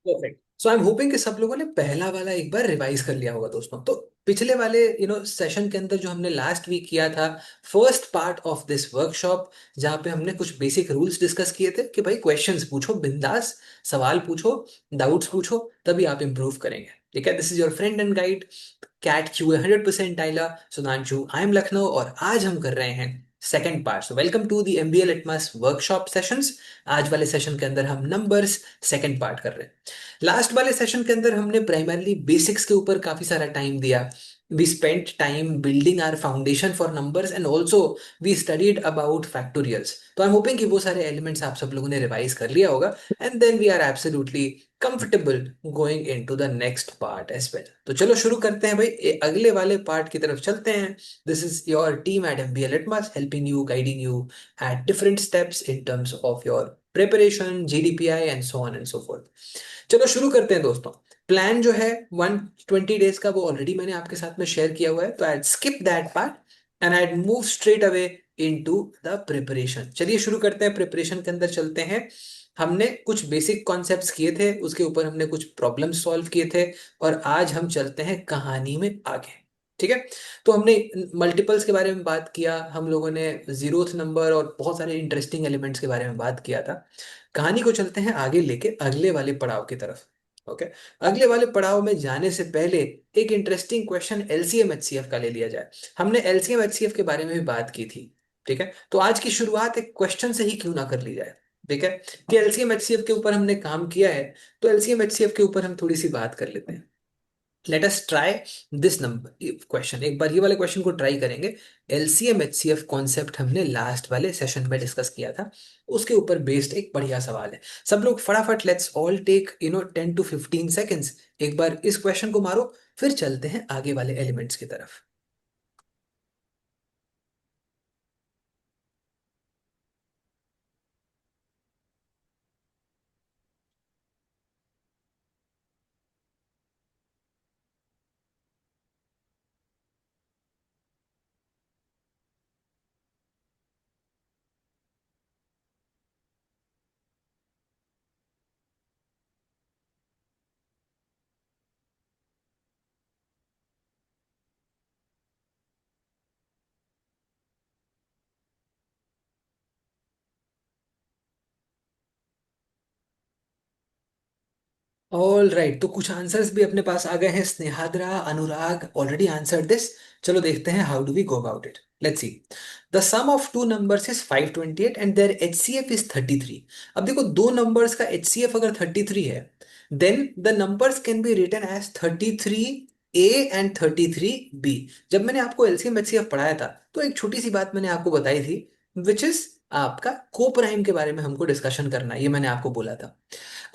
Perfect. So I am hopping कि सब लोगों ने पहला वाला एक बार रिवाइज कर लिया होगा दोस्तों। तो पिछले वाले सेशन के अंदर जो हमने लास्ट वीक किया था, first part of this workshop, जहाँ पे हमने कुछ बेसिक रूल्स डिस्कस किए थे कि भाई क्वेश्चंस पूछो बिंदास, सवाल पूछो, डाउट्स पूछो, तभी आप इंप्रूव करेंगे। ठीक है, this is your friend and guide CAT Q 100% टाइला सुधांशु, आई एम लखनऊ, और आज हम कर रहे हैं second part. So welcome to the MBA litmus workshop sessions. आज वाले सेशन के अंदर हम नंबर्स सेकंड पार्ट कर रहे हैं। लास्ट वाले सेशन के अंदर हमने प्राइमरली बेसिक्स के ऊपर काफी सारा टाइम दिया। We spent time building our foundation for numbers and also we studied about factorials. तो आई एम होपिंग कि वो सारे एलिमेंट्स आप सब लोगों ने रिवाइज कर लिया होगा, and then we are absolutely comfortable going into the next part as well. तो चलो शुरू करते हैं भाई, अगले वाले पार्ट की तरफ चलते हैं। This is your team at MBA Litmus helping you, guiding you at different steps in terms of your preparation, GDPI and so on and so forth. चलो शुरू करते हैं दोस्तों। प्लान जो है 120 डेज का, वो ऑलरेडी मैंने आपके साथ में शेयर किया हुआ है, तो I skip that part and I move straight away into the preparation. चलिए शुरू करते हैं, प्रिपरेशन के अंदर चलते हैं। हमने कुछ बेसिक कॉन्सेप्ट्स किए थे, उसके ऊपर हमने कुछ प्रॉब्लम सॉल्व किए थे, और आज हम चलते हैं कहानी में आगे। ठीक है, तो हमने मल्टीपल्स के बारे में बात किया, हम लोगों ने जीरोथ नंबर और बहुत सारे इंटरेस्टिंग एलिमेंट्स के बारे में बात किया था। कहानी को चलते हैं आगे लेके अगले वाले पड़ाव की तरफ। ओके, अगले वाले पड़ाव में जाने से पहले एक इंटरेस्टिंग क्वेश्चन एलसीएम एचसीएफ का ले लिया जाए। हमने एलसीएम एचसीएफ के बारे में भी बात की थी। ठीक है, तो आज की शुरुआत एक क्वेश्चन से ही क्यों ना कर ली जाए। ठीक है, कि एलसीएम एचसीएफ के ऊपर हमने काम किया है, तो एलसीएम एचसीएफ के ऊपर हम थोड़ी सी बात कर लेते हैं। Late us try this number question, एक बार ये वाले क्वेश्चन को ट्राई करेंगे। एलसीएम एचसीएफ कॉन्सेप्ट हमने लास्ट वाले सेशन में डिस्कस किया था, उसके ऊपर बेस्ड एक बढ़िया सवाल है। सब लोग फटाफट let's all take 10 to 15 seconds, एक बार इस क्वेश्चन को मारो, फिर चलते हैं आगे वाले एलिमेंट्स की तरफ। ऑल राइट, तो कुछ आंसर्स भी अपने पास आ गए हैं। Snehadra, Anurag already answered this. चलो देखते हैं how do we go about it. Let's see. The sum of two numbers is 528 and their HCF is 33। अब देखो, दो नंबर्स का एचसीएफ अगर 33 है, then the numbers can be written as 33 A and 33 B. जब मैंने आपको एलसीएम एचसीएफ पढ़ाया था, तो एक छोटी सी बात मैंने आपको बताई थी, विच इज आपका कोप्राइम के बारे में हमको डिस्कशन करना है, ये मैंने आपको बोला था।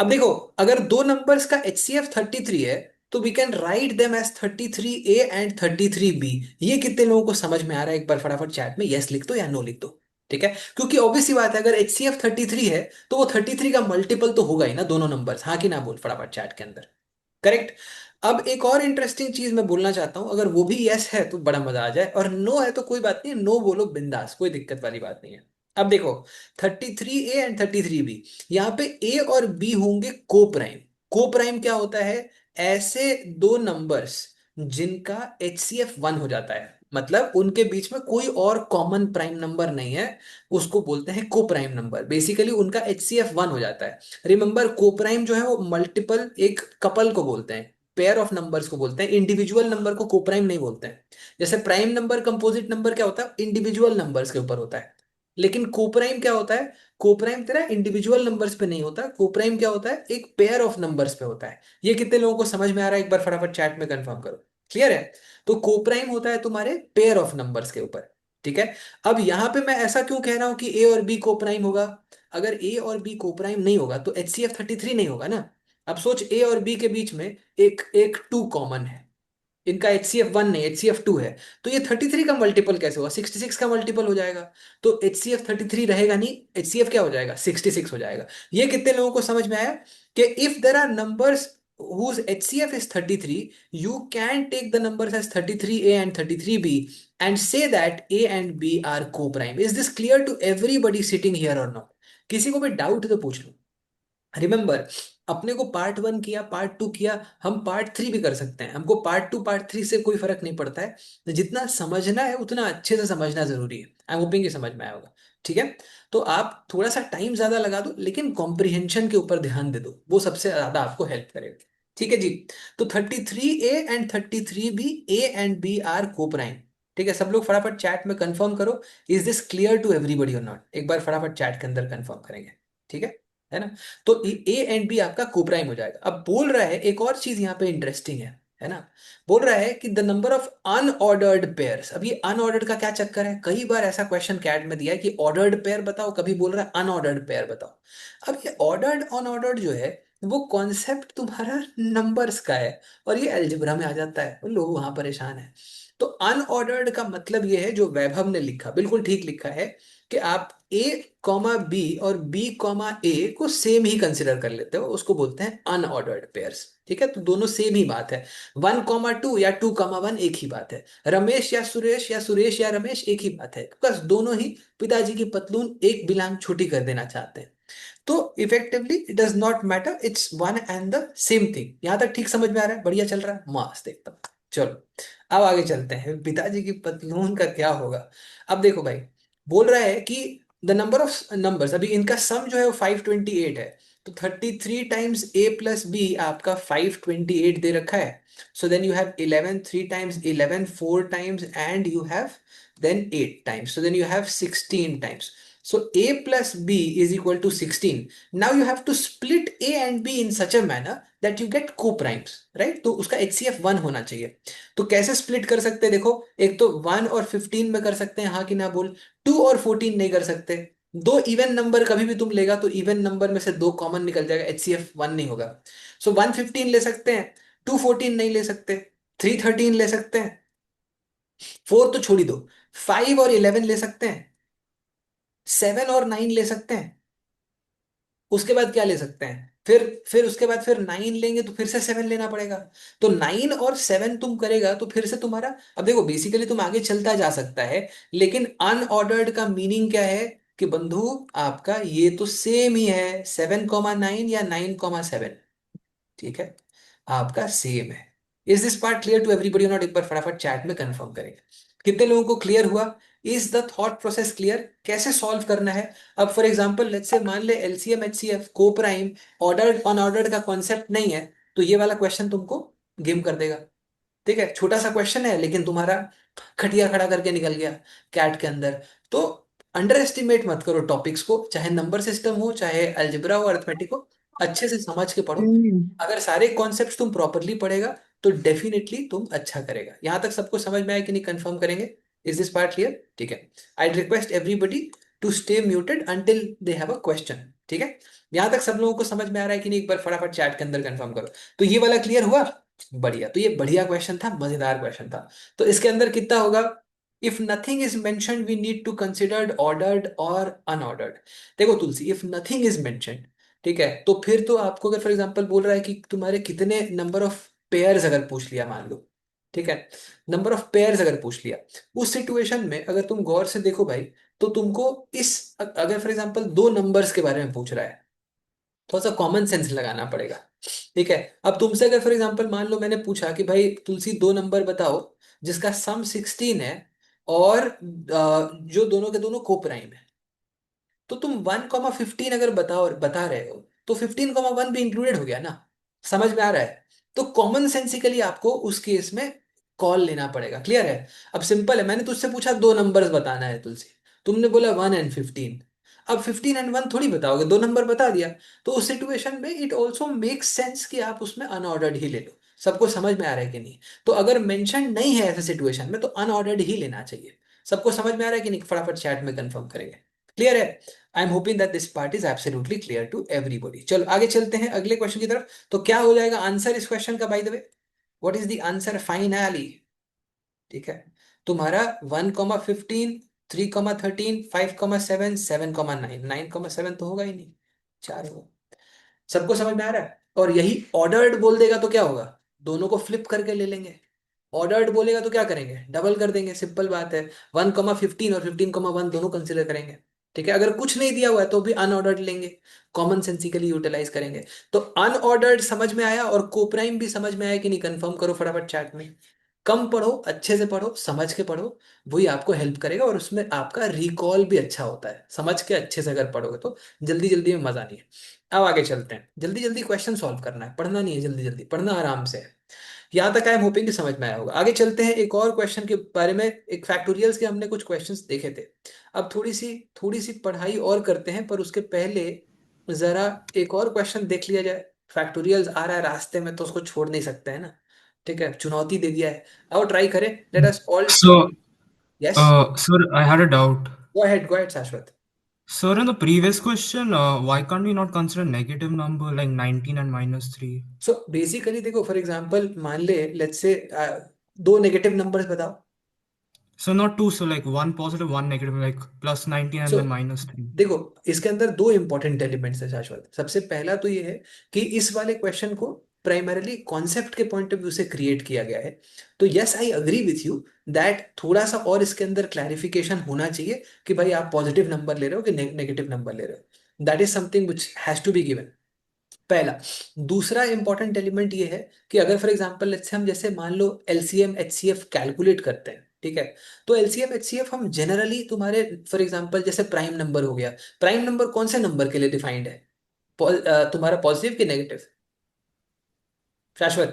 अब देखो, अगर दो नंबर्स का एचसीएफ 33 है, तो we can write them as 33 A and 33 B. ये कितने लोगों को समझ में आ रहा है, एक बार फटाफट चैट में यस लिख दो या नो लिख दो। ठीक है, क्योंकि ऑब्वियस सी बात है, अगर एचसीएफ 33 है, तो वो 33 का मल्टीपल तो होगा ही ना दोनों नंबर्स। हाँ कि ना, बोल फटाफट चैट के अंदर। करेक्ट। अब एक और इंटरेस्टिंग चीज मैं बोलना चाहता हूं, अगर वो भी यस है तो बड़ा मजा आ जाए, और नो है तो कोई बात नहीं, नो बोलो बिंदास, कोई दिक्कत वाली बात नहीं है। अब देखो, 33 ए एंड 33 बी, यहाँ पे ए और बी होंगे को प्राइम। को प्राइम क्या होता है? ऐसे दो नंबर्स जिनका एचसीएफ 1 हो जाता है, मतलब उनके बीच में कोई और कॉमन प्राइम नंबर नहीं है, उसको बोलते हैं को प्राइम नंबर। बेसिकली उनका एचसीएफ 1 हो जाता है। रिमेंबर, कोप्राइम जो है वो मल्टीपल, एक कपल को बोलते हैं, पेयर ऑफ नंबर्स को बोलते हैं, इंडिविजुअल नंबर को कोप्राइम नहीं बोलते हैं। जैसे प्राइम नंबर, कंपोजिट नंबर क्या होता है? इंडिविजुअल नंबर्स के ऊपर होता है। लेकिन कोप्राइम क्या होता है? कोप्राइम तेरा इंडिविजुअल नंबर्स पे नहीं होता, कोप्राइम क्या होता है? एक पेयर ऑफ नंबर्स पे होता है। ये कितने लोगों को समझ में आ रहा है, एक बार फटाफट चैट में कंफर्म करो। क्लियर है? तो कोप्राइम होता है तुम्हारे पेयर ऑफ नंबर्स के ऊपर। ठीक है। अब यहां पे मैं ऐसा क्यों कह रहा हूं कि ए और बी कोप्राइम होगा? अगर ए और बी कोप्राइम नहीं होगा तो HCF 33 नहीं होगा ना। अब सोच, ए और बी के बीच में एक एक टू कॉमन है, इनका HCF 1 नहीं, HCF 2 है। तो ये 33 का मल्टीपल कैसे होगा? 66 का मल्टीपल हो जाएगा। तो HCF 33 रहेगा नहीं, HCF क्या हो जाएगा? 66 हो जाएगा। ये कितने लोगों को समझ में आया कि if there are numbers whose HCF is 33, you can take the numbers as 33A and 33B and say that A and B are co-prime. Is this clear to everybody sitting here or not? किसी को भी doubt तो पूछ लो। Remember, अपने को part 1 किया, part 2 किया, हम पार्ट 3 भी कर सकते हैं, हमको पार्ट 2 पार्ट 3 से कोई फर्क नहीं पड़ता है। तो जितना समझना है उतना अच्छे से समझना जरूरी है। आई एम होपिंग कि समझ में आया होगा। ठीक है, तो आप थोड़ा सा टाइम ज्यादा लगा दो लेकिन कॉम्प्रिहेंशन के ऊपर ध्यान दे दो, वो सबसे ज्यादा आपको हेल्प करेगा। ठीक है जी। तो 33A and 33B, A and B are coprime. ठीक है, सब लोग फटाफट चैट में कंफर्म करो, is this clear to everybody और नॉट, एक बार फटाफट चैट के अंदर कंफर्म करेंगे। ठीक है ना। तो ए एंड बी आपका कोप्राइम हो जाएगा। अब बोल रहा है एक और चीज यहाँ पे इंटरेस्टिंग है ना, बोल रहा है कि the number of unordered pairs. अब ये अनऑर्डर्ड का क्या चक्कर है, कई बार ऐसा क्वेश्चन कैट में दिया है कि ऑर्डर्ड पेयर बताओ, कभी बोल रहा है अनऑर्डर्ड पेयर बताओ। अब ये ऑर्डर्ड अनऑर्डर्ड जो है वो कॉन्सेप्ट तुम्हारा नंबर्स का है, और ये अलजेब्रा में आ जाता है, लोग वहां परेशान है। तो अनऑर्डर्ड का मतलब ये है, जो वैभव ने लिखा बिल्कुल ठीक लिखा है, कि आप ए कॉमा बी और बी कॉमा ए को सेम ही कंसिडर कर लेते हो, उसको बोलते हैं अनऑर्डर्ड पेयर्स। ठीक है, तो दोनों सेम ही बात है। 1,2 या 2,1 एक ही बात है। रमेश या सुरेश या रमेश एक ही बात है, बस दोनों ही पिताजी की पतलून एक बिलांग छोटी कर देना चाहते हैं। तो effectively it does not matter, it's one and the same thing. यहां तक ठीक समझ में आ रहा है, बढ़िया चल रहा है, मस्त एकदम। चलो अब आगे चलते हैं, पिताजी की पतलून का क्या होगा। अब देखो भाई, बोल रहा है कि द नंबर ऑफ नंबर्स, अभी इनका सम जो है वो 528 है। तो 33 टाइम्स ए प्लस बी आपका 528 दे रखा है। So then you have 11, 3 times 11, 4 times, and you have then 8 times, so then you have 16 times. So a plus b is equal to 16. Now you have to split a and b in such a manner that you get co-primes, right? तो उसका HCF 1 होना चाहिए। तो कैसे split कर सकते हैं देखो, एक तो 1 और 15 में कर सकते हैं, हाँ कि ना बोल। 2 और 14 नहीं कर सकते। दो इवन नंबर कभी भी तुम लेगा तो इवन नंबर में से दो कॉमन निकल जाएगा, HCF 1 नहीं होगा। सो 115 ले सकते हैं, 214 नहीं ले सकते, 313 ले सकते हैं, 4 तो छोड़ ही दो, 5 और 11 ले सकते हैं, 7 और 9 ले सकते हैं। उसके बाद क्या ले सकते हैं, फिर उसके बाद फिर 9 लेंगे तो फिर से 7 लेना पड़ेगा। तो 9 और 7 तुम करेगा तो फिर से तुम्हारा, अब देखो बेसिकली तुम आगे चलता जा सकता है, लेकिन अनऑर्डर्ड का मीनिंग क्या है कि बंधु आपका ये तो सेम ही है, 7,9 या 9,7। ठीक है, आपका सेम है। Is this part clear to everybody not, एक बार फटाफट चैट में कंफर्म करेंगे। कितने लोगों को क्लियर हुआ, is the thought process clear, कैसे सॉल्व करना है। अब फॉर एग्जांपल लेट्स से मान ले एलसीएम एचसीएफ को प्राइम ऑर्डर्ड अनऑर्डर्ड का कॉन्सेप्ट नहीं है, तो ये वाला क्वेश्चन तुमको गेम कर देगा। ठीक है, छोटा सा क्वेश्चन है लेकिन तुम्हारा खटिया खड़ा करके निकल गया कैट के अंदर। तो अंडर एस्टिमेट मत करो टॉपिक्स को, चाहे नंबर सिस्टम हो चाहे अलजेब्रा हो अर्थमेटिक हो, अच्छे से समझ के पढ़ो। हम्म। अगर सारे कॉन्सेप्ट्स तुम प्रॉपरली पढ़ेगा तो डेफिनेटली तुम अच्छा करेगा। यहां तक सबको समझ में आया कि नहीं, कंफर्म करेंगे। Is this part clear? ठीक है, I request everybody to stay muted until they have a question. ठीक है, यहां तक सब लोगों को समझ में आ रहा है कि नहीं, एक बार फटाफट चैट के अंदर कंफर्म करो। तो ये वाला क्लियर हुआ, बढ़िया। तो ये बढ़िया क्वेश्चन था, मजेदार क्वेश्चन था। तो इसके अंदर कितना होगा, if nothing is mentioned we need to considered ordered और अनऑर्डर्ड। देखो Tulsi, if nothing is mentioned, ठीक है, तो फिर तो आपको अगर फॉर एग्जांपल बोल रहा है कि तुम्हारे कितने नंबर ऑफ पेयर्स अगर पूछ लिया मान लो, ठीक है, नंबर ऑफ पेयर्स अगर पूछ लिया, उस सिचुएशन में अगर तुम गौर से देखो भाई, तो तुमको इस अगर फॉर एग्जांपल दो नंबर्स के बारे में पूछ रहा है, थोड़ा सा कॉमन सेंस लगाना पड़ेगा। ठीक है, अब तुमसे अगर फॉर एग्जांपल मान लो मैंने पूछा कि भाई तुलसी दो नंबर बताओ जिसका सम 16 है, और जो दोनों के दोनों को प्राइम है, तो तुम 1,15 अगर बता रहे हो तो 15,1 भी इंक्लूडेड हो गया ना। समझ में आ रहा है? तो कॉमन सेंसिकली आपको उस केस में कॉल लेना पड़ेगा। क्लियर है? अब सिंपल है, मैंने तुझसे पूछा दो नंबर्स बताना है तुलसी, तुमने बोला 1 एंड 15। अब 15 एंड 1 थोड़ी बताओगे, दो नंबर बता दिया। तो उस सिचुएशन में इट ऑल्सो मेक्स सेंस कि आप उसमें अनऑर्डर्ड ही ले लो। सबको समझ में आ रहा है कि नहीं? तो अगर मेंशन नहीं है ऐसे सिचुएशन में तो अनऑर्डर्ड ही लेना चाहिए। सबको समझ में आ रहा है कि नहीं, फटाफट चैट में कंफर्म करेंगे। क्लियर है? I am hoping that this part is absolutely clear to everybody. चलो आगे चलते हैं अगले क्वेश्चन की तरफ। तो क्या हो जाएगा आंसर इस क्वेश्चन का, by the way what is the answer finally? ठीक है, तुम्हारा 1,15, 3,13, 5,7, 7,9, 9,7 तो होगा ही नहीं, चार होगा। सबको समझ में आ रहा है? और यही ऑर्डर्ड बोल देगा तो क्या होगा, दोनों को फ्लिप करके ले लेंगे। ऑर्डर्ड बोलेगा तो क्या करेंगे, डबल कर देंगे, सिंपल बात है। 1,15 और 15,1 दोनों कंसिडर करेंगे। ठीक है, अगर कुछ नहीं दिया हुआ है तो भी अनऑर्डर्ड लेंगे, कॉमन सेंसिकली यूटिलाइज करेंगे। तो अनऑर्डर्ड समझ में आया, और कोप्राइम भी समझ में आया कि नहीं, कंफर्म करो फटाफट चैट में। कम पढ़ो, अच्छे से पढ़ो, समझ के पढ़ो, वही आपको हेल्प करेगा, और उसमें आपका रिकॉल भी अच्छा होता है, समझ के अच्छे से अगर पढ़ोगे तो। जल्दी जल्दी में मजा नहीं है। अब आगे चलते हैं, जल्दी जल्दी क्वेश्चन सॉल्व करना है, पढ़ना नहीं है, जल्दी जल्दी पढ़ना, आराम से। यहाँ तक आई एम होपिंग कि समझ में आया होगा। आगे चलते हैं एक और क्वेश्चन के बारे में, एक फैक्टोरियल्स के हमने कुछ क्वेश्चंस देखे थे। अब थोड़ी सी पढ़ाई और करते हैं, पर उसके पहले जरा एक और क्वेश्चन देख लिया जाए। फैक्टोरियल्स आ रहा है रास्ते में, तो उसको छोड़ नहीं सकते हैं ना। ठीक है, चुनौती दे दिया है, आओ ट्राई करें, late us all. So, yes, sir, I had a doubt. Go ahead शाश्वत। Sir, in the previous question, why can't we not consider negative number like 19 and minus 3? So basically देखो, फॉर एग्जांपल मान ले, let's say दो negative numbers बताओ। So, not two, so like one positive, one negative, like plus 19 so and then minus 3. देखो, इसके अंदर दो important elements है शाश्वत। सबसे पहला तो ये है कि इस वाले क्वेश्चन को प्राइमरीली कॉन्सेप्ट के पॉइंट ऑफ व्यू से क्रिएट किया गया है। तो yes, I agree with you that थोड़ा सा और इसके अंदर क्लैरिफिकेशन होना चाहिए कि भाई आप पॉजिटिव नंबर ले रहे हो कि नेगेटिव नंबर ले रहे हो। That is something which has to be given, पहला। दूसरा इंपॉर्टेंट एलिमेंट ये है कि अगर फॉर एग्जांपल लेट्स से हम जैसे मान लो एलसीएम एचसीएफ कैलकुलेट करते हैं, ठीक है। तो एलसीएम एचसीएफ हम जनरली तुम्हारे, फॉर एग्जांपल जैसे प्राइम नंबर हो गया, प्राइम नंबर कौन से नंबर के लिए डिफाइंड है? तुम्हारा पॉजिटिव कि नेगेटिव, शाश्वत?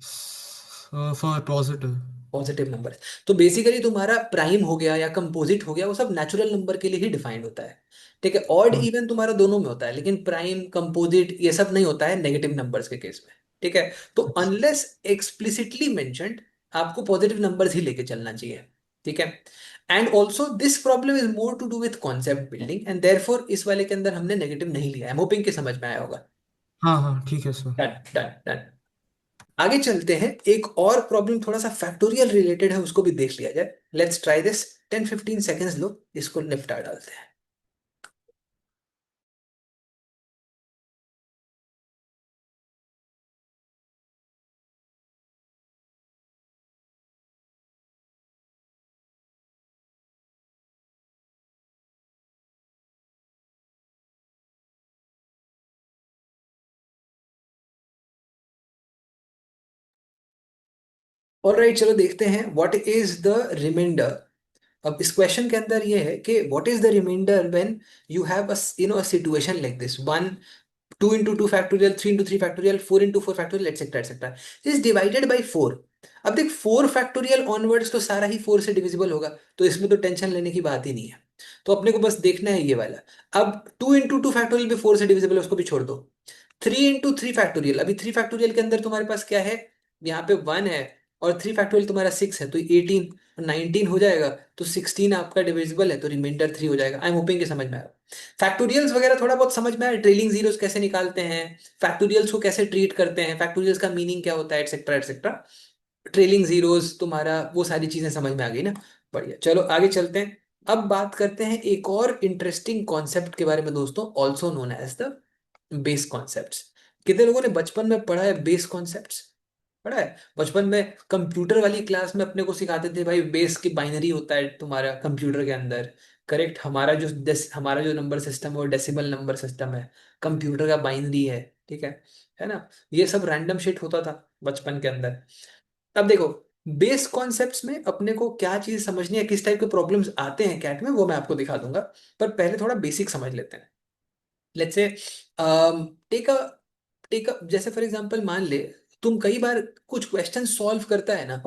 So for positive. Positive number. तो बेसिकली तुम्हारा प्राइम हो गया या कंपोजिट हो गया, वो सब नेचुरल नंबर के लिए ही डिफाइंड होता है। ठीक है, ऑड हाँ इवन तुम्हारा दोनों में होता है, लेकिन प्राइम कंपोजिट ये सब नहीं होता है नेगेटिव नंबर्स के केस में। ठीक है, तो अनलेस एक्सप्लिसिटली मेंशन्ड, आपको पॉजिटिव नंबर्स ही लेके चलना चाहिए। ठीक है, and also this problem is more to do with concept building, and therefore इस वाले के अंदर हमने नेगेटिव नहीं लिया है। होपिंग के समझ में आया होगा। हाँ हाँ, ठीक है सर. Done done done. आगे चलते हैं, एक और प्रॉब्लम थोड़ा सा फैक्टोरियल रिलेटेड है, उसको भी देख लिया जाए। लेट्स ट्राई दिस, 10-15 सेकेंड्स लो, इसको निपटा डालते हैं। ऑलराइट, चलो देखते हैं व्हाट इज द रिमाइंडर। अब इस क्वेश्चन के अंदर ये है कि what is the reminder when you have a situation like this, 1 2 into 2 factorial, 3 into 3 factorial, 4 into 4 factorial, etc etc is divided by 4। अब देख, 4 फैक्टोरियल ऑनवर्ड्स तो सारा ही 4 से डिविजिबल होगा, तो इसमें तो टेंशन लेने की बात ही नहीं है। तो अपने को बस देखना है ये वाला। अब 2 into 2 फैक्टोरियल भी 4 से डिविजिबल है, उसको भी छोड़ दो। 3 into 3 फैक्टोरियल, अभी 3 फैक्टोरियल के अंदर तुम्हारे पास क्या है? यहाँ पे 1 है, और 3 फैक्टोरियल तुम्हारा 6 है, तो 18 19 हो जाएगा। तो 16 आपका डिविजिबल है, तो रिमाइंडर 3 हो जाएगा। आई एम होपिंग कि समझ में आया। फैक्टोरियल्स वगैरह थोड़ा बहुत समझ में आया, ट्रेलिंग जीरोस कैसे निकालते हैं, फैक्टोरियल्स को कैसे ट्रीट करते हैं, फैक्टोरियल्स का मीनिंग क्या होता है, एटसेट्रा एटसेट्रा। ट्रेलिंग जीरोस तुम्हारा, वो सारी चीजें समझ में आ गई ना। बढ़िया, चलो आगे चलते हैं। अब बात करते हैं एक और इंटरेस्टिंग कॉन्सेप्ट के बारे में दोस्तों, also known as the base concepts. कितने लोगों ने बचपन में पढ़ा है बेस कॉन्सेप्ट्स? पढ़ा है बचपन में, कंप्यूटर वाली क्लास में अपने को सिखाते थे भाई, बेस की बाइनरी होता है तुम्हारा कंप्यूटर के अंदर। करेक्ट, हमारा जो नंबर सिस्टम है वो डेसिमल नंबर सिस्टम है, कंप्यूटर का बाइनरी ठीक है ना। ये सब रैंडम शिट होता था बचपन के अंदर। अब देखो, बेस कॉन्सेप्ट्स में अपने को क्या चीज समझनी है, किस टाइप के प्रॉब्लम्स आते हैं कैट में, वो मैं आपको दिखा दूंगा। पर पहले थोड़ा बेसिक समझ लेते हैं। लेट्स से टेक अ जैसे फॉर एग्जांपल मान ले, तुम कई बार कुछ क्वेश्चन सॉल्व करता है ना,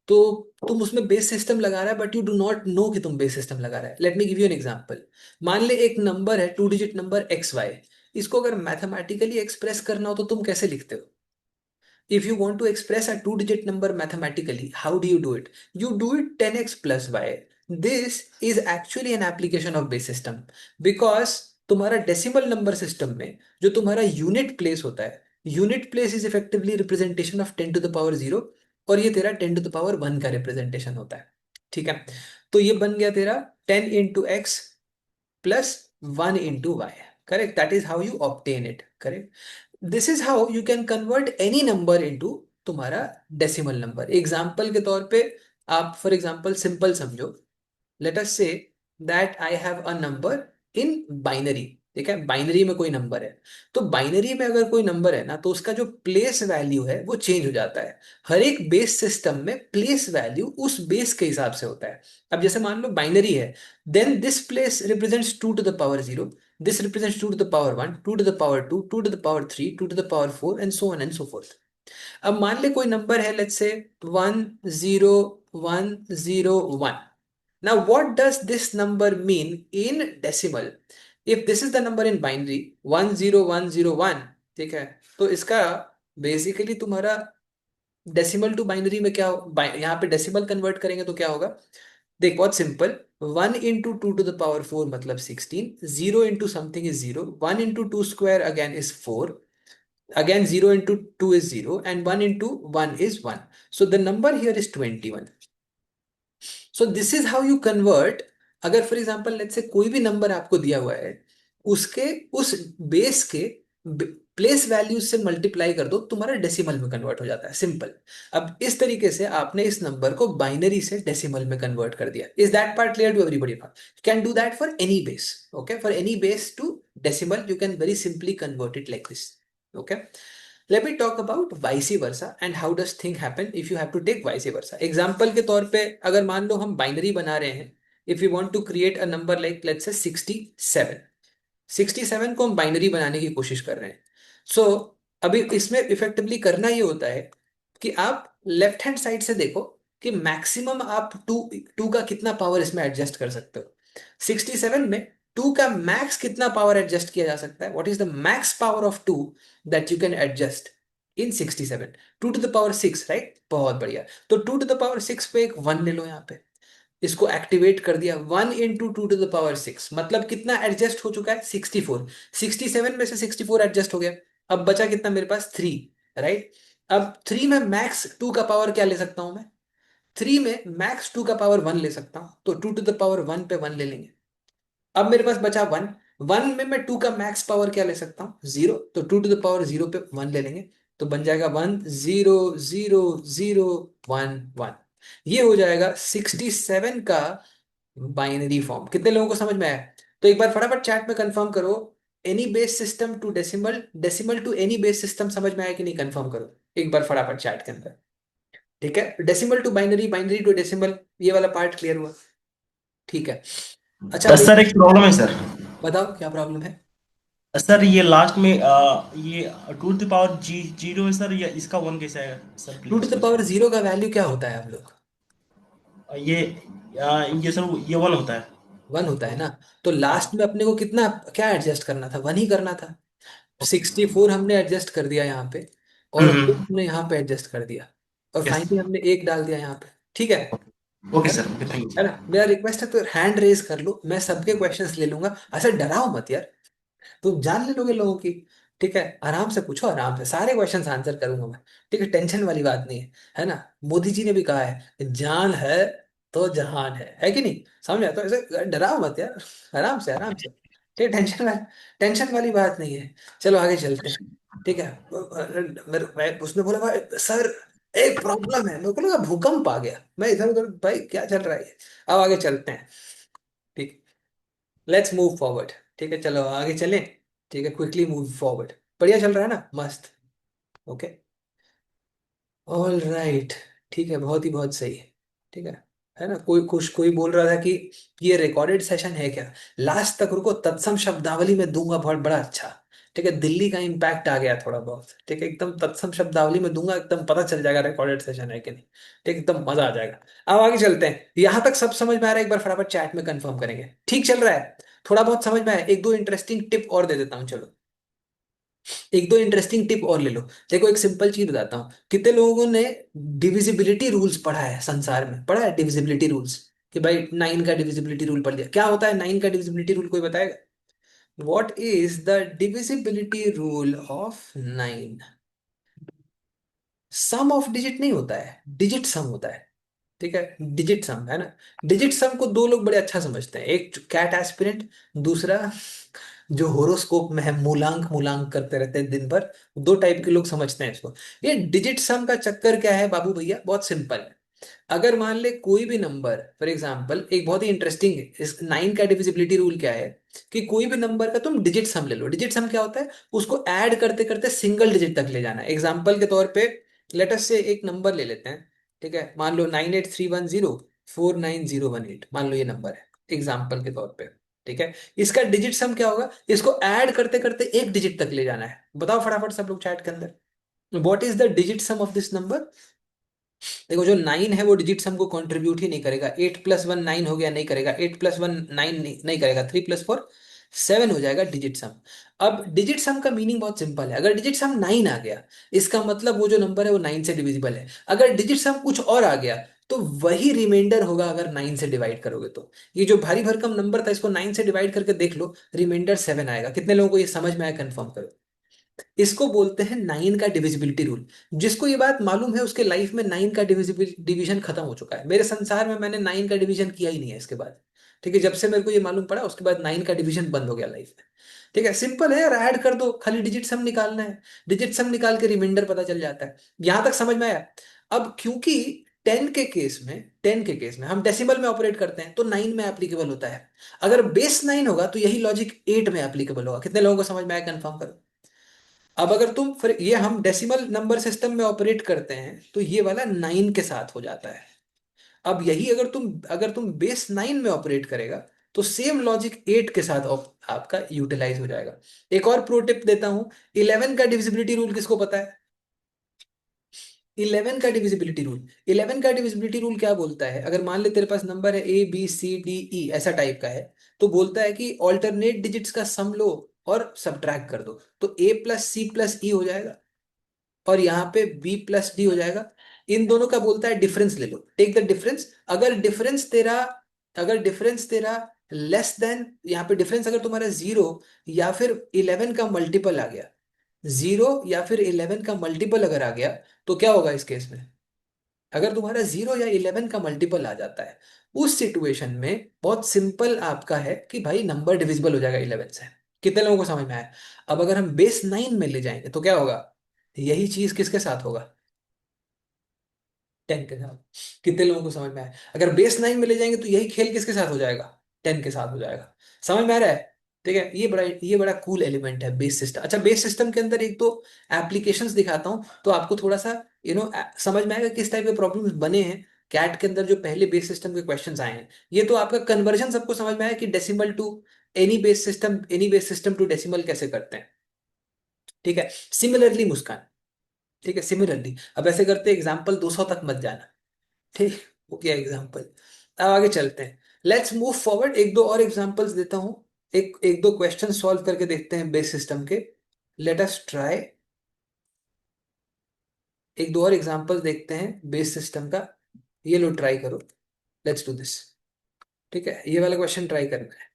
तो तुम उसमें बेस सिस्टम लगा रहा है, but you do not know कि तुम बेस सिस्टम लगा रहा है। Let me give you an example. मान ले एक नंबर है, 2 डिजिट नंबर XY। इसको अगर मैथमेटिकली एक्सप्रेस करना हो तो तुम कैसे लिखते हो? If you want to express a two-digit number mathematically, how do you do it? You do it 10x plus y. This is actually an application of base system because तुम्हारा decimal number system में जो तुम्हारा unit place होता है, unit place is effectively representation of 10 to the power 0, और ये तेरा 10 to the power 1 का रिप्रेजेंटेशन होता है। ठीक है, तो ये बन गया तेरा 10 into x plus 1 into y। Correct, that is how obtain it. Correct, this is how you can convert any number into तुम्हारा डेसिमल नंबर। एग्जाम्पल के तौर पे आप फॉर एग्जाम्पल सिंपल समझो, let us say that I have a number in binary. ठीक है, binary में कोई नंबर है, तो बाइनरी में अगर कोई नंबर है ना, तो उसका जो प्लेस वैल्यू है वो चेंज हो जाता है। हर एक बेस सिस्टम में प्लेस वैल्यू उस बेस के हिसाब से होता है। अब जैसे मान लो बाइनरी है, then this place represents 2 to the power 0, this represents 2 to the power 1, 2 to the power 2, 2 to the power 3, 2 to the power 4, and so on and so forth. अब मान ले कोई नंबर है, let's say 10101। Now, what does this number mean in decimal? If this is the number in binary 10101, ठीक है, तो इसका basically तुम्हारा डेसिमल टू बाइनरी में क्या यहाँ पे डेसिमल कन्वर्ट करेंगे तो क्या होगा? देख, बहुत simple. 1 into 2 to the power 4 मतलब 16, 0 into something is 0, 1 into 2 square again is 4, again 0 into 2 is 0, and 1 into 1 is 1. So the number here is 21. So this is how you convert. अगर for example let's से कोई भी number आपको दिया हुआ है, उसके उस बेस के प्लेस वैल्यू से मल्टीप्लाई कर दो, तुम्हारा डेसिमल में कन्वर्ट हो जाता है, सिंपल। अब इस तरीके से आपने इस नंबर को बाइनरी से डेसिमल में कन्वर्ट कर दिया। Is that part clear to everybody? Can do that for any base. Okay, for any base to decimal you can very simply convert it like this. Okay, let me talk about vice versa and how does thing happen if you have to take vice versa. Example के तौर पे अगर मान लो हम binary बना रहे हैं, if you want to create a number like let's say 67, 67 को हम बाइनरी बनाने की कोशिश कर रहे हैं। सो अभी इसमें इफेक्टिवली करना ये होता है कि आप लेफ्ट हैंड साइड से देखो कि मैक्सिमम आप टू टू का कितना पावर इसमें एडजस्ट कर सकते हो। 67 में टू का मैक्स कितना पावर एडजस्ट किया जा सकता है? What is the max power of two that you can adjust in 67? 2 to the power 6, right? बहुत बढ़िया। तो 2 to the power 6 पे एक 1 ले लो यहाँ पे, इसको एक्टिवेट कर दिया। 1 into 2 to the power 6 मतलब कितना एडजस्ट हो चुका है? 64। 67 में से 64 एडजस्ट हो गया। अब बचा कितना मेरे पास? 3, राइट? अब 3 में मैक्स 2 का पावर क्या ले सकता हूं मैं? 3 में मैक्स 2 का पावर 1 ले सकता हूं, तो 2 to the power 1 पे 1 ले लेंगे। अब मेरे पास बचा 1, 1 में मैं 2 का मैक्स पावर क्या ले सकता हूँ? 0, तो 2 to the power 0 पे 1 ले लेंगे, तो बन जाएगा 1 0 0 0 1 1। ये हो जाएगा 67 का बाइनरी फॉर्म। कितने लोगों को समझ में आया? तो एक बार फटाफट चैट में कंफर्म करो, any base system to decimal, decimal to any base system समझ में आया कि नहीं? कंफर्म करो एक बार फटाफट चैट के अंदर। ठीक है, decimal to binary, binary to decimal, ये वाला पार्ट क्लियर हुआ? ठीक है। अच्छा अब सर एक प्रॉब्लम है सर। बताओ क्या प्रॉब्लम है? सर ये लास्ट में ये 2 to the power जी जीरो है सर, ये इसका वन कैसे आएगा sir, two please to the इसको पावर explain। जीरो का वैल्यू क्या होता है आप लोग? ये ये सर ये वन होता है। 1 होता है ना? तो लास्ट हाँ। में अपने को कितना क्या एडजस्ट करना था? 1 ही करना था। 64 हमने एडजस्ट कर दिया यहाँ पे, और वो हम्म। हमने यहाँ पे एडजस्ट कर दिया, और यस। फाइनली हमने 1 डाल दिया यहाँ पे। ठीक है ओके है ना? सर, ओके, थैंक है यू। ना? मेरा रिक्वेस्ट है तो हैंड रेज कर लो, मैं सबके क्वेश्चंस ले लूंगा। ऐसे डराओ मत यार, तुम जान ले लोगे लोगों की। ठीक है, आराम से पूछो, आराम से सारे क्वेश्चंस आंसर करूंगा मैं। ठीक है, टेंशन वाली बात नहीं है ना? मोदी जी ने भी कहा है, जान है तो जहान है कि नहीं? समझ आया? तो ऐसे डराओ मत यार, आराम से आराम से। ठीक है, टेंशन वाली बात नहीं है। चलो आगे चलते हैं। ठीक है, उसने बोला भाई सर एक प्रॉब्लम है, मेरे को लगा भूकंप आ गया, मैं इधर उधर भाई क्या चल रहा है ये? अब आगे चलते हैं। ठीक, लेट्स मूव फॉरवर्ड। ठीक है, चलो आगे चलें। ठीक है, क्विकली मूव फॉरवर्ड। बढ़िया चल रहा है ना? मस्त। Okay, all right. ठीक है, बहुत ही बहुत सही है। ठीक है ना? कोई बोल रहा था कि ये रिकॉर्डेड सेशन है क्या? लास्ट तक रुको, तत्सम शब्दावली में दूंगा, बहुत बड़ा अच्छा। ठीक है, दिल्ली का इम्पैक्ट आ गया थोड़ा बहुत। ठीक है, एकदम तत्सम शब्दावली में दूंगा, एकदम पता चल जाएगा रिकॉर्डेड सेशन है कि नहीं। ठीक, एकदम मजा आ जाएगा। अब आगे चलते हैं। यहां तक सब समझ में आ रहा है? एक बार फटाफट चैट में कंफर्म करेंगे ठीक चल रहा है? थोड़ा बहुत समझ में आया? एक दो इंटरेस्टिंग टिप और दे देता हूँ, चलो। एक दो इंटरेस्टिंग टिप और ले लो। देखो, एक सिंपल चीज बताता हूँ। कितने लोगों ने डिविजिबिलिटी रूल्स पढ़ा है? संसार में पढ़ा है डिविजिबिलिटी रूल्स? कि भाई 9 का डिविजिबिलिटी रूल पढ़ लिया, क्या होता है 9 का डिविजिबिलिटी रूल? कोई बताएगा? What is the divisibility rule of 9? Sum of digit नहीं होता है, डिजिट सम होता है। ठीक है, डिजिट सम है ना? डिजिट सम को दो लोग बड़े अच्छा समझते हैं, एक कैट एस्पिरेंट, दूसरा जो होरोस्कोप में है, मूलांक मूलांक करते रहते हैं दिन भर। दो टाइप के लोग समझते हैं इसको। ये डिजिट सम का चक्कर क्या है बाबू भैया? बहुत सिंपल है। अगर मान ले कोई भी नंबर, फॉर एग्जांपल एक बहुत ही इंटरेस्टिंग, इस 9 का डिविजिबिलिटी रूल क्या है कि कोई भी नंबर का तुम डिजिट सम ले लो। डिजिट सम क्या होता है, उसको ऐड करते करते सिंगल डिजिट तक ले जाना है। एग्जांपल के तौर पे लेट अस से एक नंबर ले लेते हैं, ठीक है, मान लो 9831049018, मान लो ये नंबर है एग्जाम्पल के तौर पे, ठीक है। इसका डिजिट सम क्या होगा, इसको ऐड करते करते एक डिजिट तक ले जाना है। बताओ फटाफट सब लोग चैट के अंदर, what is the digit some of this number. देखो जो 9 है वो डिजिट सम को कंट्रीब्यूट ही नहीं करेगा। 8 + 1 9 हो गया, नहीं करेगा। 8 + 1 9 नहीं करेगा। 3 + 4 7 हो जाएगा डिजिट सम। अब डिजिट सम का मीनिंग बहुत सिंपल है। अगर डिजिट सम 9 आ गया, इसका मतलब वो जो नंबर है वो 9 से डिविजिबल है। अगर डिजिट सम कुछ और आ गया तो वही रिमाइंडर होगा अगर 9 से डिवाइड करोगे तो। ये जो भारी भरकम नंबर था इसको 9 से डिवाइड करके देख लो, रिमाइंडर 7 आएगा। कितने लोगों को ये समझ में आया, कंफर्म करो। इसको बोलते हैं 9 का डिविजिबिलिटी रूल। जिसको ये बात मालूम है उसके लाइफ में 9 का डिवीजन खत्म हो चुका है। मेरे संसार में मैंने 9 का डिवीजन किया ही नहीं है इसके बाद। ठीक है, जब से मेरे को ये मालूम पड़ा उसके बाद 9 का डिवीजन बंद हो गया लाइफ में। ठीक है, सिंपल है यार, ऐड कर दो, खाली डिजिट सम निकालना है। डिजिट सम निकाल के रिमाइंडर पता चल जाता है। यहां तक समझ में आया। अब क्योंकि 10 के केस में हम डेसिमल में ऑपरेट करते हैं तो 9 में एप्लीकेबल होता है। अगर बेस 9 होगा तो यही लॉजिक 8 में एप्लीकेबल होगा। कितने लोगों को समझ में आया, कंफर्म करो। अब अगर तुम फिर ये हम डेसिमल नंबर सिस्टम में ऑपरेट करते हैं तो ये वाला 9 के साथ हो जाता है। अब यही अगर तुम बेस 9 में ऑपरेट करेगा तो सेम लॉजिक 8 के साथ आपका यूटिलाइज हो जाएगा। एक और प्रो टिप देता हूं। 11 का डिविजिबिलिटी रूल किसको पता है? 11 का डिविजिबिलिटी रूल क्या बोलता है, अगर मान ले तेरे पास नंबर है ABCDE ऐसा टाइप का है, तो बोलता है कि ऑल्टरनेट डिजिट्स का सम लो और सब्ट्रैक्ट कर दो, तो A + C + E हो जाएगा और यहाँ पे B + D हो जाएगा। इन दोनों का बोलता है डिफरेंस ले लो, टेक द डिफरेंस। अगर डिफरेंस तेरा लेस देन, यहाँ पे डिफरेंस अगर तुम्हारा 0 या फिर 11 का मल्टीपल आ गया, 0 या फिर 11 का मल्टीपल अगर आ गया तो क्या होगा इस केस में? अगर तुम्हारा 0 या 11 का मल्टीपल आ जाता है, उस सिचुएशन में बहुत सिंपल आपका है कि भाई नंबर डिविजिबल हो जाएगा 11 से। कितने लोगों को समझ में आया? अब अगर हम बेस 9 में ले जाएंगे तो क्या होगा? यही चीज किसके साथ होगा? 10 के साथ। कितने लोगों को समझ में आया? अगर बेस 9 में ले जाएंगे तो यही खेल किसके साथ हो जाएगा? 10 के साथ हो जाएगा। समझ में आ रहा है? ठीक है, ये बड़ा कूल एलिमेंट है बेस सिस्टम। अच्छा, बेस सिस्टम के अंदर एक दो एप्लीकेशंस दिखाता हूँ तो आपको थोड़ा सा समझ में आएगा किस टाइप के प्रॉब्लम्स बने हैं। कैट के अंदर जो पहले बेस सिस्टम के क्वेश्चंस आए हैं, ये तो आपका कन्वर्जन सबको समझ में आया कि decimal to any base system to decimal कैसे करते हैं। ठीक है, सिमिलरली मुस्कान, ठीक है, सिमिलरली अब ऐसे करते एग्जाम्पल 200 तक मत जाना। ठीक हो गया एग्जाम्पल। अब आगे चलते हैं, लेट्स मूव फॉरवर्ड। एक दो और एग्जांपल्स देता हूं, एक एक दो क्वेश्चन सॉल्व करके देखते हैं बेस सिस्टम के। Late us try. एक दो और एग्जांपल देखते हैं बेस सिस्टम का। ये लो ट्राई करो, लेट्स डू दिस। ठीक है, ये वाला क्वेश्चन ट्राई करना है।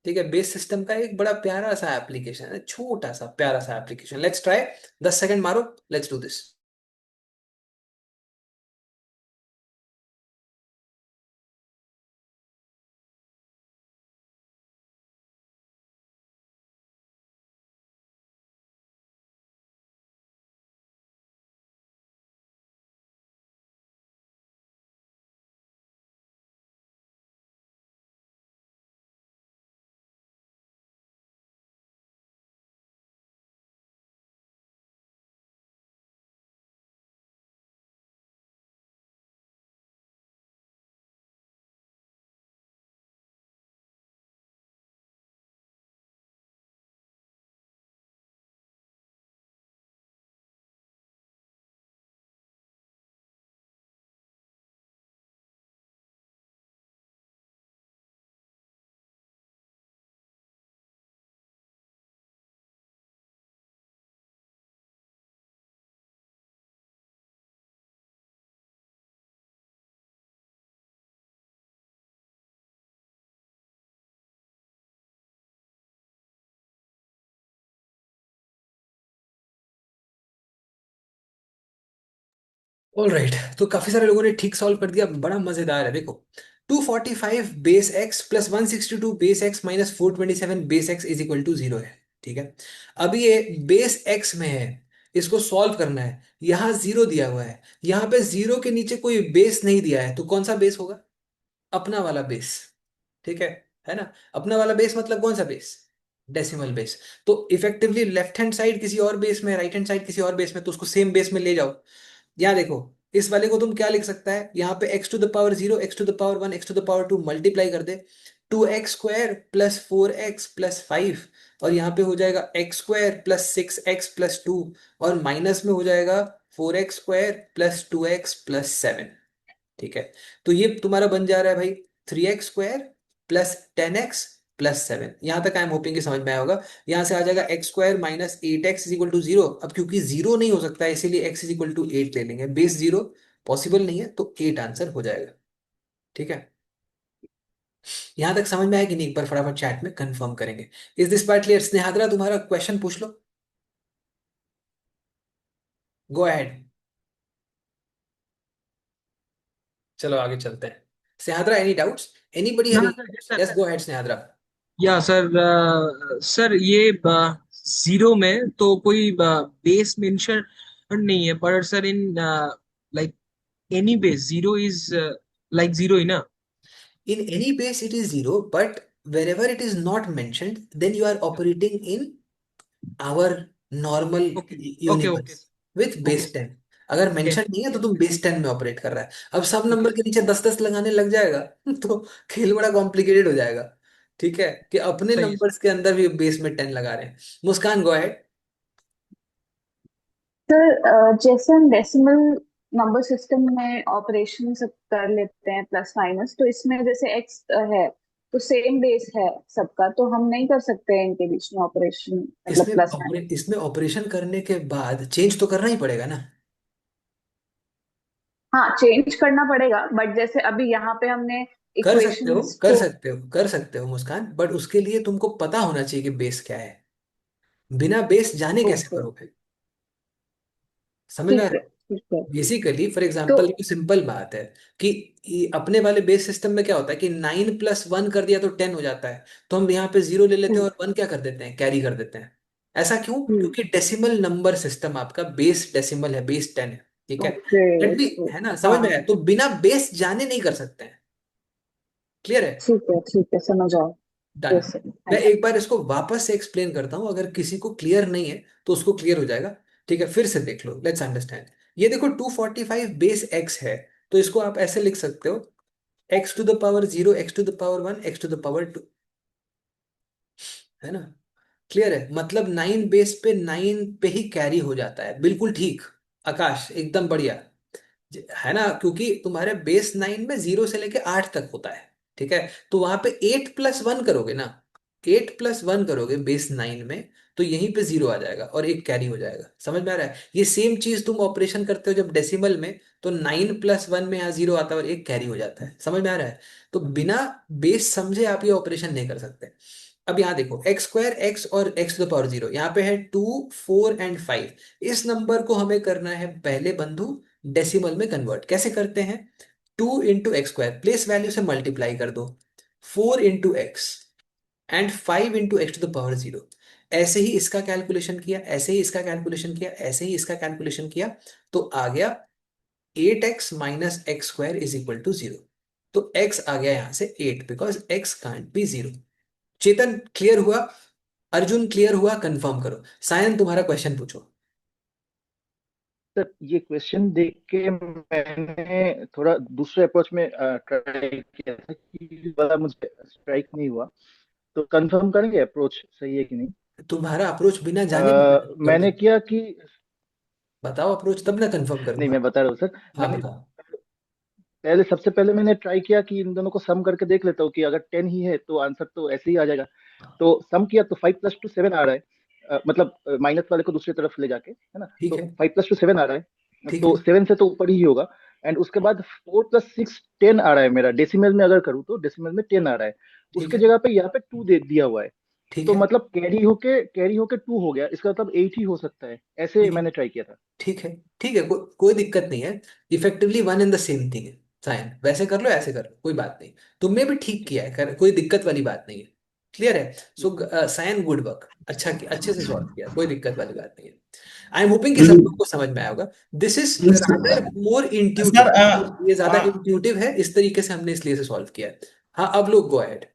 ठीक है, बेस सिस्टम का एक बड़ा प्यारा सा एप्लीकेशन है, छोटा सा प्यारा सा एप्लीकेशन। Let's try. 10 सेकंड मारो, let's do this. All right, तो काफी सारे लोगों ने ठीक सॉल्व कर दिया, बड़ा मजेदार है। देखो, 245 base X plus 162 base X minus 427 base X is equal to 0 है। ठीक है, अब ये बेस एक्स में है इसको सॉल्व करना है। यहाँ जीरो दिया हुआ है, यहाँ पे जीरो के नीचे कोई बेस नहीं दिया है, तो कौन सा बेस होगा? अपना वाला बेस। ठीक है ना? अपना वाला बेस मतलब कौन सा बेस? Decimal base. तो इफेक्टिवली लेफ्ट हैंड साइड किसी और बेस में, राइट हैंड साइड किसी और बेस में, तो उसको सेम बेस में ले जाओ। यहाँ देखो, इस वाले को तुम क्या लिख सकता है, यहाँ पे X to the power zero, X to the power one, X to the power two multiply कर दे। 2x² प्लस 4x प्लस 5, और यहाँ पे हो जाएगा x² प्लस 6x प्लस 2, और माइनस में हो जाएगा 4x² प्लस 2x प्लस 7। ठीक है, तो ये तुम्हारा बन जा रहा है भाई 3x² प्लस 10x प्लस 7। यहां तक आई एम होपिंग कि समझ में आया होगा। यहां से आ जाएगा x² minus 8x is equal to zero. अब क्योंकि जीरो नहीं हो सकता है, इसीलिए x इज इक्वल टू 8 ले लेंगे। बेस जीरो पॉसिबल नहीं है, तो 8 आंसर हो जाएगा। ठीक है, यहां तक समझ में आया कि नहीं? एक बार फटाफट चैट में कंफर्म करेंगे। Is this part clear? Snehadra तुम्हारा क्वेश्चन पूछ लो, गो अहेड। चलो आगे चलते हैं। Snehadra, any doubts? Anybody have? हाँ sir, yes yes, sir. Go ahead Snehadra. Yeah sir, sir ये जीरो में तो कोई बेस मेंशन नहीं है, पर sir in like any base zero is like zero ही ना? In any base, it is zero, but wherever it is not mentioned, then you are operating in our normal okay okay okay universe with okay base 10। अगर mention yes नहीं है तो yes तुम base 10 में operate कर रहा है। अब सब ओके नंबर के नीचे 10-10 लगाने लग जाएगा तो खेल बड़ा कॉम्प्लिकेटेड हो जाएगा। ठीक है, कि अपने सही है सर। नंबर्स के अंदर भी बेस में 10 लगा रहे हैं। मुस्कान, गो अहेड। सर जैसे हम डेसिमल नंबर सिस्टम में ऑपरेशन सब कर लेते हैं प्लस माइनस, तो इसमें जैसे एक्स है तो सेम बेस है सबका, तो हम नहीं कर सकते हैं इनके बीच में ऑपरेशन, मतलब प्लस माइनस। इसमें ऑपरेशन करने के बाद चेंज तो करना ही पड़ेगा ना। हाँ, चेंज करना पड़ेगा, बट जैसे अभी यहाँ पे हमने कर सकते हो, इक्वेशंस कर को। सकते हो, कर सकते हो मुस्कान, बट उसके लिए तुमको पता होना चाहिए कि बेस क्या है। बिना बेस जाने कैसे ओके, करोगे? समझ में आ ठीक रहा है है? ठीक है। बेसिकली फॉर तो एग्जांपल, सिंपल बात है कि अपने वाले बेस सिस्टम में क्या होता है कि 9 प्लस 1 कर दिया तो 10 हो जाता है। तो हम यहाँ पे जीरो ले लेते हैं हम्म, और वन क्या कर देते हैं, कैरी कर देते हैं। ऐसा क्यों? हम्म, क्योंकि डेसिमल नंबर सिस्टम आपका बेस डेसिमल है, बेस 10 है। ठीक है, ओके That भी ओके, है ना? समझ में हाँ, आया? तो बिना बेस जाने नहीं कर सकते हैं। क्लियर है? ठीक है, समझ आओ। डन। यस सर, मैं थैंक एक बार इसको वापस से एक्सप्लेन करता हूं, अगर किसी को क्लियर नहीं है तो उसको क्लियर हो जाएगा। ठीक है, फिर से देख लो, लेट्स अंडरस्टैंड। ये देखो 245 बेस एक्स है, तो इसको आप ऐसे लिख सकते हो, X to the power zero, X to the power one, X to the power two. है ना? क्लियर है? मतलब 9 बेस पे 9 पे ही कैरी हो जाता है। बिल्कुल ठीक आकाश, एकदम बढ़िया। है ना? क्योंकि तुम्हारे बेस 9 में 0 से लेके 8 तक होता है। ठीक है, तो वहां पे 8+1 करोगे ना, 8+1 करोगे बेस 9 में, तो यहीं पे जीरो आ जाएगा और एक कैरी हो जाएगा। समझ में आ रहा है? ये सेम चीज तुम ऑपरेशन करते हो जब डेसिमल में, तो 9+1 में यहाँ जीरो आता है और एक कैरी हो जाता है। समझ में आ रहा है? तो बिना बेस समझे आप ये ऑपरेशन नहीं कर सकते। अब यहाँ देखो, x² x और x to the power zero, यहाँ पे है 2, 4 एंड 5। इस नंबर को हमें करना है पहले बंधु डेसिमल में कन्वर्ट। कैसे करते हैं? 2 into X square, place value से मल्टीप्लाई कर दो, 4 into X and 5 into x to the power zero. ऐसे ही इसका कैलकुलेशन किया, ऐसे ही इसका कैलकुलेशन किया, ऐसे ही इसका कैलकुलेशन किया, तो आ गया 8x - x² is equal to zero. तो x आ गया यहां से 8, because x can't be zero. Chetan clear हुआ? अर्जुन क्लियर हुआ? कंफर्म करो। सायन, तुम्हारा क्वेश्चन पूछो। सर ये क्वेश्चन देख के मैंने थोड़ा दूसरे अप्रोच में ट्राई किया था कि वाला मुझे स्ट्राइक नहीं हुआ। तो कंफर्म करेंगे अप्रोच सही है कि नहीं? तुम्हारा अप्रोच बिना जाने नहीं करोगे? मैंने किया कि बताओ अप्रोच, तब ना कंफर्म नहीं, करूंगा। मैं बता रहा हूँ सर। हाँ मैंने बताओ। सबसे पहले मैंने ट्राई किया कि इन दोनों को सम करके देख लेता हूँ कि अगर 10 ही है तो आंसर तो ऐसे ही आ जाएगा। तो सम किया तो 5+2 7 आ रहा है। मतलब माइनस वाले को दूसरी तरफ ले जाके, है ना? ठीक तो है, 5+2 7 आ रहा है, ठीक तो है, 7 से तो ऊपर ही होगा। एंड उसके बाद 4+6 10 आ रहा है मेरा। डेसिमल में अगर करूँ तो डेसिमल में 10 आ रहा है। ठीक उसके है, जगह पे यहाँ पे 2 दे दिया हुआ है। ठीक तो है, मतलब कैरी होके 2 हो गया, इसका मतलब 8 ही हो सकता है। ऐसे ठीक है, मैंने ट्राई किया था। ठीक है, ठीक है, कोई दिक्कत नहीं है। Effectively one and the same thing है साइन। वैसे कर लो, ऐसे कर लो, कोई बात नहीं। तुमने भी ठीक किया है, कोई दिक्कत वाली बात नहीं है। क्लियर है? सो सायन, गुड वर्क, अच्छे से सॉल्व किया, कोई दिक्कत वाली बात नहीं है। आई एम होपिंग कि सब लोग को समझ में आया होगा। This is rather more sir intuitive, ये ज्यादा इंट्यूटिव है, इस तरीके से हमने इसलिए से सॉल्व किया है। हाँ, अब लोग गो अहेड।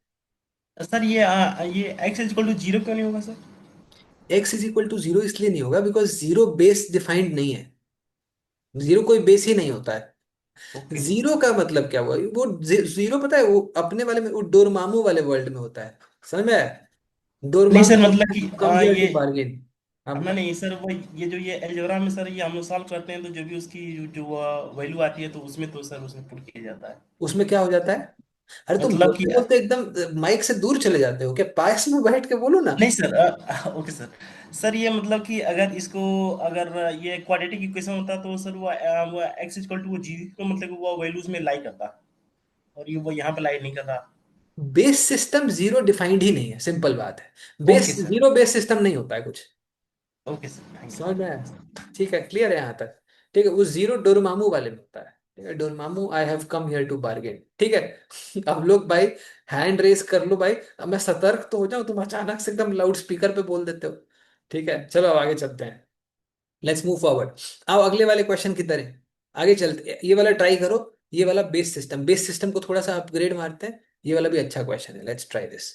सर ये x इज इक्वल टू 0 क्यों नहीं होगा sir? X is equal to zero इसलिए नहीं होगा बिकॉज जीरो बेस डिफाइंड नहीं है, जीरो कोई बेस ही नहीं होता है। Okay sir. जीरो का मतलब क्या हुआ, वो जीरो पता है, वो अपने वाले में, वो डोरमामू वाले वर्ल्ड में होता है, समझ में आया? नहीं सर, डोरमामू मतलब कि कम हियर ये टू बार्गेन। अपना नहीं सर, वो ये जो ये अलजेब्रा में सर ये हम लोग सॉल्व करते हैं तो जो भी उसकी जो वैल्यू आती है तो उसमें तो सर उसमें पुट किया जाता है। उसमें क्या हो जाता है? अरे तुम मतलब कि बोलते बोलते एकदम माइक से दूर चले जाते हो क्या? पास में बैठ के बोलो ना। नहीं सर, ओके सर। सर ये मतलब कि अगर इसको, अगर ये क्वाड्रेटिक इक्वेशन होता तो सर वो एक्स इक्वल टू वो जी को मतलब कि वो वैल्यूज में लाई करता, और ये वो यहाँ पे लाई नहीं कर रहा। बेस सिस्टम जीरो डिफाइंड ही नहीं है, सिंपल बात है। Base okay sir. Zero base system नहीं होता है कुछ, ओके सर, थैंक समझ यू। में आया? ठीक है, क्लियर है यहाँ तक? ठीक है, वो जीरो डोरमामू वाले में होता है। ठीक है, Dormammu, I have come here to bargain. ठीक है। अब लोग भाई हैंड रेस कर लो भाई, अब मैं सतर्क तो हो जाऊं, तुम अचानक से एकदम लाउड स्पीकर पे बोल देते हो। ठीक है, चलो अब आगे चलते हैं। Let's move forward. आओ अगले वाले क्वेश्चन की तरह आगे चलते, ये वाला ट्राई करो। ये वाला बेस सिस्टम को थोड़ा सा अपग्रेड मारते हैं। ये वाला भी अच्छा क्वेश्चन है, let's try this.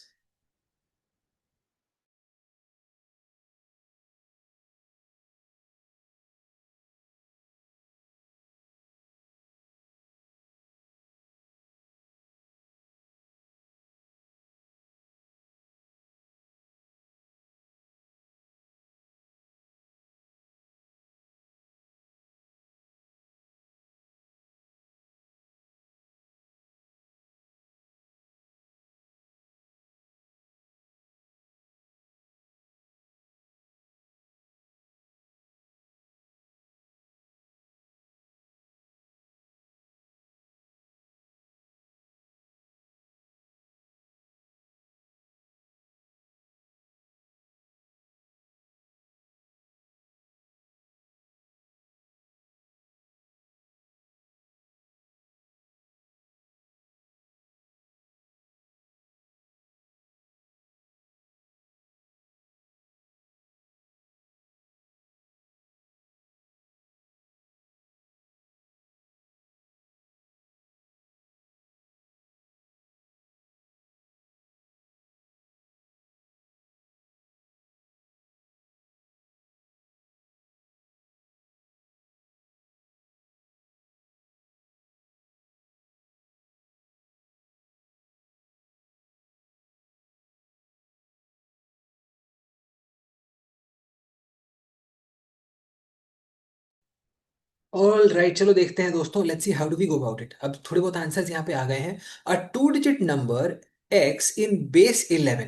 All right, चलो देखते हैं दोस्तों, let's see how do we go about it. अब थोड़े बहुत आंसर्स यहाँ पे आ गए हैं। A two digit number x in base 11,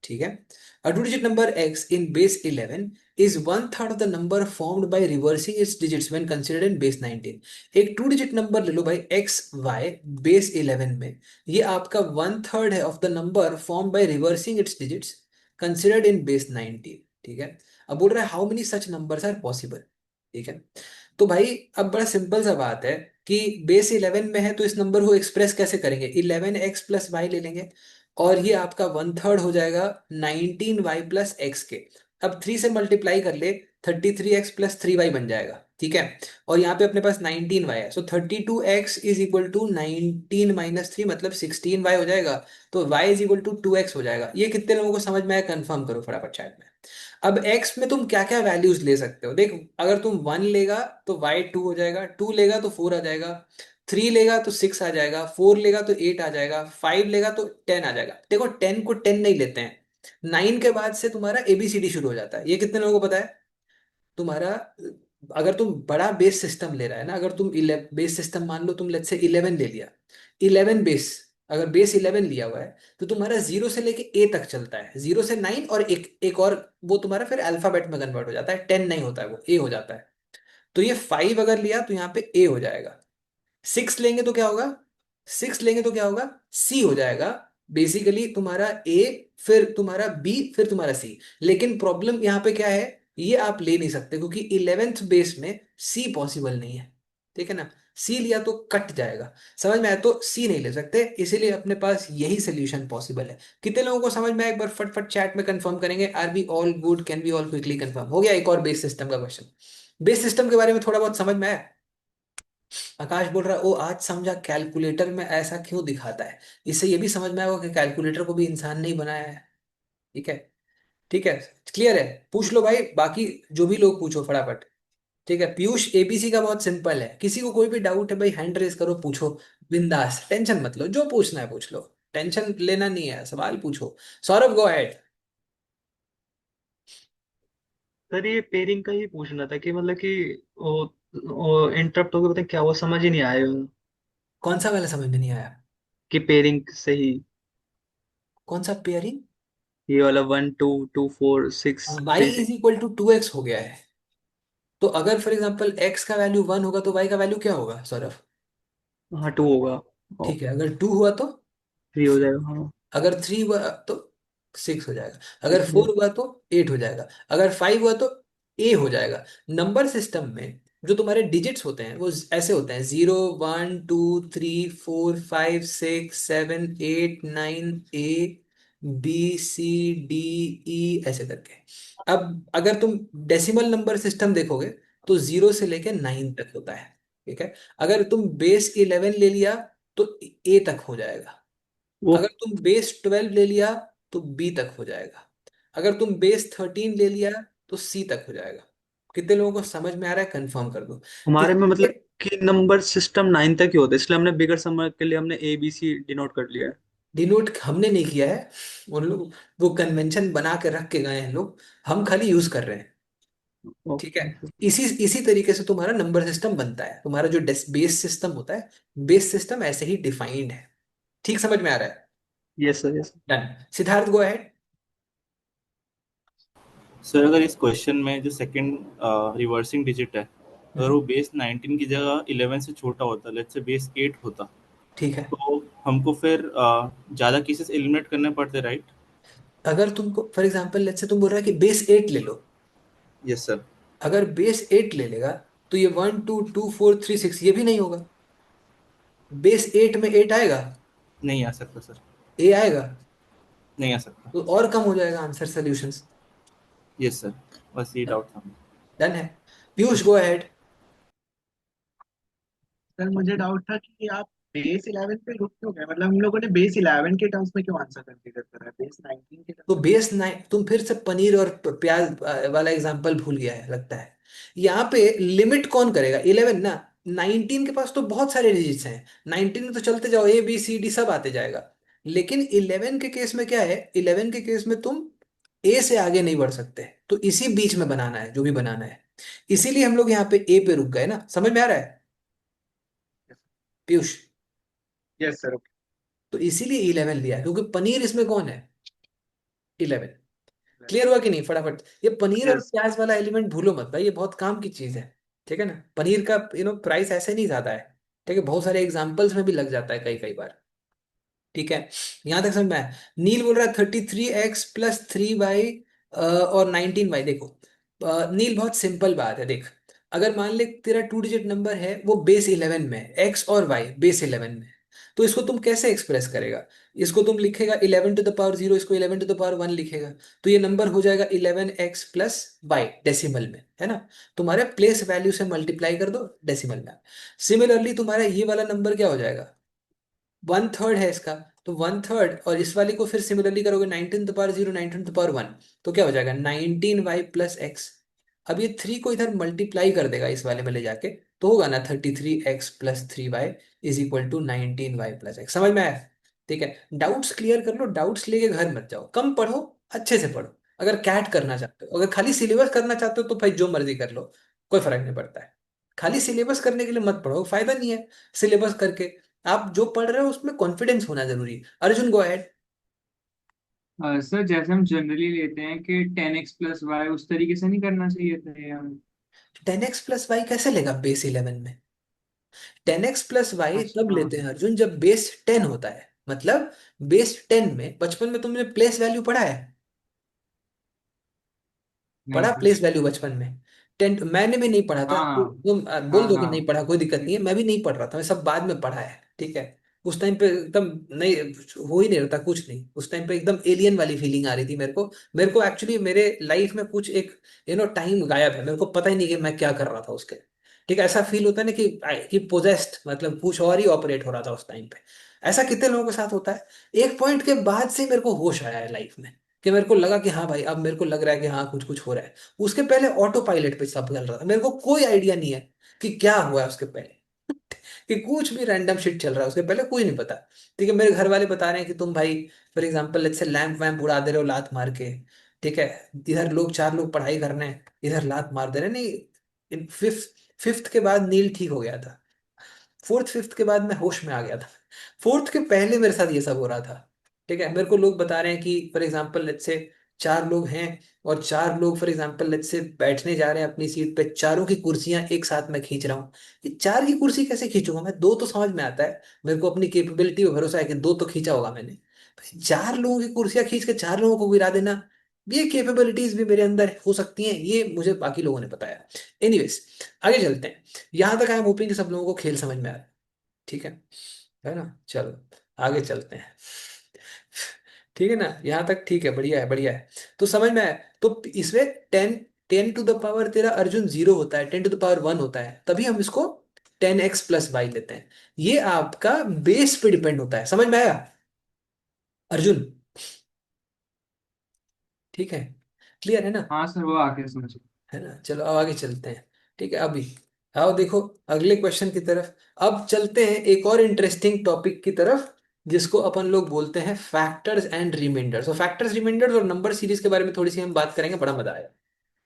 ठीक है, a two digit number x in base 11 is one third of the number formed by reversing its digits when considered in base 19। एक टू डिजिट नंबर ले लो भाई, x y base 11 में, ये आपका one third है of the number formed by reversing its digits considered in base 19। ठीक है, अब बोल रहा है how many such numbers are possible. ठीक है, तो भाई अब बड़ा सिंपल सा बात है कि बेस 11 में है तो इस नंबर को एक्सप्रेस कैसे करेंगे, 11x+y ले लेंगे, और ये आपका वन थर्ड हो जाएगा 19y+x के। अब 3 से मल्टीप्लाई कर ले, 33x+3y बन जाएगा। ठीक है, और यहाँ पे अपने पास 19y है, सो 32x इज इक्वल टू 19 - 3 मतलब 16y हो जाएगा। तो y is equal to 2x हो जाएगा। ये कितने लोगों को समझ में आया, कंफर्म करो फटाफट चैट में। अब x में तुम क्या क्या वैल्यूज ले सकते हो, देख, अगर तुम 1 लेगा तो y 2 हो जाएगा, 2 लेगा तो 4 आ जाएगा, 3 लेगा तो 6 आ जाएगा, 4 लेगा तो 8 आ जाएगा, 5 लेगा तो 10 आ जाएगा। देखो 10 को 10 नहीं लेते हैं, 9 के बाद से तुम्हारा ABCD शुरू हो जाता है। ये कितने लोगों को पता है? तुम्हारा, अगर तुम बड़ा बेस सिस्टम ले रहा है ना, अगर तुम बेस सिस्टम मान लो, तुम लेट्स से 11 ले लिया, 11 बेस, अगर बेस 11 लिया हुआ है तो तुम्हारा जीरो से लेके ए तक चलता है, 0 से 9, और एक और वो तुम्हारा फिर अल्फाबेट में कन्वर्ट हो जाता है, 10 नहीं होता है, वो ए हो जाता है। तो ये 5 अगर लिया तो यहाँ पे ए हो जाएगा, 6 लेंगे तो क्या होगा, 6 लेंगे तो क्या होगा, सी हो जाएगा। बेसिकली तुम्हारा ए, फिर तुम्हारा बी, फिर तुम्हारा सी। लेकिन प्रॉब्लम यहाँ पे क्या है, ये आप ले नहीं सकते क्योंकि 11th बेस में सी पॉसिबल नहीं है। ठीक है ना, सी लिया तो कट जाएगा, समझ में आया? तो सी नहीं ले सकते, इसीलिए अपने पास यही सोल्यूशन पॉसिबल है। कितने लोगों को समझ में आया? एक बार फटफट चैट में कंफर्म करेंगे। R be all good? Can be all quickly confirm? हो गया? एक और बेस सिस्टम का क्वेश्चन। बेस सिस्टम के बारे में थोड़ा बहुत समझ में आया? आकाश बोल रहा है ओ आज समझा कैलकुलेटर में ऐसा क्यों दिखाता है। इससे ये भी समझ में आएगा कि कैलकुलेटर को भी इंसान नहीं बनाया है। ठीक है, ठीक है, क्लियर है? पूछ लो भाई, बाकी जो भी लोग पूछो फटाफट। ठीक है, पीयूष एबीसी का बहुत सिंपल है, किसी को कोई भी डाउट है भाई हैंड रेस करो, पूछो। बिंदास, टेंशन मत लो, जो पूछना है पूछ लो, टेंशन लेना नहीं है, सवाल पूछो। सौरभ गो अहेड। सर ये पेयरिंग का ही पूछना था कि मतलब कि वो इंटरप्ट हो गया, पता नहीं क्या वो समझ ही नहीं आया कौन सा वाला समझ में नहीं आया? कि पेयरिंग से ही कौन सा पेयरिंग? ये वाला 1 2 2 4 6 Y 3 6। Is equal to 2x हो गया है। तो अगर फॉर एग्जाम्पल x का वैल्यू 1 होगा तो y का वैल्यू क्या होगा सौरभ? हाँ 2 होगा और ठीक है, अगर 2 हुआ तो? 3 हो जाएगा। हाँ अगर 3 हुआ तो 6 हो जाएगा। अगर 6 हो 4 जाएगा। हुआ तो 8 हो जाएगा। अगर 5 हुआ तो ए हो जाएगा। नंबर सिस्टम में जो तुम्हारे डिजिट्स होते हैं वो ऐसे होते हैं, 0 1 2 3 4 5 6 7 8 9 A B C D E ऐसे करके। अब अगर तुम डेसिमल नंबर सिस्टम देखोगे तो 0 से लेके 9 तक होता है। ठीक है, अगर तुम बेस 11 ले लिया तो ए तक हो जाएगा। वो अगर तुम बेस 12 ले लिया तो बी तक हो जाएगा। अगर तुम बेस 13 ले लिया तो सी तक हो जाएगा। कितने लोगों को समझ में आ रहा है? कंफर्म कर दो। हमारे में इसलिए मतलब कि नंबर सिस्टम 9 तक ही होता है, इसलिए हमने बिगर समझ के लिए हमने ABC डिनोट कर लिया है। डिनोट हमने नहीं किया है, उन लोग वो कन्वेंशन बना के रख के गए हैं लोग, हम खाली यूज कर रहे हैं। ठीक है, ओके। इसी इसी तरीके से तुम्हारा नंबर सिस्टम बनता है, तुम्हारा जो बेस सिस्टम होता है, बेस सिस्टम ऐसे ही डिफाइंड है। ठीक समझ में आ रहा है? Yes sir yes. Done. Siddharth गो अहेड। सर अगर इस क्वेश्चन में जो सेकंड रिवर्सिंग डिजिट है, अगर वो बेस 19 की जगह 11 से छोटा होता, लेट्स से बेस 8 होता, ठीक है, तो हमको फिर ज़्यादा केसेस एलिमिनेट करने पड़ते, राइट? अगर तुमको फॉर एग्जांपल लेट्स से तुम बोल रहा है कि बेस 8 ले लो। Yes sir. अगर बेस 8 ले लेगा तो ये 1 2 2 4 3 6 ये भी नहीं होगा। बेस 8 में 8 आएगा? नहीं आ सकता सर। ए आएगा? नहीं आ सकता। तो और कम हो जाएगा आंसर सॉल्यूशंस। यस सर, बस ये डाउट था। डन है। पीयूष गो अहेड। सर मुझे डाउट था कि आप बेस 11 पे रुक क्यों गए, मतलब हम लोगों ने बेस 11 के टर्म्स में क्यों आंसर कंसीडर करा है, बेस 19 के तो टर्म्स में। बेस 9 तुम फिर से पनीर और प्याज वाला एग्जांपल भूल गया है लगता है। यहाँ पे लिमिट कौन करेगा? 11 ना। 19 के पास तो बहुत सारे डिजिट्स हैं, 19 में तो चलते जाओ, ए बी सी डी सब आते जाएगा। लेकिन 11 के केस में क्या है? 11 के केस में तुम ए से आगे नहीं बढ़ सकते, तो इसी बीच में बनाना है जो भी बनाना है। इसीलिए हम लोग यहाँ पे ए पे रुक गए ना, समझ में आ रहा है पीयूष? Yes sir okay. तो इसीलिए 11 लिया, क्योंकि पनीर इसमें कौन है? 11। क्लियर हुआ कि नहीं? फटाफट ये पनीर और यस प्याज वाला एलिमेंट भूलो मत भाई, ये बहुत काम की चीज है। ठीक है ना, पनीर का प्राइस ऐसे नहीं ज्यादा है। ठीक है, बहुत सारे एग्जाम्पल्स में भी लग जाता है कई कई बार। ठीक है, यहां तक समझ में आया? नील बोल रहा है 33x + 3y और 19y। देखो नील, बहुत सिंपल बात है, देख। अगर मान ले तेरा 2 डिजिट नंबर है, वो बेस 11 में है, एक्स और वाई बेस 11 में है, तो इसको तुम कैसे एक्सप्रेस करेगा? इसको तुम लिखेगा 11⁻0, इसको 11⁻1 लिखेगा। तो ये नंबर हो जाएगा 11x + y डेसिमल में, है ना? तुम्हारे प्लेस वैल्यू से मल्टीप्लाई कर दो डेसिमल में। सिमिलरली तुम्हारा ये वाला नंबर क्या हो जाएगा? 1/3 है इसका, तो 1/3, और इस वाली को फिर सिमिलरली करोगे 19⁻0 19⁻1, तो क्या हो जाएगा? 19y + x। अब ये 3 को इधर मल्टीप्लाई कर देगा इस वाले में ले जाके, तो होगा ना 33x + 3y = 19y + x। समझ में आया? ठीक है, डाउट्स क्लियर कर लो, डाउट्स लेके घर मत जाओ, कम पढ़ो, अच्छे से पढ़ो। अगर कैट करना चाहते हो, अगर खाली सिलेबस करना चाहते हो तो भाई जो मर्जी कर लो, कोई फर्क नहीं पड़ता है। खाली सिलेबस करने के लिए मत पढ़ो, फायदा नहीं है सिलेबस करके। आप जो पढ़ रहे हो उसमें कॉन्फिडेंस होना जरूरी है। अर्जुन गो अहेड। सर जैसे हम जनरली लेते हैं कि 10x + y उस तरीके से नहीं करना चाहिए था ये हमें। 10x + y कैसे लेगा बेस 11 में? 10x + y तब अच्छा। लेते हैं अर्जुन जब बेस 10 होता है, मतलब बेस 10 में बचपन में तुमने प्लेस वैल्यू पढ़ा है? नहीं पढ़ा सर। प्लेस वैल्यू बचपन में? टेंथ मैंने भी नहीं पढ़ा था, हाँ तुम बोल हाँ दो कि हाँ। नहीं पढ़ा, कोई दिक्कत नहीं है, मैं भी नहीं पढ़ रहा था, मैं सब बाद में पढ़ा है, ठीक है। उस टाइम पे एकदम नहीं, हो ही नहीं रहता कुछ नहीं, उस टाइम पे एकदम एलियन वाली फीलिंग आ रही थी मेरे को। मेरे को एक्चुअली मेरे लाइफ में कुछ एक टाइम गायब है, मेरे को पता ही नहीं कि मैं क्या कर रहा था उसके, ठीक है। ऐसा फील होता है ना कि पोजेस्ड, मतलब कुछ और ही ऑपरेट हो रहा था उस टाइम पे। ऐसा कितने लोगों के साथ होता है। एक पॉइंट के बाद से मेरे को होश आया है लाइफ में, कि मेरे को लगा कि हाँ भाई, अब मेरे को लग रहा है कि हाँ कुछ कुछ हो रहा है। उसके पहले ऑटो पायलट पे सब चल रहा था, मेरे को कोई आइडिया नहीं है कि क्या हुआ है उसके पहले, कि कुछ भी रैंडम शिट चल रहा है उसके पहले, कोई नहीं पता। ठीक है, मेरे घर वाले बता रहे हैं कि तुम भाई for example let's say lamp vamp उड़ा दे रहे हो लात मार के, ठीक है। इधर लोग, चार लोग पढ़ाई करने हैं, इधर लात मार दे रहे हैं। नहीं, फिफ्थ फिफ्थ के बाद नील ठीक हो गया था, फोर्थ फिफ्थ के बाद मैं होश में आ गया था। फोर्थ के पहले मेरे साथ ये सब हो रहा था, ठीक है। मेरे को लोग बता रहे हैं कि फॉर एग्जाम्पल लेट्स से चार लोग हैं, और चार लोग फॉर एग्जाम्पल लेट्स से बैठने जा रहे हैं अपनी सीट पे, चारों की कुर्सियां एक साथ में खींच रहा हूँ। ये चार की कुर्सी कैसे खींचूंगा मैं, दो तो समझ में आता है, मेरे को अपनी कैपेबिलिटी पे भरोसा है कि दो तो खींचा होगा मैंने। भाई चार लोगों की कुर्सियां खींच के चार लोगों को गिरा देना, ये कैपेबिलिटीज भी मेरे अंदर हो सकती हैं, ये मुझे बाकी लोगों ने बताया। एनीवेज, आगे चलते हैं। यहां तक आई एम होपिंग कि सब लोगों को खेल समझ में आ रहा है, ठीक है ना। चलो आगे चलते हैं, ठीक है ना, यहाँ तक ठीक है, बढ़िया है बढ़िया है। तो समझ में आया। तो इसमें ten, ten to the power तेरा अर्जुन जीरो होता है, ten to the power one होता है, तभी हम इसको 10x+y लेते हैं। ये आपका बेस पे डिपेंड होता है, समझ में आया अर्जुन, ठीक है, क्लियर है ना। हाँ सर, वो आगे समझ। है ना, चलो अब आगे चलते हैं, ठीक है। अभी आओ देखो अगले क्वेश्चन की तरफ। अब चलते हैं एक और इंटरेस्टिंग टॉपिक की तरफ, जिसको अपन लोग बोलते हैं फैक्टर्स एंड रिमाइंडर्स। और फैक्टर्स, रिमाइंडर्स और नंबर सीरीज के बारे में थोड़ी सी हम बात करेंगे, बड़ा मजा आएगा।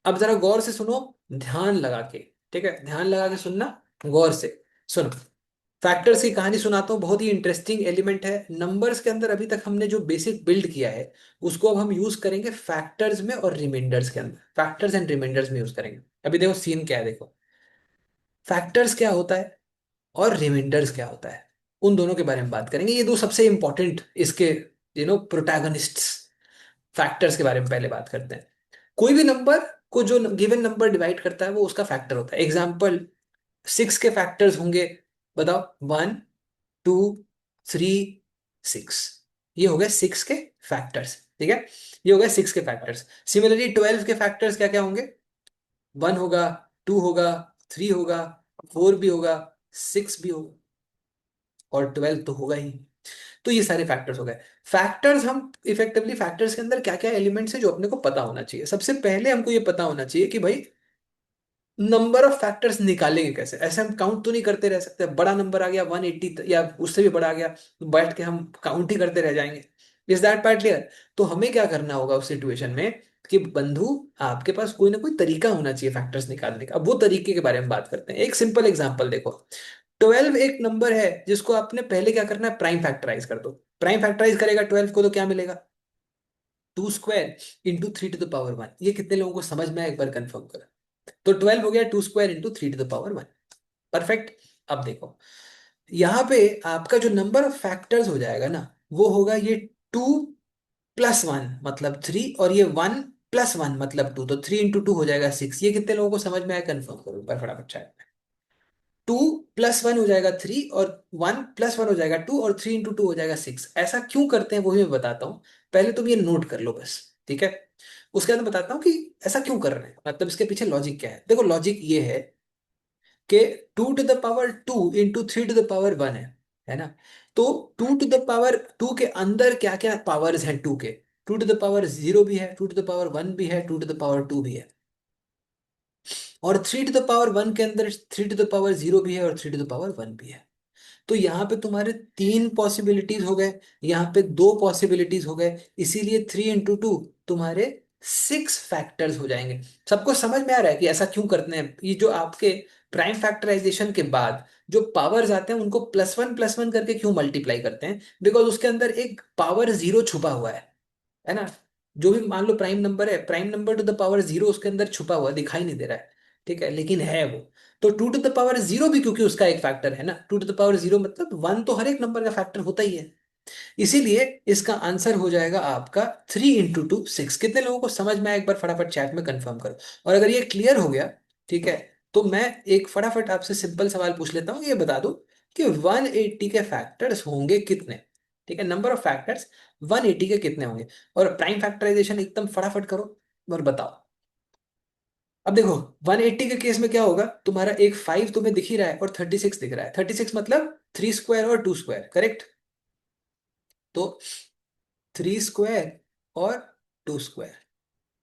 अब जरा गौर से सुनो, ध्यान लगा के, ठीक है, ध्यान लगा के सुनना, गौर से सुनो। फैक्टर्स की कहानी सुनाता हूँ, बहुत ही इंटरेस्टिंग एलिमेंट है नंबर्स के अंदर। अभी तक हमने जो बेसिक बिल्ड किया है, उसको अब हम यूज करेंगे फैक्टर्स में और रिमाइंडर्स के अंदर, फैक्टर्स एंड रिमाइंडर्स में यूज करेंगे। अभी देखो सीन क्या है, देखो फैक्टर्स क्या होता है और रिमाइंडर्स क्या होता है, उन दोनों के बारे में बात करेंगे। ये दो सबसे इंपॉर्टेंट इसके प्रोटैगनिस्ट्स। फैक्टर्स के बारे में पहले बात करते हैं। कोई भी नंबर को जो गिवन नंबर डिवाइड करता है वो उसका फैक्टर होता है। एग्जाम्पल, 6 के फैक्टर्स होंगे, बताओ, 1, 2, 3, 6, ये हो गए 6 के फैक्टर्स, ठीक है। ये हो गए 6 के फैक्टर्स। सिमिलरली 12 के फैक्टर्स क्या क्या होंगे, 1 होगा, 2 होगा, 3 होगा, 4 भी होगा, 6 भी होगा, और 12 तो होगा ही। तो ये सारे फैक्टर्स हो गए। फैक्टर्स, हम इफेक्टिवली फैक्टर्स के अंदर क्या क्या एलिमेंट्स है जो अपने को पता होना चाहिए। सबसे पहले हमको ये पता होना चाहिए कि भाई नंबर ऑफ फैक्टर्स निकालेंगे कैसे। ऐसे हम काउंट तो नहीं करते रह सकते, बड़ा नंबर आ गया 180 या उससे भी बड़ा आ गया, तो बैठ के हम काउंट ही करते रह जाएंगे। Is that part clear. तो हमें क्या करना होगा उस सिचुएशन में, कि बंधु आपके पास कोई ना कोई तरीका होना चाहिए फैक्टर्स निकालने का। अब वो तरीके के बारे में बात करते हैं। एक सिंपल एग्जांपल देखो, 12 एक नंबर है जिसको आपने पहले क्या करना है, प्राइम फैक्टराइज कर दो। प्राइम फैक्टराइज करेगा 12 को तो क्या मिलेगा, 2² × 3⁻⁻1। ये कितने लोगों को समझ में आया, एक बार कंफर्म करो। तो 12 हो गया 2² × 3⁻1, परफेक्ट। अब देखो यहां पे आपका जो नंबर ऑफ फैक्टर्स हो जाएगा ना, वो होगा ये 2+1 मतलब 3, और ये 1+1 मतलब 2, तो 3 × 2 हो जाएगा 6। ये कितने लोगों को समझ में आया, कंफर्म करो एक बार फटाफट चाहे। 2+1 हो जाएगा 3, और 1+1 हो जाएगा 2, और 3 × 2 हो जाएगा 6। ऐसा क्यों करते हैं वो भी मैं बताता हूँ, पहले तुम ये नोट कर लो बस, ठीक है। उसके बाद बताता हूँ कि ऐसा क्यों कर रहे हैं, मतलब इसके पीछे लॉजिक क्या है। देखो लॉजिक ये है कि 2⁻2 × 3⁻1 है ना। तो 2⁻2 के अंदर क्या क्या पावर्स हैं, 2 के, 2⁻0 भी है, 2⁻1 भी है, 2⁻2 भी है, और 3⁻1 के अंदर 3⁻0 भी है और 3⁻1 भी है। तो यहाँ पे तुम्हारे तीन पॉसिबिलिटीज हो गए, यहाँ पे दो पॉसिबिलिटीज हो गए, इसीलिए 3 × 2 तुम्हारे 6 फैक्टर्स हो जाएंगे। सबको समझ में आ रहा है कि ऐसा क्यों करते हैं। ये जो आपके प्राइम फैक्टराइजेशन के बाद जो पावर्स आते हैं उनको +1 +1 करके क्यों मल्टीप्लाई करते हैं, बिकॉज उसके अंदर एक पावर जीरो छुपा हुआ है ना। जो भी मान लो प्राइम नंबर है, prime number two the power zero उसके अंदर छुपा हुआ है, दिखाई नहीं दे रहा है, ठीक है, लेकिन है वो। तो 2⁻0 भी क्योंकि उसका एक फैक्टर है ना, 2⁻0 मतलब 1 तो हर एक नंबर का फैक्टर होता ही है। इसीलिए इसका आंसर हो जाएगा आपका 3 × 2 6। कितने लोगों को समझ में आया, एक बार फटाफट चैट में कंफर्म करो। और अगर ये क्लियर हो गया ठीक है, तो मैं एक फटाफट आपसे सिंपल सवाल पूछ लेता हूँ, ये बता दो कि 180 के फैक्टर्स होंगे कितने। ठीक है, नंबर ऑफ फैक्टर्स 180 के कितने होंगे, और प्राइम फैक्टराइजेशन एकदम फटाफट करो और बताओ। अब देखो 180 के केस में क्या होगा, तुम्हारा एक 5 तुम्हें दिख ही रहा है और 36 दिख रहा है। 36 मतलब 3 स्क्वायर और 2 स्क्वायर, करेक्ट। तो 3 स्क्वायर और 2 स्क्वायर,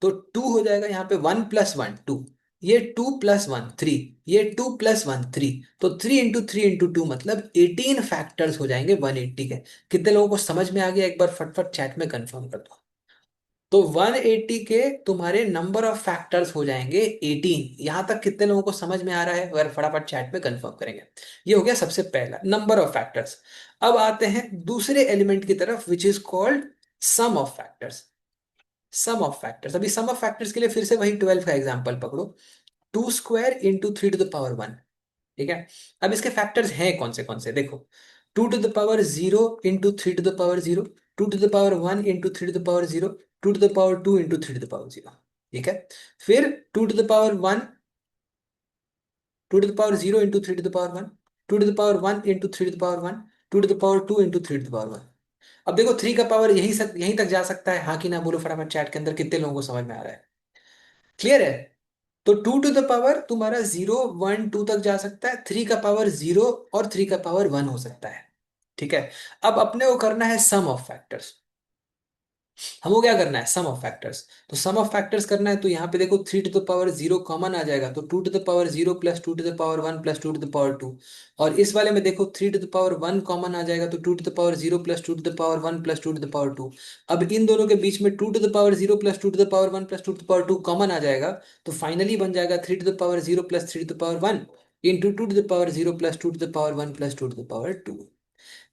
तो 2 हो जाएगा यहाँ पे, 1 + 1 2, ये 2 + 1 3, ये 2 + 1 3, तो 3 × 3 × 2 मतलब 18 फैक्टर्स हो जाएंगे 180 के। कितने लोगों को समझ में आ गया, एक बार फटफट चैट में कंफर्म कर दो। तो 180 के तुम्हारे नंबर ऑफ फैक्टर्स हो जाएंगे 18। यहां तक कितने लोगों को समझ में आ रहा है, अगर फटाफट चैट में कंफर्म करेंगे। ये हो गया सबसे पहला नंबर ऑफ फैक्टर्स। अब आते हैं दूसरे एलिमेंट की तरफ, which is called sum of factors. Sum of factors, अभी सम ऑफ फैक्टर्स के लिए फिर से वही 12 का एग्जांपल पकड़ो, 2 स्क्वायर × 3⁻1। ठीक है, अब इसके फैक्टर्स हैं कौन से देखो, 2⁻0 × 3⁻0, 2⁻1 × 3⁻0, 2⁻2 × 3⁻0। ठीक है, फिर 2⁻1, 2⁻0 × 3⁻1, 2⁻1 × 3⁻1, 2⁻2 × 3⁻1। अब देखो 3 का पावर यहीं तक जा सकता है, हाँ कि ना बोलो फटाफट चैट के अंदर, कितने लोगों को समझ में आ रहा है, क्लियर है। तो 2 टू द पावर तुम्हारा 0 1 2 तक जा सकता है, 3 का पावर 0 और 3 का पावर 1 हो सकता है। ठीक है, अब अपने को करना है सम ऑफ फैक्टर्स। हमको क्या करना है, सम ऑफ फैक्टर्स। तो सम ऑफ फैक्टर्स करना है, तो यहाँ पे देखो 3 टू द पावर 0 कॉमन आ जाएगा, तो 2 to the power 0 + 2 to the power 1 + 2 to the power 2। और इस वाले में देखो 3 टू द पावर 1 कॉमन आ जाएगा, तो 2 to the power 0 + 2 to the power 1 + 2 to the power 2। अब इन दोनों के बीच में 2 to the power 0 + 2 to the power 1 + 2 to the power 2 common आ जाएगा, तो फाइनली बन जाएगा 3 to the power 0 + 3 to the power 1 into 2 to the power 0 + 2 to the power 1 + 2 to the power 2।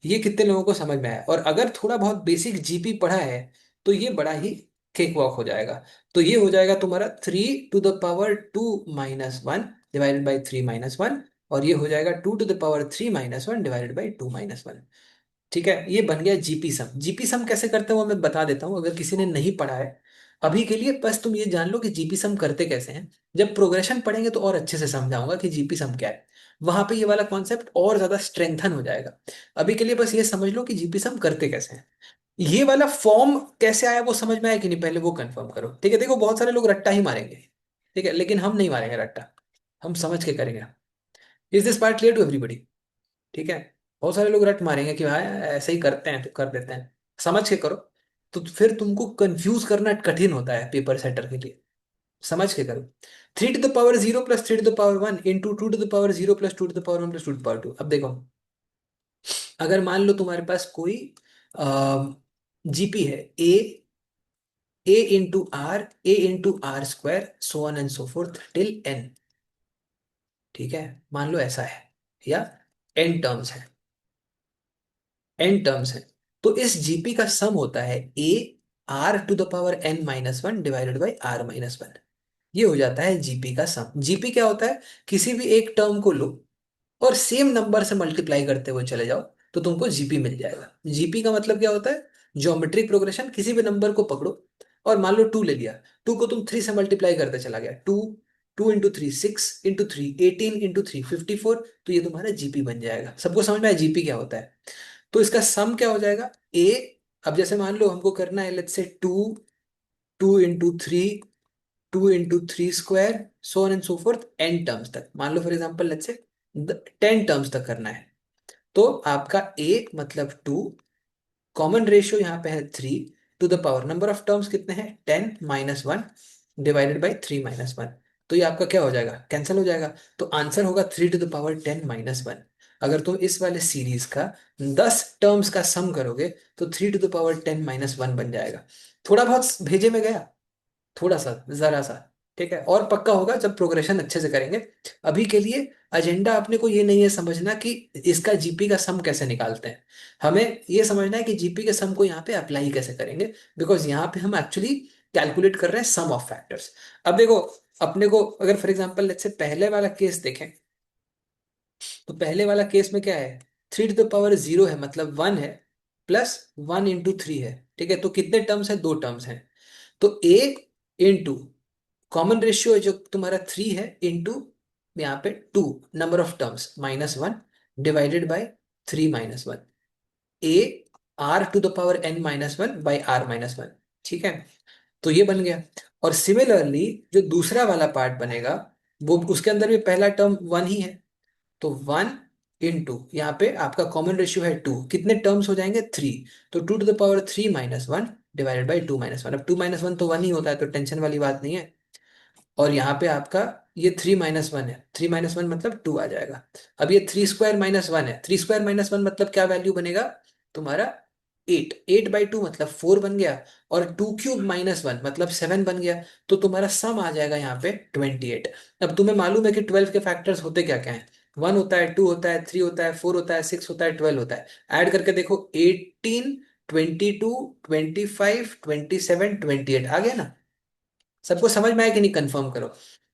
ये कितने लोगों को समझ में आया, और अगर थोड़ा बहुत बेसिक जीपी पढ़ा है तो ये बड़ा ही केक वॉक हो जाएगा। तो ये हो जाएगा तुम्हारा 3 to the power 2 - 1 divided by 3 - 1, और ये हो जाएगा 2 to the power 3 - 1 divided by 2 - 1। ठीक है, ये बन गया जीपी सम। जीपी सम कैसे करते हो मैं बता देता हूँ, अगर किसी ने नहीं पढ़ा है अभी के लिए, बस तुम ये जान लो कि जीपी सम करते कैसे हैं। जब प्रोग्रेशन पढ़ेंगे तो और अच्छे से समझाऊंगा कि जीपी सम क्या है, वहां पे ये वाला कॉन्सेप्ट और ज्यादा स्ट्रेंथन हो जाएगा। अभी के लिए बस ये समझ लो कि जीपी सम करते कैसे हैं। ये वाला फॉर्म कैसे आया वो समझ में आया कि नहीं, पहले वो कंफर्म करो। ठीक है, देखो बहुत सारे लोग रट्टा ही मारेंगे, ठीक है, लेकिन हम नहीं मारेंगे रट्टा, हम समझ के करेंगे। Is this part clear to everybody? ठीक है, बहुत सारे लोग रट मारेंगे कि हाँ ऐसे ही करते हैं तो कर देते हैं, समझ के करो। तो फिर तुमको कंफ्यूज करना कठिन होता है पेपर सेटर के लिए, समझ के करो। 3 to the power 0 + 3 to the power 1 into 2 to the power 0 + 2 to the power 1 + 2 to the power 2। अब देखो, अगर मान लो तुम्हारे पास कोई जीपी है, a × r so on and so fourth till n। ठीक है, मान लो ऐसा है, या n टर्म्स है, n टर्म्स है, तो इस जीपी का सम होता है a r⁻n - 1 divided by r - 1। ये हो जाता है जीपी का सम। जीपी क्या होता है, किसी भी एक टर्म को लो और सेम नंबर से मल्टीप्लाई करते हुए चले जाओ तो तुमको जीपी मिल जाएगा। जीपी का मतलब क्या होता है, ज्योमेट्रिक प्रोग्रेशन। किसी भी नंबर को पकड़ो और मान लो 2 ले लिया, 2 को तुम 3 से मल्टीप्लाई करते चला गया, 2 2 × 3 6 × 3 18 × 3 54, तो ये तुम्हारा जीपी बन जाएगा। सबको समझ में आया जीपी क्या होता है। तो इसका सम क्या हो जाएगा ए। अब जैसे मान लो हमको करना है, let's say 2 2 × 3 2 × 3 square so on and so fourth n terms तक, मान लो फॉर एग्जांपल लेट्स से 10 टर्म्स तक करना है। तो आपका a मतलब 2, कॉमन रेशियो यहाँ पे है 3 to the power, number of terms कितने हैं 10 - 1 डिवाइडेड बाई 3 - 1। तो ये आपका क्या हो जाएगा, कैंसिल हो जाएगा। तो आंसर होगा 3 टू द पावर 10 - 1। अगर तुम इस वाले सीरीज का 10 टर्म्स का सम करोगे तो 3 टू द पावर 10 - 1 बन जाएगा। थोड़ा बहुत भेजे में गया, थोड़ा सा, जरा सा। ठीक है, और पक्का होगा जब प्रोग्रेशन अच्छे से करेंगे। अभी के लिए एजेंडा अपने को ये नहीं है समझना कि इसका जीपी का सम कैसे निकालते हैं, हमें ये समझना है कि जीपी के सम को यहाँ पे अप्लाई कैसे करेंगे, बिकॉज यहाँ पे हम एक्चुअली कैलकुलेट कर रहे हैं सम ऑफ फैक्टर्स। अब देखो, अपने को अगर फॉर एग्जाम्पल लेट्स से पहले वाला केस देखें, तो पहले वाला केस में क्या है, 3 टू द पावर 0 है मतलब 1 है, प्लस 1 × 3 है। ठीक है, तो कितने टर्म्स है, 2 टर्म्स हैं। तो a कॉमन रेशियो जो तुम्हारा 3 है इंटू यहाँ पे 2 number of terms -1 divided by 3 -1 a r to the power n -1 by r-1। ठीक है, तो ये बन गया। और सिमिलरली जो दूसरा वाला पार्ट बनेगा वो उसके अंदर भी पहला टर्म 1 ही है, तो 1 इंटू यहाँ पे आपका कॉमन रेशियो है 2, कितने टर्म्स हो जाएंगे 3, तो 2 to the power 3 -1 divided by 2 -1। अब 2 -1 तो 1 ही होता है, तो टेंशन वाली बात नहीं है। और यहाँ पे आपका ये 3 -1 है, 3 -1 मतलब 2 आ जाएगा। अब ये 3 स्क्वायर -1 है, 3 स्क्वायर -1 मतलब क्या वैल्यू बनेगा तुम्हारा 8, 8/2 मतलब 4 बन गया, और 2³ -1 मतलब 7 बन गया। तो तुम्हारा सम आ जाएगा यहाँ पे 28। अब तुम्हें मालूम है कि 12 के फैक्टर्स होते क्या क्या हैं, 1 होता है, 2 होता है, 3 होता है, 4 होता है, 6 होता है, 12 होता है। ऐड करके देखो 18, 22, 25, 27, 28 आ गया ना। सबको समझ में आया कि नहीं, कंफर्म करो।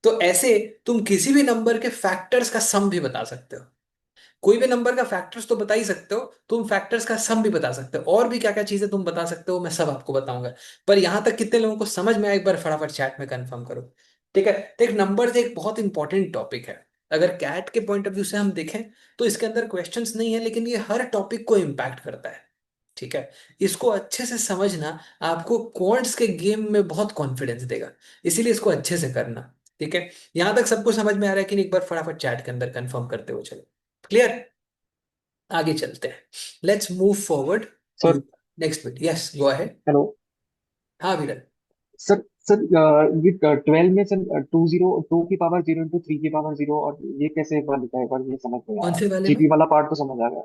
तो ऐसे तुम किसी भी नंबर के फैक्टर्स का सम भी बता सकते हो। कोई भी नंबर का फैक्टर्स तो बता ही सकते हो, तुम फैक्टर्स का सम भी बता सकते हो, और भी क्या क्या चीजें तुम बता सकते हो मैं सब आपको बताऊंगा। पर यहां तक कितने लोगों को समझ में आया, एक बार फटाफट चैट में कंफर्म करो। ठीक है, तो एक नंबर एक बहुत इंपॉर्टेंट टॉपिक है। अगर कैट के पॉइंट ऑफ व्यू से हम देखें तो इसके अंदर क्वेश्चंस नहीं है, लेकिन ये हर टॉपिक को इम्पैक्ट करता है। ठीक है, इसको अच्छे से समझना आपको क्वांट्स के गेम में बहुत कॉन्फिडेंस देगा, इसीलिए इसको अच्छे से करना। ठीक है, यहां तक सबको समझ में आ रहा है कि नहीं, एक बार फटाफट चैट के अंदर कंफर्म करते हुए चलो। क्लियर, आगे चलते हैं। Let's move forward sir. To next bit. Yes, go ahead. Hello. हाँ विरल। सर सर ये 12 में सर 2 की पावर 0 इंटू 3 की पावर 0, और ये कैसे एक बार लिखा है, एक बार ये समझ नहीं कौन आया। से वाले में? जीपी वाला पार्ट तो समझ आ गया।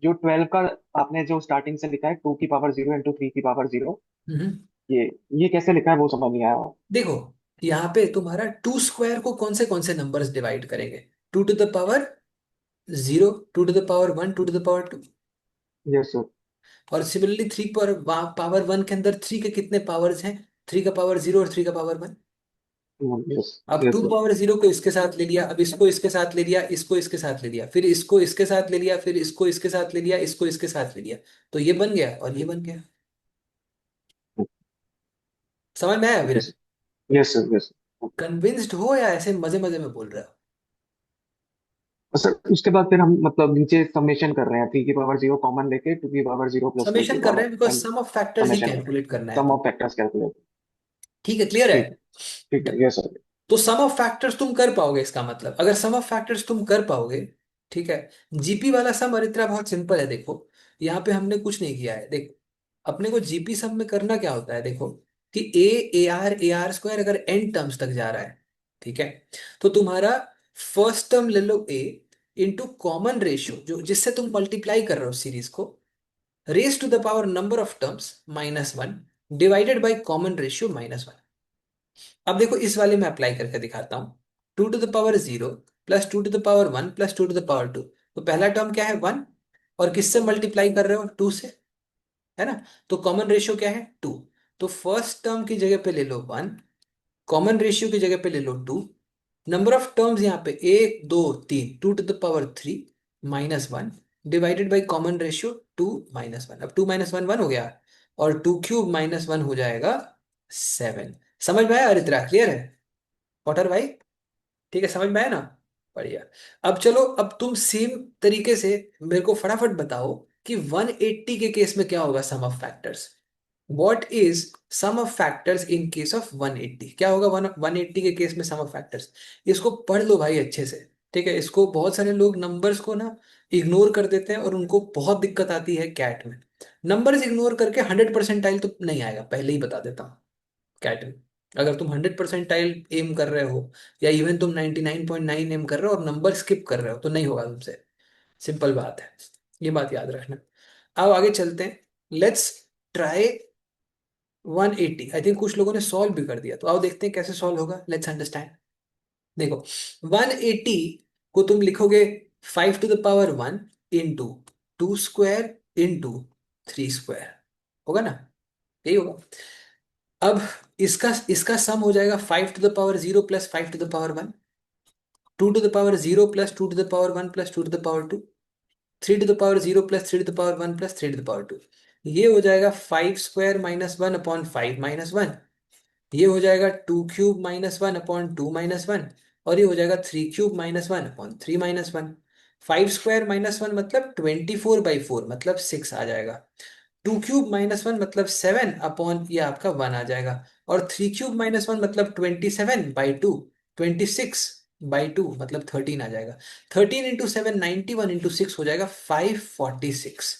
जो 12 का आपने जो स्टार्टिंग से लिखा है 2 की पावर 0 इंटू 3 की पावर 0, हम्म, ये ये कैसे लिखा है वो समझ नहीं आया। देखो यहाँ पे तुम्हारा 2 स्क्वायर को कौन से नंबर्स डिवाइड करेंगे, 2 to the power 0, 2 to the power 1, 2 to the power 2। Yes sir. और सिमिलरली 3 पावर 1 के अंदर 3 के कितने पावर्स हैं, 3 का पावर 0 और 3 का पावर 1। यस अब यस टू सर। पावर 0 को इसके साथ ले लिया, अब इसको इसके साथ ले लिया, इसको इसके साथ ले लिया, फिर इसको इसके साथ ले लिया, फिर इसको इसके साथ ले लिया, इसको इसके साथ ले लिया, तो ये बन गया और ये बन गया। समझ में आया विरल? Yes sir. यस कन्विंस्ड हो या ऐसे मजे मजे में बोल रहे हो? सर। उसके बाद फिर हम मतलब नीचे समेशन कर रहे हैं, 3 की पावर 0 कॉमन लेके 2 की पावर 0 प्लस टू की समेशन कर रहे पावर हैं because n sum of factors ही समेशन, कैलकुलेट करना है सम अपन। Of factors calculate. ठीक है, क्लियर है? ठीक ठीक है। Yes sir. तो सम ऑफ फैक्टर्स तुम कर पाओगे, इसका मतलब अगर सम ऑफ फैक्टर्स तुम कर पाओगे, ठीक है। जीपी वाला सम और इतना बहुत सिंपल है, देखो यहाँ पे हमने कुछ नहीं किया है। देखो अपने को जीपी सम में करना क्या होता है, देखो कि ए आर स्क्वायर अगर एन टर्म्स तक जा रहा है, ठीक है, तो तुम्हारा फर्स्ट टर्म ले लो ए इंटू कॉमन रेशियो जो जिससे तुम मल्टीप्लाई कर रहे हो सीरीज को, raise to the power number of terms -1 divided by common ratio -1। अब देखो इस वाले में अप्लाई करके दिखाता हूं, 2 to the power 0 plus 2 to the power 1 plus 2 to the power 2। तो पहला टर्म क्या है 1, और किससे मल्टीप्लाई कर रहे हो 2 से, है ना। तो कॉमन रेशियो क्या है 2, तो फर्स्ट टर्म की जगह पे ले लो 1, कॉमन रेशियो की जगह पे ले लो 2, नंबर ऑफ टर्म्स यहाँ पे 1 2 3, 2 to the power 3 -1 divided by common ratio 2 - 1। अब 2 - 1 1 हो गया, और 2³ -1 हो जाएगा 7। समझ में आया अरित्रा? क्लियर है पॉटर भाई? ठीक है, समझ में आया ना? बढ़िया। अब चलो, अब तुम सेम तरीके से मेरे को फटाफट बताओ कि 180 के केस में क्या होगा sum of factors. What is sum of factors in case of 180? क्या होगा 180 के केस में सम ऑफ फैक्टर्स? इसको पढ़ लो भाई अच्छे से। ठीक है, इसको बहुत सारे लोग नंबर्स को ना इग्नोर कर देते हैं और उनको बहुत दिक्कत आती है कैट में। नंबर्स इग्नोर करके 100% तो नहीं आएगा, पहले ही बता देता हूँ। कैट में अगर तुम 100% एम कर रहे हो, या इवन तुम 99.9 एम कर रहे हो और नंबर स्किप कर रहे हो, तो नहीं होगा तुमसे। सिंपल बात है, ये बात याद रखना। अब आगे चलते हैं, लेट्स ट्राई 180। आई थिंक कुछ लोगों ने सॉल्व भी कर दिया, तो आओ देखते हैं कैसे सॉल्व होगा। Let's understand. देखो 180 को तुम लिखोगे 5 to the power 1 into 2 square into 3 square, होगा ना, यही होगा। अब इसका इसका सम हो जाएगा 5 to the power 0 plus 5 to the power 1, 2 to the power 0 plus 2 to the power 1 plus 2 to the power 2, 3 to the power 0 plus 3 to the power 1 plus 3 to the power 2। ये हो जाएगा 5 स्क्वायर -1 अपॉन 5 -1, ये हो जाएगा 2³ - 1/2 - 1, और ये हो जाएगा 3³ - 1/3 - 1। 5² - 1 मतलब 24/4 मतलब 6 आ जाएगा। 2³ - 1 मतलब 7 अपॉन ये आपका 1 आ जाएगा। और 3³ - 1 मतलब 27/2, 26/2 मतलब 13 आ जाएगा। 13 × 7 91 × 6 हो जाएगा 546।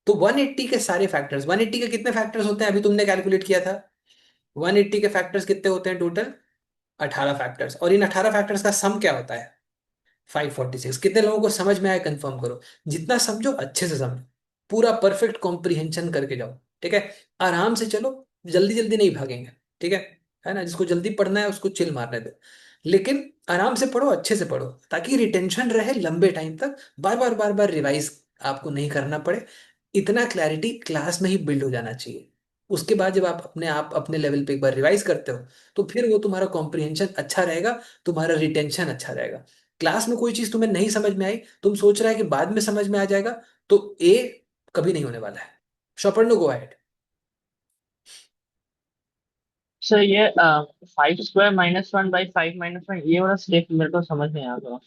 तो 180 के सारे फैक्टर्स, 180 के कितने फैक्टर्स होते हैं अभी तुमने कैलकुलेट किया था? 180 के फैक्टर्स कितने होते हैं टोटल? 18 फैक्टर्स। और इन 18 फैक्टर्स का सम क्या होता है? 546। कितने लोगों को समझ में आया कंफर्म करो। जितना समझो अच्छे से समझो, पूरा परफेक्ट कॉम्प्रिहेंशन करके जाओ। ठीक है, आराम से चलो, जल्दी जल्दी नहीं भागेंगे। ठीक है ना? जिसको जल्दी पढ़ना है उसको चिल मारने दो, लेकिन आराम से पढ़ो, अच्छे से पढ़ो, ताकि रिटेंशन रहे लंबे टाइम तक। बार बार रिवाइज आपको नहीं करना पड़े। इतना क्लैरिटी क्लास में ही बिल्ड हो जाना चाहिए। उसके बाद जब आप अपने लेवल पे एक बार रिवाइज करते हो, तो फिर वो तुम्हारा कॉम्प्रिहेंशन अच्छा रहेगा, तुम्हारा रिटेंशन अच्छा रहेगा। क्लास में कोई चीज तुम्हें नहीं समझ में आई, तुम सोच रहा है कि बाद में समझ में आ जाएगा, तो ए कभी नहीं होने वाला है। शॉपर्नो, गो अहेड। सर ये 5² - 1/5 - 1 ये वाला स्टेप मेरे को समझ नहीं आ रहा।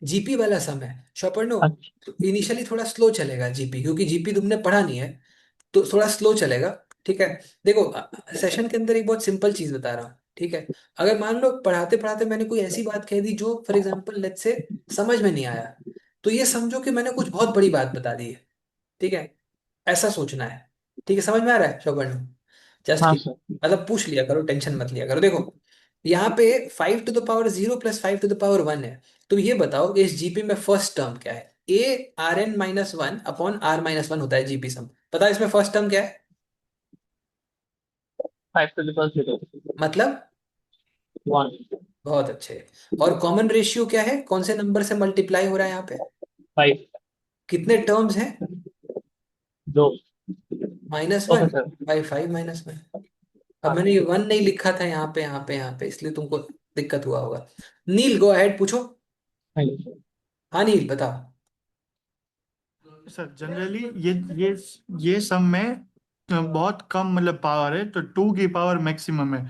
जीपी वाला सम है शॉपर्नो। अच्छा। इनिशियली थोड़ा स्लो चलेगा जीपी, क्योंकि जीपी तुमने पढ़ा नहीं है, तो थोड़ा स्लो चलेगा। ठीक है, देखो सेशन के अंदर एक बहुत सिंपल चीज बता रहा हूँ। ठीक है, अगर मान लो पढ़ाते पढ़ाते मैंने कोई ऐसी बात कह दी जो फॉर एग्जांपल लेट्स से समझ में नहीं आया, तो ये समझो कि मैंने कुछ बहुत बड़ी बात बता दी है। ठीक है, ऐसा सोचना है। ठीक है, समझ में आ रहा है शोभन? जस्ट हाँ की सर। मतलब पूछ लिया करो, टेंशन मत लिया करो। देखो यहाँ पे 5⁻0 + 5⁻1 है। तो ये बताओ कि इस जीपी में फर्स्ट टर्म क्या है? ARn - 1/R - 1 होता है जीपी सम। पता है इसमें फर्स्ट टर्म क्या है? 5⁻0 मतलब 1 बहुत अच्छे। और कॉमन रेशियो क्या है? कौन से नंबर से मल्टीप्लाई हो रहा है यहाँ पे? 5 कितने टर्म्स हैं? 2। -1 ओके सर। बाई 5 - 1। अब हाँ मैंने ये 1 नहीं लिखा था यहाँ पे, इसलिए तुमको दिक्कत हुआ होगा। नील, गो अहेड, पूछो। Thank you sir. हाँ नील, बताओ। सर जनरली ये सब में बहुत कम मतलब पावर है, तो 2 की पावर मैक्सिमम है।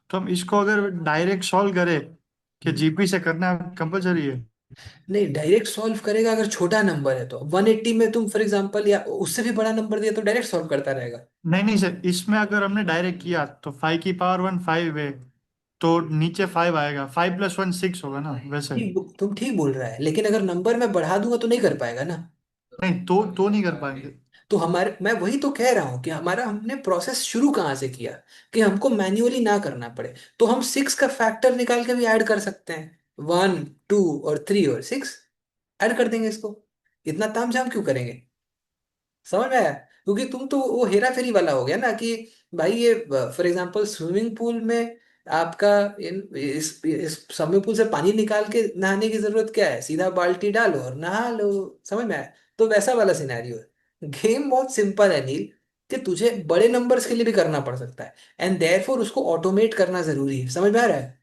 तो हम इसको अगर डायरेक्ट सॉल्व करें कि हम्म। जीपी से करना कंपलसरी है? नहीं, डायरेक्ट सॉल्व करेगा अगर छोटा नंबर है तो। 180 में तुम फॉर एग्जांपल या उससे भी बड़ा नंबर दिया तो डायरेक्ट सॉल्व करता रहेगा। नहीं नहीं सर, इसमें अगर हमने डायरेक्ट किया तो 5 की पावर 1 5 है, तो नीचे 5 आएगा, 5 + 1 6 होगा ना वैसे। तुम ठीक बोल रहा है, लेकिन अगर नंबर में बढ़ा दूंगा तो नहीं कर पाएगा ना। नहीं तो नहीं कर पाएंगे। तो हमारे, मैं वही तो कह रहा हूं कि हमारा हमने प्रोसेस शुरू कहाँ से किया, कि हमको मैन्युअली ना करना पड़े। तो हम 6 का फैक्टर निकाल के भी ऐड कर सकते हैं। 1 2 और 3 और 6 ऐड कर देंगे इसको। इतना तामझाम क्यों करेंगे? समझ में आया? क्योंकि तुम तो वो हेरा फेरी वाला हो गया ना, कि भाई ये फॉर एग्जांपल स्विमिंग पूल में आपका इस स्विमिंग पूल से पानी निकाल के नहाने की जरूरत क्या है? सीधा बाल्टी डालो और नहा लो। समझ में आया? तो वैसा वाला सिनेरियो है। गेम बहुत सिंपल है नील, कि तुझे बड़े नंबर्स के लिए भी करना पड़ सकता है, एंड देयरफॉर उसको ऑटोमेट करना जरूरी है। समझ में आ रहा है?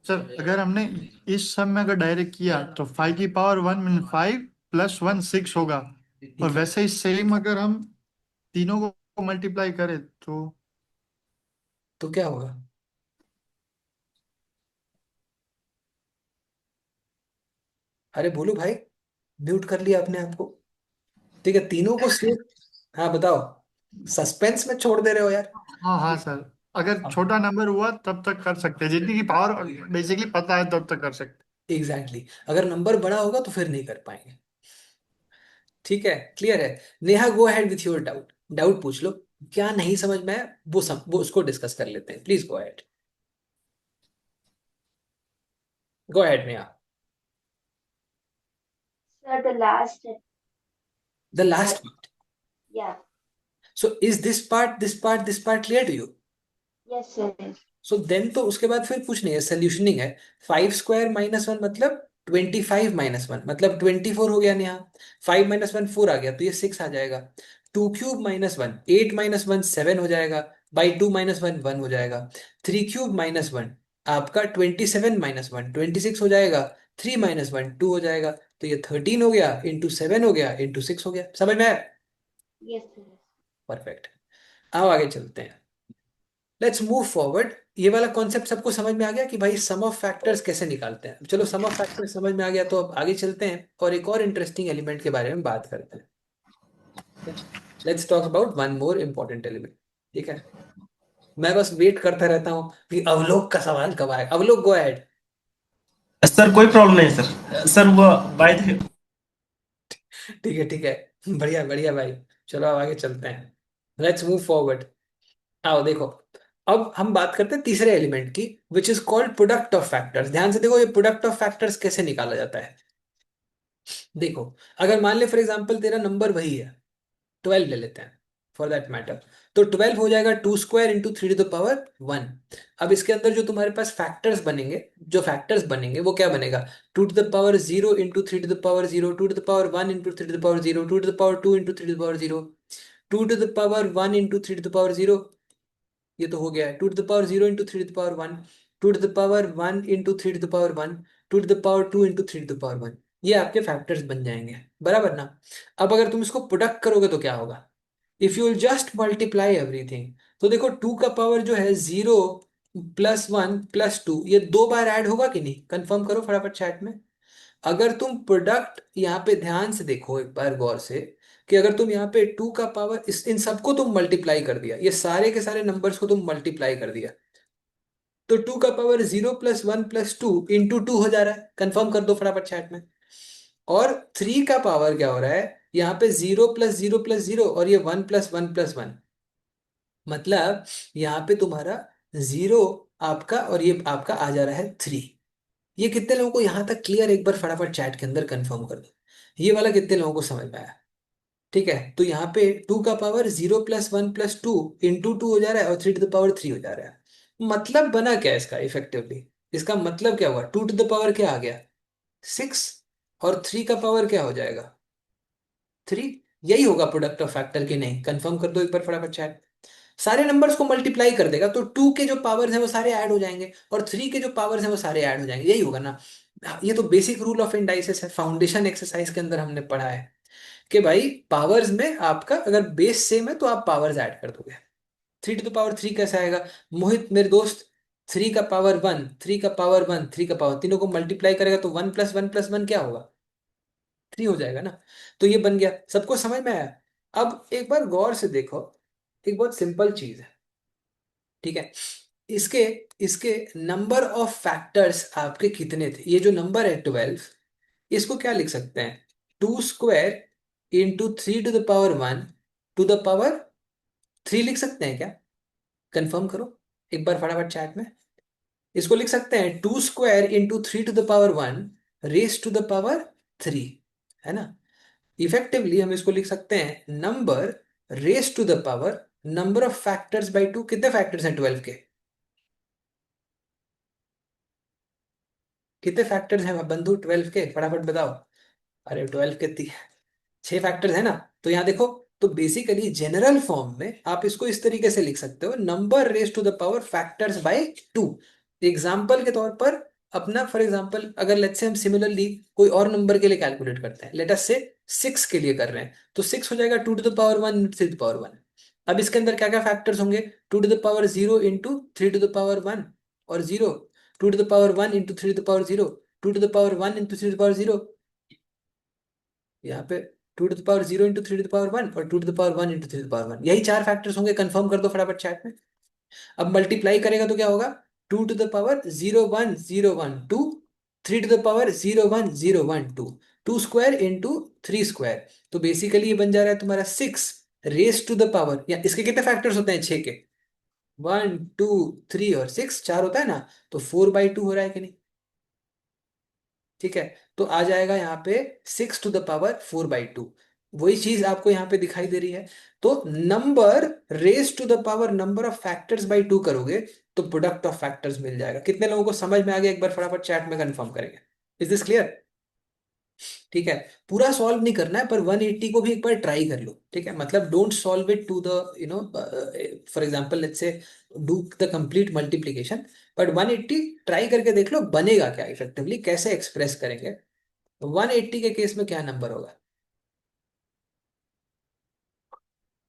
सर अगर हमने इस सब में अगर डायरेक्ट किया तो 5 की पावर 1 मीन 5 + 1 6 होगा। और ठीक है, वैसे ही सेम अगर हम तीनों को मल्टीप्लाई करें तो तो क्या होगा? अरे बोलो भाई, म्यूट कर लिया अपने आप को। ठीक है, तीनों को सेव। हाँ बताओ, सस्पेंस में छोड़ दे रहे हो यार। हाँ हाँ सर, अगर छोटा नंबर हुआ तब तक कर सकते हैं, जितनी की पावर बेसिकली पता है तब तक कर सकते एग्जैक्टली अगर नंबर बड़ा होगा तो फिर नहीं कर पाएंगे। ठीक है, क्लियर है? Neha, go ahead with your doubt. Doubt पूछ लो, क्या नहीं समझ में आया वो उसको डिस्कस कर लेते हैं। Please go ahead, go ahead Neha. Sir, the last, the last part. yeah, so is this part clear to you? yes, sir. So then तो उसके बाद फिर कुछ नहीं है, सोल्यूशनिंग है। 5² - 1 मतलब 25 - 1 मतलब 24 हो गया ना यहाँ। 5 - 1 4 आ गया, तो ये 6 आ जाएगा। 2³ - 1 8 - 1 7 हो जाएगा। बाई 2 - 1 1 हो जाएगा। 3³ - 1 आपका 27 - 1 26 हो जाएगा। 3 - 1 2 हो जाएगा। तो ये 13 हो गया, इंटू 7 हो गया, इंटू 6 हो गया। समझ में आया? Yes, sir. परफेक्ट। अब आगे चलते हैं। Let's move forward. ये वाला कॉन्सेप्ट सबको समझ में आ गया कि भाई सम ऑफ फैक्टर्स कैसे निकालते हैं? चलो सम ऑफ फैक्टर्स समझ में आ गया, तो अब आगे चलते हैं और एक और इंटरेस्टिंग एलिमेंट के बारे में बात करते हैं। Let's talk about one more important element. ठीक है, मैं बस वेट करता रहता हूँ कि अवलोक का सवाल कब आएगा। अवलोक, गो अहेड। सर कोई प्रॉब्लम नहीं सर। सर वो बाय द ठीक है ठीक है, बढ़िया बढ़िया भाई। चलो अब आगे चलते हैं, लेट्स मूव फॉरवर्ड। आओ देखो, अब हम बात करते हैं तीसरे एलिमेंट की, विच is called product of factors. ध्यान से देखो, ये प्रोडक्ट ऑफ फैक्टर्स कैसे निकाला जाता है। देखो, अगर मान ले फॉर एग्जांपल तेरा नंबर वही है, 12 ले लेते हैं फॉर दैट मैटर, तो 12 हो जाएगा 2² × 3⁻⁻1। अब इसके अंदर जो तुम्हारे पास फैक्टर्स बनेंगे, जो फैक्टर्स बनेंगे वो क्या बनेगा? 2⁻0 × 3⁻0, 2⁻1 × 3⁻0, 2⁻2 × 3⁻0, 2⁻1 × 3⁻0। ये तो हो गया है। 2⁻0 × 3⁻1, 2⁻1 × 3⁻1, 2⁻2 × 3⁻1। ये आपके फैक्टर्स बन जाएंगे, बराबर ना? अब अगर तुम इसको प्रोडक्ट करोगे तो क्या होगा? If you will just multiply everything, तो देखो 2 का पावर जो है 0 +1 +2, ये 2 बार ऐड होगा कि नहीं? कंफर्म करो फटाफट चैट में। अगर तुम प्रोडक्ट यहाँ पे ध्यान से देखो एक बार गौर से, कि अगर तुम यहाँ पे 2 का पावर इस इन सबको तुम मल्टीप्लाई कर दिया, ये सारे के सारे नंबर्स को तुम मल्टीप्लाई कर दिया, तो 2 का पावर 0 +1 +2 × 2 हो जा रहा है। कंफर्म कर दो फटाफट चैट में। और 3 का पावर क्या हो रहा है? यहाँ पे 0 + 0 + 0, और ये 1 + 1 + 1, मतलब यहाँ पे तुम्हारा 0 आपका, और ये आपका आ जा रहा है 3। ये कितने लोगों को यहाँ तक क्लियर? एक बार फटाफट चैट के अंदर कंफर्म कर दो, ये वाला कितने लोगों को समझ में आया? ठीक है, तो यहाँ पे 2 का पावर 0 + 1 + 2 × 2 हो जा रहा है, और 3⁻3 हो जा रहा है। मतलब बना क्या इसका इफेक्टिवली? इसका मतलब क्या हुआ? 2 क्या आ गया? 6, और 3 का पावर क्या हो जाएगा? 3। यही होगा प्रोडक्ट ऑफ फैक्टर की नहीं? कंफर्म कर दो एक बार फटाफट चैट। सारे नंबर्स को मल्टीप्लाई कर देगा, तो 2 के जो पावर्स हैं वो सारे ऐड हो जाएंगे, और 3 के जो पावर्स हैं वो सारे ऐड हो जाएंगे। यही होगा ना? ये तो बेसिक रूल ऑफ इंडाइसिस है, फाउंडेशन एक्सरसाइज के अंदर हमने पढ़ा है कि भाई पावर्स में आपका अगर बेस सेम है तो आप पावर्स ऐड कर दोगे। 3⁻3 कैसे आएगा मोहित मेरे दोस्त? 3 का पावर 1, 3 का पावर 1, 3 का पावर, तीनों को मल्टीप्लाई करेगा तो 1 + 1 + 1 क्या होगा? 3 हो जाएगा ना? तो ये बन गया। सबको समझ में आया? अब एक बार गौर से देखो, एक बहुत सिंपल चीज है। ठीक है, इसके इसके नंबर ऑफ फैक्टर्स आपके कितने थे? ये जो नंबर है 12, इसको क्या लिख सकते हैं? 2² × 3⁻1 टू द पावर 3 लिख सकते हैं क्या? कंफर्म करो एक बार फटाफट चैट में। इसको लिख सकते हैं 2² × 3⁻1 ⁻3, है ना? इफेक्टिवली हम इसको लिख सकते हैं number raise to the power number of factors by 2। कितने फैक्टर्स हैं 12 के? कितने फैक्टर्स हैं बंधु 12 के? फटाफट बताओ। अरे 12 के 6 फैक्टर्स है ना? तो यहाँ देखो, तो बेसिकली जनरल फॉर्म में आप इसको इस तरीके से लिख सकते हो, number raise to the power factors by 2। Example के तौर पर अपना, फॉर एग्जाम्पल अगर लेट्स से हम सिमिलरली कोई और नंबर के लिए कैलकुलेट करते हैं, लेट अस से 6 के लिए कर रहे हैं, तो 6 हो जाएगा 2⁻1 × 3⁻1। अब इसके अंदर क्या क्या फैक्टर्स होंगे? 2⁻0 × 3⁻1 और 0, 2⁻1 × 3⁻0, 2⁻1 × 3⁻0, यहाँ पे 2⁻0 × 3⁻1 और 2⁻1 × 3⁻1, यही 4 फैक्टर्स होंगे। कंफर्म कर दो फटाफट चैट में। अब मल्टीप्लाई करेगा तो क्या होगा? 2⁻0101 2, 3⁻0101 2, 2² × 3²। तो बेसिकली ये बन जा रहा है तुम्हारा 6 रेस टू द पावर, या इसके कितने फैक्टर्स होते हैं 6 के? 1 2 3 और 6, 4 होता है ना? तो 4/2 हो रहा है कि नहीं? ठीक है, तो आ जाएगा यहाँ पे 6⁻4/2। वही चीज आपको यहाँ पे दिखाई दे रही है। तो number raise to the power number of factors by 2 करोगे तो प्रोडक्ट ऑफ फैक्टर्स मिल जाएगा। कितने लोगों को समझ में आ गया? एक बार फटाफट चैट में कंफर्म करेंगे। Is this clear? ठीक है, पूरा सॉल्व नहीं करना है, पर 180 को भी एक बार ट्राई कर लो। ठीक है, मतलब don't solve it to the for example let's say do the complete multiplication, but 180 try करके देख लो बनेगा क्या, इफेक्टिवली कैसे एक्सप्रेस करेंगे। 180 के केस में क्या नंबर होगा?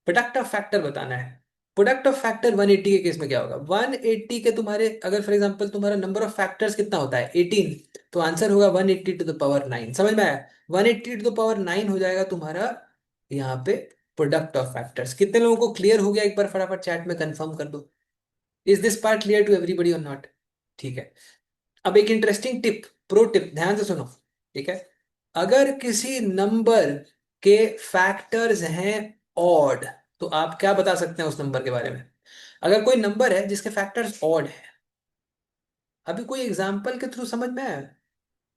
प्रोडक्ट ऑफ फैक्टर बताना है। प्रोडक्ट ऑफ फैक्टर 180 के केस में क्या होगा? 180 के तुम्हारे, अगर फॉर एग्जांपल तुम्हारा नंबर ऑफ फैक्टर्स कितना होता है 18, तो आंसर होगा 180 टू द पावर 9। समझ में आया? 180 टू द पावर 9 हो जाएगा तुम्हारा यहाँ पे प्रोडक्ट ऑफ फैक्टर्स। कितने लोगों को क्लियर हो गया? एक बार फटाफट चैट में कंफर्म कर दो। Is this part clear to everybody और नॉट? ठीक है। अब एक इंटरेस्टिंग टिप, प्रो टिप, ध्यान से सुनो। ठीक है, अगर किसी नंबर के फैक्टर्स हैं ऑड, तो आप क्या बता सकते हैं उस नंबर के बारे में? अगर कोई नंबर है जिसके फैक्टर्स ऑड है, अभी कोई एग्जांपल के थ्रू समझ में आया?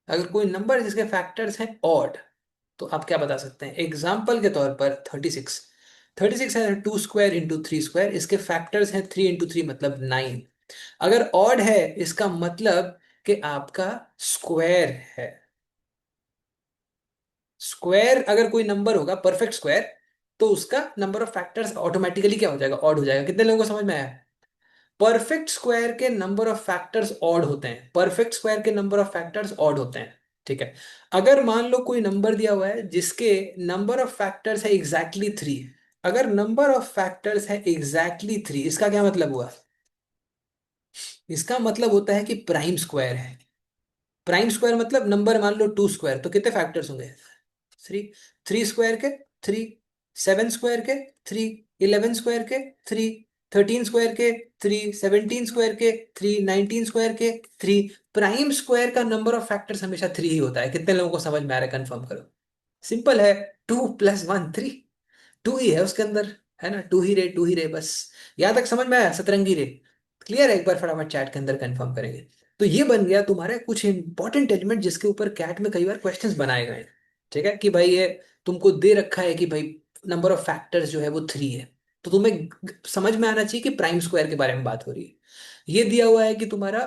अगर कोई नंबर है जिसके फैक्टर्स हैं ऑड, तो आप क्या बता सकते हैं? एग्जाम्पल के तौर पर 36। 36 है 2 स्क्वायर इंटू 3 स्क्वायर, इसके फैक्टर्स हैं 3 इंटू 3 मतलब 9। अगर ऑड है इसका मतलब कि आपका स्क्वायर है। स्क्वायर अगर कोई नंबर होगा परफेक्ट स्क्वायर, तो उसका नंबर ऑफ फैक्टर्स ऑटोमेटिकली क्या हो जाएगा? ऑड हो जाएगा। कितने लोगों को समझ में आया? परफेक्ट स्क्वायर के नंबर ऑफ फैक्टर्स ऑड होते हैं, परफेक्ट स्क्वायर के नंबर ऑफ फैक्टर्स ऑड होते हैं। ठीक है, अगर मान लो कोई नंबर दिया हुआ है जिसके नंबर ऑफ फैक्टर्स है एग्जैक्टली 3, अगर नंबर ऑफ फैक्टर्स है एग्जैक्टली 3, इसका क्या मतलब हुआ? इसका मतलब होता है कि प्राइम स्क्वायर है। प्राइम स्क्वायर मतलब नंबर मान लो 2 स्क्वायर, तो कितने फैक्टर्स होंगे? 3। 3 स्क्वायर के 3, 7 स्क्वायर के 3, 11 स्क्वायर के 3, 13 स्क्वायर के 3, 17 स्क्वायर के 3, 19 स्क्वायर के 3। प्राइम स्क्वायर का नंबर ऑफ फैक्टर्स हमेशा 3 ही होता है। कितने लोगों को समझ में आ रहा है? कंफर्म करो। सिंपल है, 2 + 1 3, 2 ही है उसके अंदर, है ना? 2 ही रे, 2 ही रे, बस। यहां तक समझ में आया? सतरंगी रे क्लियर है? एक बार फटाफट चैट के अंदर कंफर्म करेंगे। तो ये बन गया तुम्हारे कुछ इंपॉर्टेंट एलिमेंट जिसके ऊपर कैट में कई बार क्वेश्चंस बनाए गए हैं। ठीक है, कि भाई ये तुमको दे रखा है कि भाई नंबर ऑफ फैक्टर्स जो है वो 3 है, तो तुम्हें समझ में आना चाहिए कि प्राइम स्क्वायर के बारे में बात हो रही है। ये दिया हुआ है कि तुम्हारा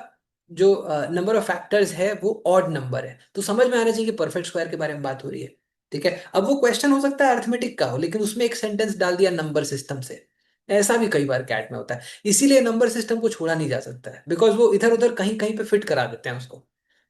जो नंबर ऑफ फैक्टर्स है वो ऑड नंबर है, तो समझ में आना चाहिए कि परफेक्ट स्क्वायर के बारे में बात हो रही है। ठीक है, अब वो क्वेश्चन हो सकता है अर्थमेटिक का हो, लेकिन उसमें एक सेंटेंस डाल दिया नंबर सिस्टम से। ऐसा भी कई बार कैट में होता है, इसीलिए नंबर सिस्टम को छोड़ा नहीं जा सकता है, बिकॉज वो इधर उधर कहीं कहीं पे फिट करा देते हैं उसको।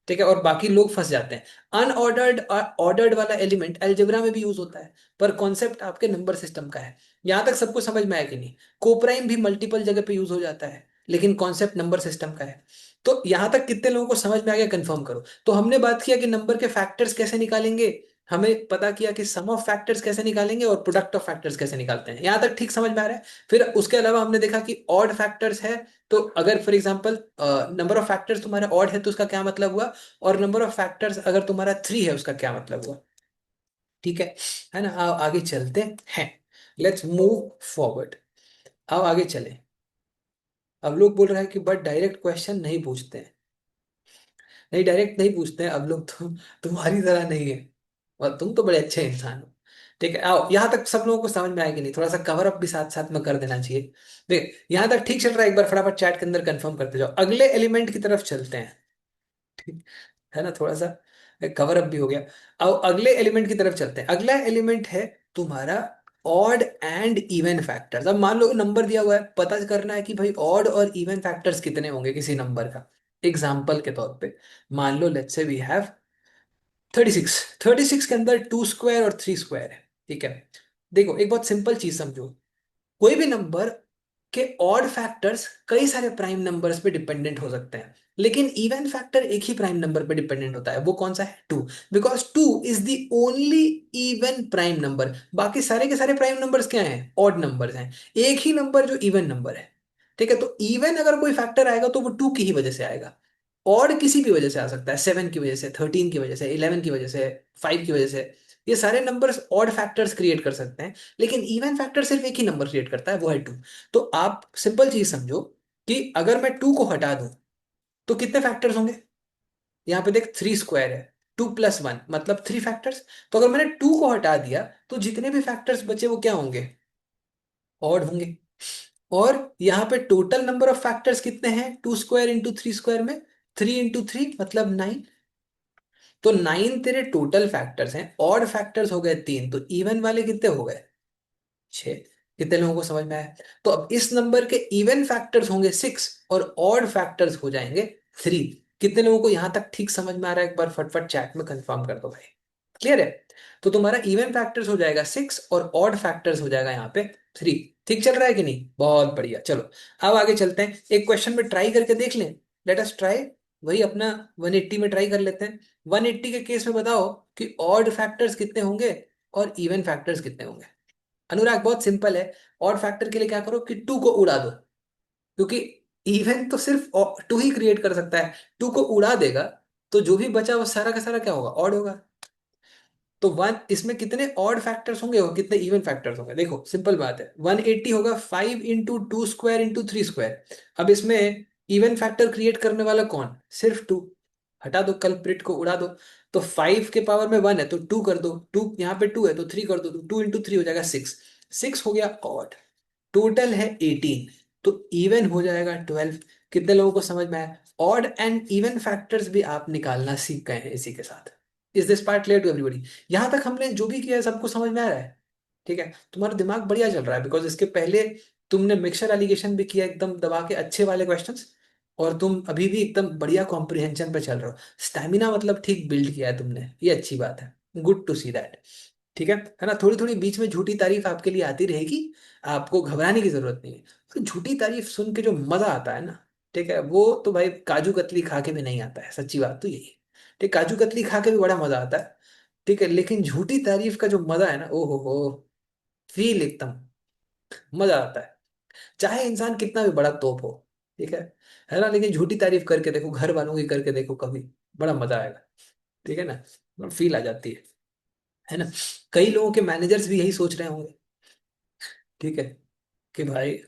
ठीक है, और बाकी लोग फंस जाते हैं। अनऑर्डर्ड ऑर्डर्ड वाला एलिमेंट अलजेब्रा में भी यूज होता है, पर कॉन्सेप्ट आपके नंबर सिस्टम का है। यहां तक सबको समझ में आया कि नहीं? कोप्राइम भी मल्टीपल जगह पे यूज हो जाता है, लेकिन कॉन्सेप्ट नंबर सिस्टम का है। तो यहां तक कितने लोगों को समझ में आ गया? कंफर्म करो। तो हमने बात किया कि नंबर के फैक्टर्स कैसे निकालेंगे, हमें पता किया कि सम ऑफ फैक्टर्स कैसे निकालेंगे और प्रोडक्ट ऑफ फैक्टर्स कैसे निकालते हैं। यहां तक ठीक समझ में आ रहा है? फिर उसके अलावा हमने देखा कि ऑड फैक्टर्स है, तो अगर for example number of factors तुम्हारा ऑड है तो उसका क्या मतलब हुआ, और नंबर ऑफ फैक्टर्स अगर तुम्हारा 3 है उसका क्या मतलब हुआ। ठीक है ना? आओ आगे चलते हैं, लेट्स मूव फॉरवर्ड। आओ आगे चले। अब लोग बोल रहे हैं कि बट डायरेक्ट क्वेश्चन नहीं पूछते हैं। नहीं, डायरेक्ट नहीं पूछते हैं अब लोग, तो तुम्हारी तरह नहीं है, और तुम तो बड़े अच्छे इंसान हो। ठीक है, आओ यहां तक सब लोगों को समझ में आएगी नहीं? थोड़ा सा कवर अप भी साथ साथ में कर देना चाहिए। देख यहां तक ठीक चल रहा है? एक बार फटाफट चैट के अंदर कंफर्म करते जाओ। अगले एलिमेंट की तरफ चलते हैं, ठीक है ना? थोड़ा सा कवर अप भी हो गया। अब अगले एलिमेंट की तरफ चलते हैं। अगला एलिमेंट है तुम्हारा ऑड एंड इवन फैक्टर्स। अब मान लो नंबर दिया हुआ है, पता करना है कि भाई ऑड और इवन फैक्टर्स कितने होंगे किसी नंबर का। एग्जाम्पल के तौर पे मान लो लेट्स से वी हैव 36। 36 के अंदर 2 स्क्वायर और 3 स्क्वायर है। ठीक है, देखो एक बहुत सिंपल चीज समझो, कोई भी नंबर के ऑड फैक्टर्स कई सारे प्राइम नंबर्स पे डिपेंडेंट हो सकते हैं, लेकिन इवन फैक्टर एक ही प्राइम नंबर पे डिपेंडेंट होता है। वो कौन सा है? 2। Because 2 is the only even prime number. बाकी सारे के सारे प्राइम नंबर्स क्या हैं? ऑड नंबर्स हैं। एक ही नंबर जो इवन नंबर है। ठीक है, तो इवन अगर कोई फैक्टर आएगा तो वो 2 की ही वजह से आएगा। ऑड किसी भी वजह से आ सकता है, 7 की वजह से, 13 की वजह से, 11 की वजह से, 5 की वजह से। ये सारे नंबर्स ऑड फैक्टर्स क्रिएट कर सकते हैं, लेकिन इवन फैक्टर सिर्फ एक ही नंबर क्रिएट करता है, वो है 2। तो आप सिंपल चीज समझो कि अगर मैं 2 को हटा दूं तो कितने फैक्टर्स होंगे? यहाँ पे देख 3 स्क्वायर है, 2 + 1 मतलब 3 फैक्टर्स। तो अगर मैंने 2 को हटा दिया तो जितने भी फैक्टर्स बचे वो क्या होंगे? ऑड होंगे। और यहाँ पे टोटल नंबर ऑफ फैक्टर्स कितने हैं 2 स्क्वायर इंटू 3 स्क्वायर में? 3 इंटू 3 मतलब 9। तो 9 तेरे टोटल फैक्टर्स हैं, ऑड फैक्टर्स हो गए 3, तो इवन वाले कितने हो गए? 6। कितने लोगों को समझ में आया? तो अब इस नंबर के इवन फैक्टर्स होंगे 6 और ऑड फैक्टर्स हो जाएंगे 3। कितने लोगों को यहां तक ठीक समझ में आ रहा है? एक बार फटफट चैट में कंफर्म कर दो भाई। क्लियर है? तो तुम्हारा इवन फैक्टर्स हो जाएगा 6 और ऑड फैक्टर्स हो जाएगा यहाँ पे 3। ठीक चल रहा है कि नहीं? बहुत बढ़िया। चलो अब आगे चलते हैं, एक क्वेश्चन में ट्राई करके देख लें। Late us try. वही अपना 180 में ट्राई कर लेते हैं। 180 के केस में बताओ कि ऑड फैक्टर्स कितने होंगे और इवन फैक्टर्स कितने होंगे। अनुराग बहुत सिंपल है। ऑड फैक्टर के लिए क्या करो कि 2 को उड़ा दो, क्योंकि इवन तो सिर्फ 2 ही क्रिएट कर सकता है। 2 को उड़ा देगा तो जो भी बचा वो सारा का सारा क्या होगा? ऑड होगा। तो वन इसमें कितने ऑड फैक्टर्स होंगे और कितने इवन फैक्टर्स होंगे? देखो सिंपल बात है, 180 होगा 5 × 2² × 3²। अब इसमें इवन फैक्टर क्रिएट करने वाला कौन? सिर्फ 2। हटा दो, कल्प्रिट को उड़ा दो। तो 5 के पावर में 1 है तो 2 कर दो, 2 यहाँ पे 2 है तो 3 कर दो, तो 2 × 3 हो जाएगा 6। 6 हो गया ऑड। टोटल है 18, तो इवन हो जाएगा 12। कितने लोगों को समझ में आया? ऑड एंड इवन फैक्टर्स भी आप निकालना सीख गए हैं इसी के साथ। Is this part clear to everybody? यहां तक हमने जो भी किया है सबको समझ में आ रहा है? ठीक है, तुम्हारा दिमाग बढ़िया चल रहा है, बिकॉज इसके पहले तुमने मिक्सचर एलिगेशन भी किया एकदम दबा के, अच्छे वाले क्वेश्चंस। और तुम अभी भी एकदम बढ़िया कॉम्प्रिहेंशन पे चल रहे हो। स्टैमिना मतलब ठीक बिल्ड किया है तुमने, ये अच्छी बात है। Good to see that. ठीक है ना? थोड़ी थोड़ी बीच में झूठी तारीफ आपके लिए आती रहेगी, आपको घबराने की जरूरत नहीं है। तो झूठी तारीफ सुन के जो मजा आता है ना, ठीक है, वो तो भाई काजू कतली खा के भी नहीं आता है। सच्ची बात तो यही है। ठीक, काजू कतली खा के भी बड़ा मजा आता है, ठीक है, लेकिन झूठी तारीफ का जो मजा है ना, ओ हो, फील एकदम मजा आता है। चाहे इंसान कितना भी बड़ा तोप हो, ठीक है ना, लेकिन झूठी तारीफ करके देखो, घर वालों की करके देखो कभी, बड़ा मजा आएगा। ठीक है ना? फील आ जाती है ना? कई लोगों के मैनेजर्स भी यही सोच रहे होंगे, ठीक है, कि भाई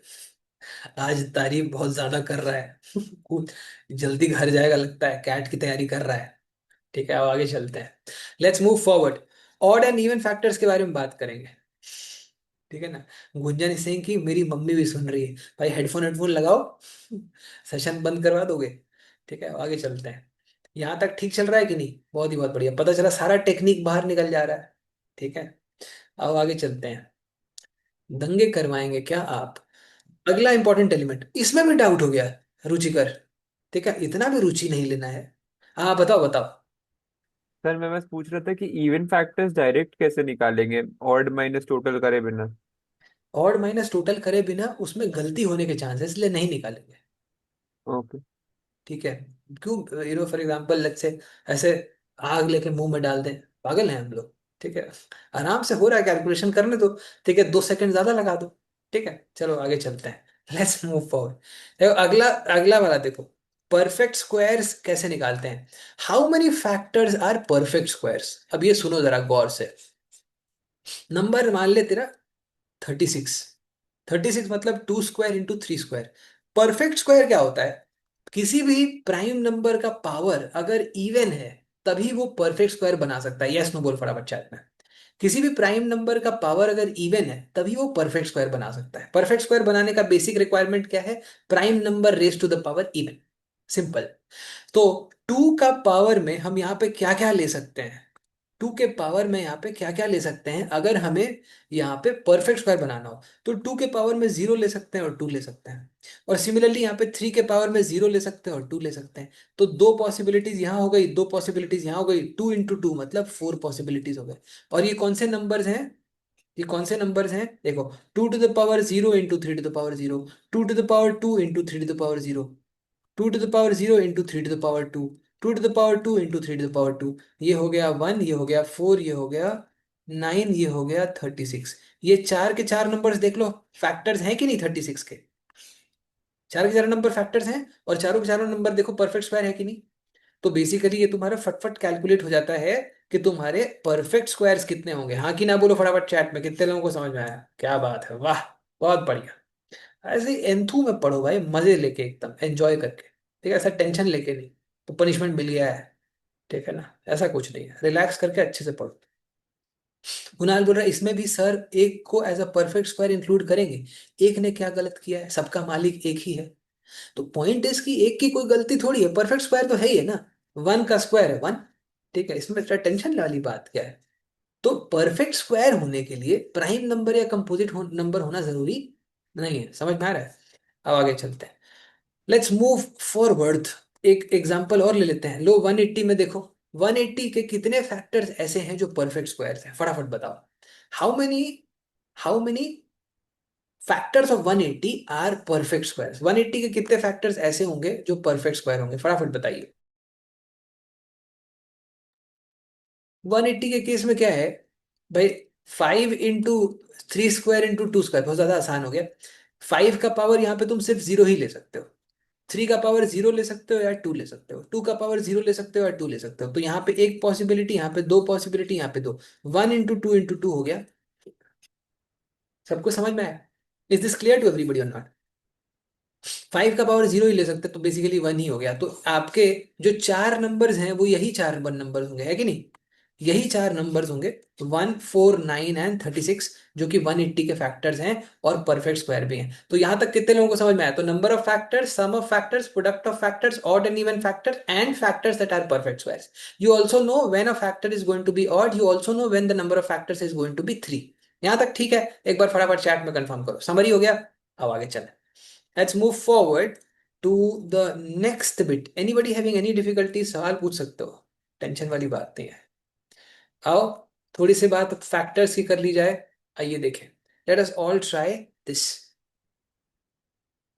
आज तारीफ बहुत ज्यादा कर रहा है कूद- जल्दी घर जाएगा लगता है, कैट की तैयारी कर रहा है। ठीक है, अब आगे चलते हैं। Let's move forward. Odd and even factors के बारे में बात करेंगे। ठीक है ना? गुंजन सिंह की मेरी मम्मी भी सुन रही है, भाई हेडफोन हेडफोन लगाओ सेशन बंद करवा दोगे? ठीक है, अब आगे चलते हैं। यहाँ तक ठीक चल रहा है कि नहीं? बहुत ही बहुत बढ़िया, पता चला सारा टेक्निक बाहर निकल जा रहा है। ठीक है, अब आगे चलते हैं। दंगे करवाएंगे क्या आप? अगला इंपॉर्टेंट एलिमेंट, इसमें भी डाउट हो गया रुचिकर। ठीक है, इतना भी रुचि नहीं लेना है। हाँ बताओ बताओ। सर मैं बस पूछ रहा था कि इवन फैक्टर्स डायरेक्ट कैसे निकालेंगे ऑड माइनस टोटल करे बिना। ऑड माइनस टोटल करे बिना उसमें गलती होने के चांसेस, इसलिए नहीं निकालेंगे। ओके। ठीक है? क्यों? फॉर एग्जाम्पल लेट्स से ऐसे आग लेके मुंह में डाल दें, पागल हैं हम लोग? ठीक है, आराम से हो रहा है, कैलकुलेशन करने दो। ठीक है, 2 सेकंड ज्यादा लगा दो। ठीक है, चलो आगे चलते हैं। Let's move forward. देखो अगला, अगला वाला देखो, परफेक्ट स्क्वायर्स कैसे निकालते हैं? How many factors are perfect squares? अब ये सुनो जरा गौर से। नंबर मान ले तेरा 36। 36 मतलब 2² × 3²। परफेक्ट स्क्वायर क्या होता है? किसी भी प्राइम नंबर का पावर अगर इवन है तभी वो परफेक्ट स्क्वायर बना सकता है। यस नो बोल फटाफट चैट में। किसी भी प्राइम नंबर का पावर अगर इवन है तभी वो परफेक्ट स्क्वायर बना सकता है। परफेक्ट स्क्वायर बनाने का बेसिक रिक्वायरमेंट क्या है? Prime number raise to the power even. Simple. तो 2 का पावर में हम यहाँ पे क्या क्या ले सकते हैं? 2 के पावर में यहाँ पे क्या क्या ले सकते हैं अगर हमें यहाँ पे परफेक्ट स्क्वायर बनाना हो? तो 2 के पावर में 0 ले सकते हैं और 2 ले सकते हैं। और सिमिलरली यहाँ पे 3 के पावर में 0 ले सकते हैं और 2 ले सकते हैं। तो 2 पॉसिबिलिटीज यहाँ हो गई, 2 पॉसिबिलिटीज यहाँ हो गई, 2 × 2 मतलब 4 पॉसिबिलिटीज हो गए। और ये कौन से नंबर्स हैं? ये कौन से नंबर्स हैं? देखो, 2 to the power 0 × 3 to the power 0, 2 to the power 2 × 3 to the power 0, 2 to the power 0 × 3 to the power 2, 2 to the power 2 × 3 to the power 2। ये हो गया 1, ये हो गया 4, ये हो गया 9, ये हो गया 36। ये चार के चार नंबर्स देख लो, फैक्टर्स हैं कि नहीं 36 के? चार के चार नंबर फैक्टर्स हैं, और चारों के चारों नंबर देखो परफेक्ट स्क्वायर है कि नहीं? तो बेसिकली ये तुम्हारा फटफट कैलकुलेट हो जाता है कि तुम्हारे परफेक्ट स्क्वायर्स कितने होंगे। हाँ कि ना बोलो फटाफट चैट में, कितने लोगों को समझ में आया? क्या बात है, वाह, बहुत बढ़िया। ऐसे एंथू में पढ़ो भाई, मजे लेके, एकदम एंजॉय करके। ठीक है, ऐसा टेंशन लेके नहीं तो पनिशमेंट मिल गया है। ठीक है ना? ऐसा कुछ नहीं है, रिलैक्स करके अच्छे से पढ़ो। कुणाल बोल रहा है इसमें भी सर एक को as a perfect square include करेंगे। एक ने क्या गलत किया है? सबका मालिक एक ही है। तो पॉइंट इज कि एक की कोई गलती थोड़ी है, परफेक्ट स्क्वायर तो है ही है ना। 1 का स्क्वायर है 1। ठीक है, इसमें टेंशन वाली बात क्या है? तो परफेक्ट स्क्वायर होने के लिए प्राइम नंबर या कंपोजिट नंबर होना जरूरी नहीं है। समझ में आ रहा है? अब आगे चलते हैं। Let's move forward. एक एग्जांपल और ले लेते हैं। लो 180 में देखो, 180 के कितने फैक्टर्स ऐसे हैं जो परफेक्ट स्क्वायर्स हैं? फटाफट बताओ। How many, how many factors of 180 are perfect squares. 180 के कितने फैक्टर्स ऐसे होंगे जो परफेक्ट स्क्वायर होंगे, फटाफट बताइए। 180 के केस में क्या है भाई, 5 × 3² × 2², बहुत ज्यादा आसान हो गया। 5 का पावर यहाँ पे तुम सिर्फ 0 ही ले सकते हो, 3 का पावर 0 ले सकते हो या 2 ले सकते हो, 2 का पावर 0 ले सकते हो या 2 ले सकते हो। तो यहाँ पे एक पॉसिबिलिटी, यहाँ पे दो पॉसिबिलिटी, यहाँ पे दो, 1 × 2 × 2 हो गया। सबको समझ में आया? Is this clear to everybody और नॉट? 5 का पावर 0 ही ले सकते, तो बेसिकली 1 ही हो गया। तो आपके जो चार नंबर्स हैं वो यही चार वन नंबर्स होंगे, है कि नहीं? यही चार नंबर्स होंगे, 1, 4, 9 एंड 36, जो कि 180 के फैक्टर्स हैं और परफेक्ट स्क्वायर भी हैं। तो यहां तक कितने लोगों को समझ में आया? तो number of factors, sum of factors, product of factors, odd and even factors, and factors that are perfect squares. You also know when a factor is going to be odd, you also know when the number of factors is going to be 3। यहां तक ठीक है? एक बार फटाफट chat में confirm करो, summary हो गया? अब आगे चलें। Let's move forward to the next bit. Anybody having any difficulties? सवाल पूछ सकते हो, टेंशन वाली बात नहीं है। आओ थोड़ी सी बात फैक्टर्स की कर ली जाए। आइए देखें, late us all try this,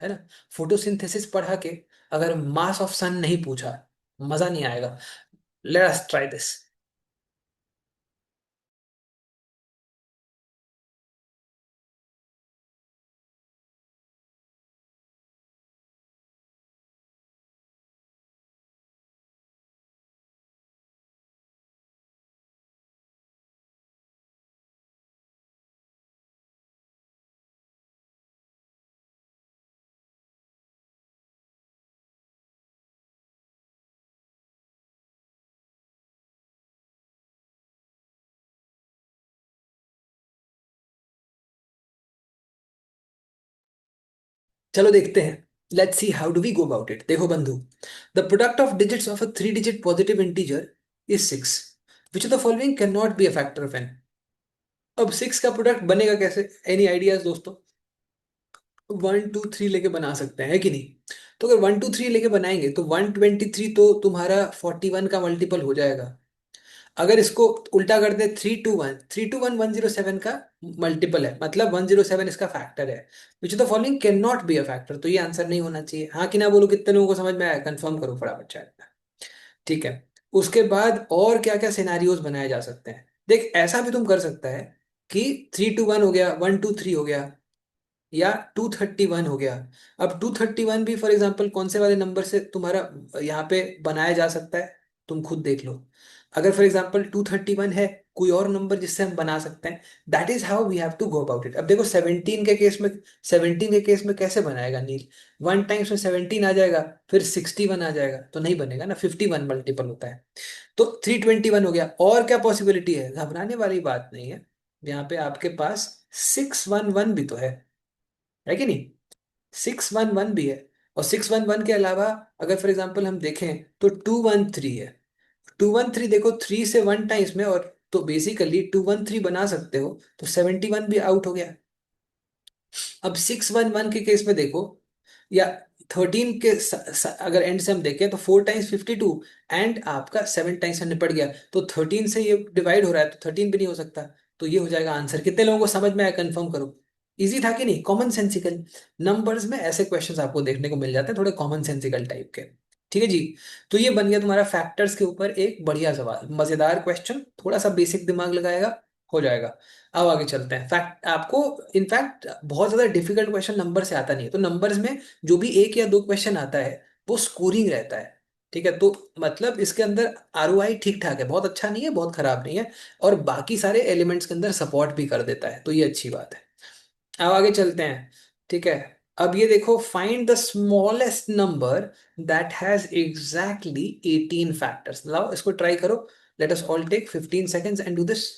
है ना? फोटोसिंथेसिस पढ़ा के अगर मास ऑफ सन नहीं पूछा, मजा नहीं आएगा। Let us try this. चलो देखते हैं, let's see how do we go about it. देखो बंधु, the product of digits of a 3 digit positive integer is 6, which of the following can not be a factor of n. अब 6 का product बनेगा कैसे? Any ideas दोस्तों? 1, 2, 3 लेके बना सकते हैं, है कि नहीं? तो अगर 1, 2, 3 लेके बनाएंगे तो 123 तो तुम्हारा 41 का मल्टीपल हो जाएगा। अगर इसको उल्टा कर दे, 3, 2, 1, 3, 2, 1 107 का मल्टीपल है, मतलब 107 इसका फैक्टर है। Which the following can not be a factor, तो ये आंसर नहीं होना चाहिए। हाँ कि ना बोलो, कितने लोगों को समझ में आया? कंफर्म करो फटाफट चैट में। ठीक है, उसके बाद और क्या क्या सिनारियोज बनाए जा सकते हैं? देख, ऐसा भी तुम कर सकता है कि 3, 2, 1 हो गया, 1, 2, 3 हो गया, या 231 हो गया। अब 231 भी फॉर एग्जांपल कौन से वाले नंबर से तुम्हारा यहाँ पे बनाया जा सकता है, तुम खुद देख लो। अगर फॉर एग्जांपल 231 है, कोई और नंबर जिससे हम बना सकते हैं, that is how we have to go about it. अब देखो 17 के केस में कैसे बनाएगा नील? 1 टाइम्स में 17 आ जाएगा, फिर 61 आ जाएगा, तो नहीं बनेगा ना, 51 मल्टीपल होता है। तो 321 हो गया। और क्या पॉसिबिलिटी है? घबराने वाली बात नहीं है, यहाँ पे आपके पास 611 भी तो है कि नहीं? 611 भी है। और 611 के अलावा अगर फॉर एग्जांपल हम देखें तो 213 है। 213 देखो, 3 से 1 टाइम्स में, और तो बेसिकली 213 बना सकते हो, तो 71 भी आउट हो गया। अब 611 के केस में देखो, या 13 के अगर एंड से हम देखें तो 4 टाइम्स 52, एंड आपका 7 टाइम्स से निपट गया, तो 13 से ये डिवाइड हो रहा है, तो 13 भी नहीं हो सकता। तो ये हो जाएगा आंसर। कितने लोगों को समझ में आया? कंफर्म करो। इजी था कि नहीं? Common sensical. नंबर्स में ऐसे क्वेश्चंस आपको देखने को मिल जाते हैं, थोड़े कॉमन सेंसिकल टाइप के। ठीक है जी। तो ये बन गया तुम्हारा फैक्टर्स के ऊपर एक बढ़िया सवाल, मजेदार क्वेश्चन, थोड़ा सा बेसिक दिमाग लगाएगा, हो जाएगा। अब आगे चलते हैं। फैक्ट आपको इनफैक्ट बहुत ज्यादा डिफिकल्ट क्वेश्चन नंबर से आता नहीं है, तो नंबर्स में जो भी एक या दो क्वेश्चन आता है वो स्कोरिंग रहता है। ठीक है, तो मतलब इसके अंदर आरओआई ठीक ठाक है, बहुत अच्छा नहीं है, बहुत खराब नहीं है, और बाकी सारे एलिमेंट्स के अंदर सपोर्ट भी कर देता है, तो ये अच्छी बात है। अब आगे चलते हैं। ठीक है, अब ये देखो, find the smallest number that has exactly 18 factors. लाओ इसको ट्राई करो। Let us all take 15 seconds and do this.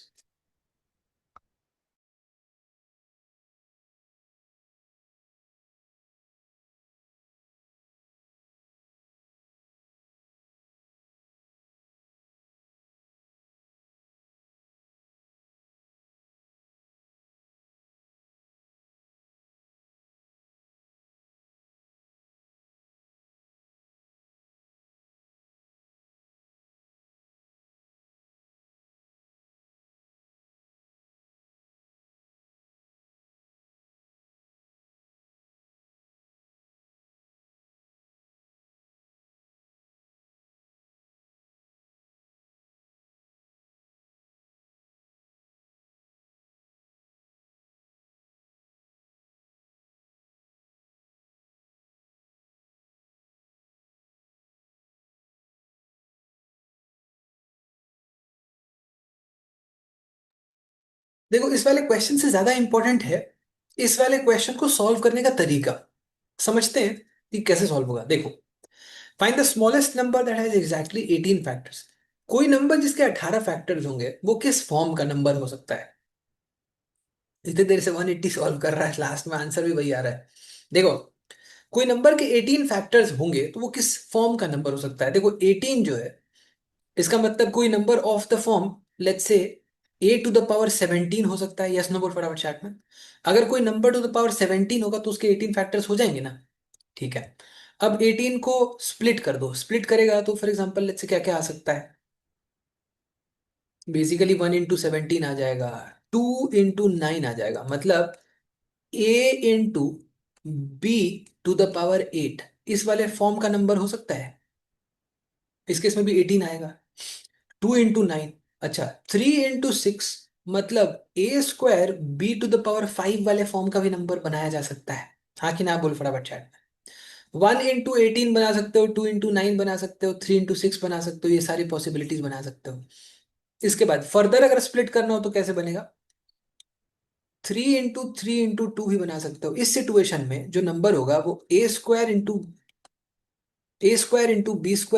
देखो इस वाले क्वेश्चन से ज्यादा इंपॉर्टेंट है इस वाले क्वेश्चन को सॉल्व करने का तरीका। समझते हैं कि कैसे सॉल्व होगा। देखो, find the smallest number that has exactly 18 factors. कोई नंबर जिसके 18 फैक्टर्स होंगे वो किस फॉर्म का नंबर हो सकता है? इतनी देर से 180 सॉल्व कर रहा है, लास्ट में आंसर भी वही आ रहा है। देखो, कोई नंबर के 18 फैक्टर्स होंगे तो वो किस फॉर्म का नंबर हो सकता है? देखो 18 जो है, इसका मतलब कोई number of the form, let's say a to the power 17 हो सकता है। यस नो बोल फटाफट चैट में। अगर कोई नंबर टू द पावर 17 होगा तो उसके 18 फैक्टर्स हो जाएंगे ना। ठीक है, अब 18 को स्प्लिट कर दो। स्प्लिट करेगा तो फॉर एग्जाम्पल लेट्स से क्या क्या आ सकता है? बेसिकली 1 इंटू 17 आ जाएगा, 2 इंटू 9 आ जाएगा, मतलब a into b to the power 8 इस वाले फॉर्म का नंबर हो सकता है। इस केस में भी 18 आएगा। 2 इंटू 9, अच्छा 3 इंटू 6, मतलब a² b to the power 5 वाले फॉर्म का भी नंबर बनाया जा सकता है। हाँ कि ना बोल फटाफट चैट में। 1 इंटू 18 बना सकते हो, 2 इंटू 9 बना सकते हो, 3 इंटू 6 बना सकते हो, ये सारी पॉसिबिलिटीज बना सकते हो। इसके बाद फर्दर अगर स्प्लिट करना हो तो कैसे बनेगा? 3 इंटू 3 इंटू 2 भी बना सकते हो। इस सिचुएशन में जो नंबर होगा वो a² into b²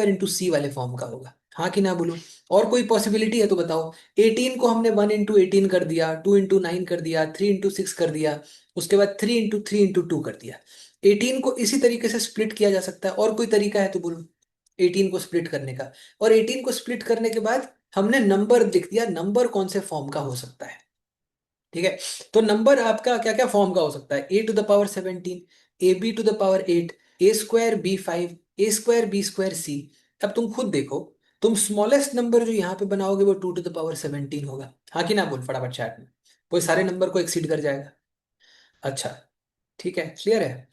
into c वाले फॉर्म का होगा। हाँ कि ना बोलो? और कोई पॉसिबिलिटी है तो बताओ। 18 को हमने 1 इंटू 18 कर दिया, 2 इंटू 9 कर दिया, 3 इंटू 6 कर दिया, उसके बाद 3 इंटू 3 इंटू 2 कर दिया। 18 को इसी तरीके से स्प्लिट किया जा सकता है। और कोई तरीका है तो बोलो 18 को स्प्लिट करने का। और 18 को स्प्लिट करने के बाद हमने नंबर लिख दिया, नंबर कौन से फॉर्म का हो सकता है। ठीक है, तो नंबर आपका क्या क्या फॉर्म का हो सकता है? a to the power 17, ab to the power 8, a² b5, a²b²c। अब तुम खुद देखो, तुम स्मॉलेस्ट नंबर जो यहाँ पे बनाओगे वो 2 टू द पावर 17 होगा। हाँ कि ना बोल फटाफट चैट में। कोई सारे नंबर को एक्सीड कर जाएगा। अच्छा, ठीक है, क्लियर है।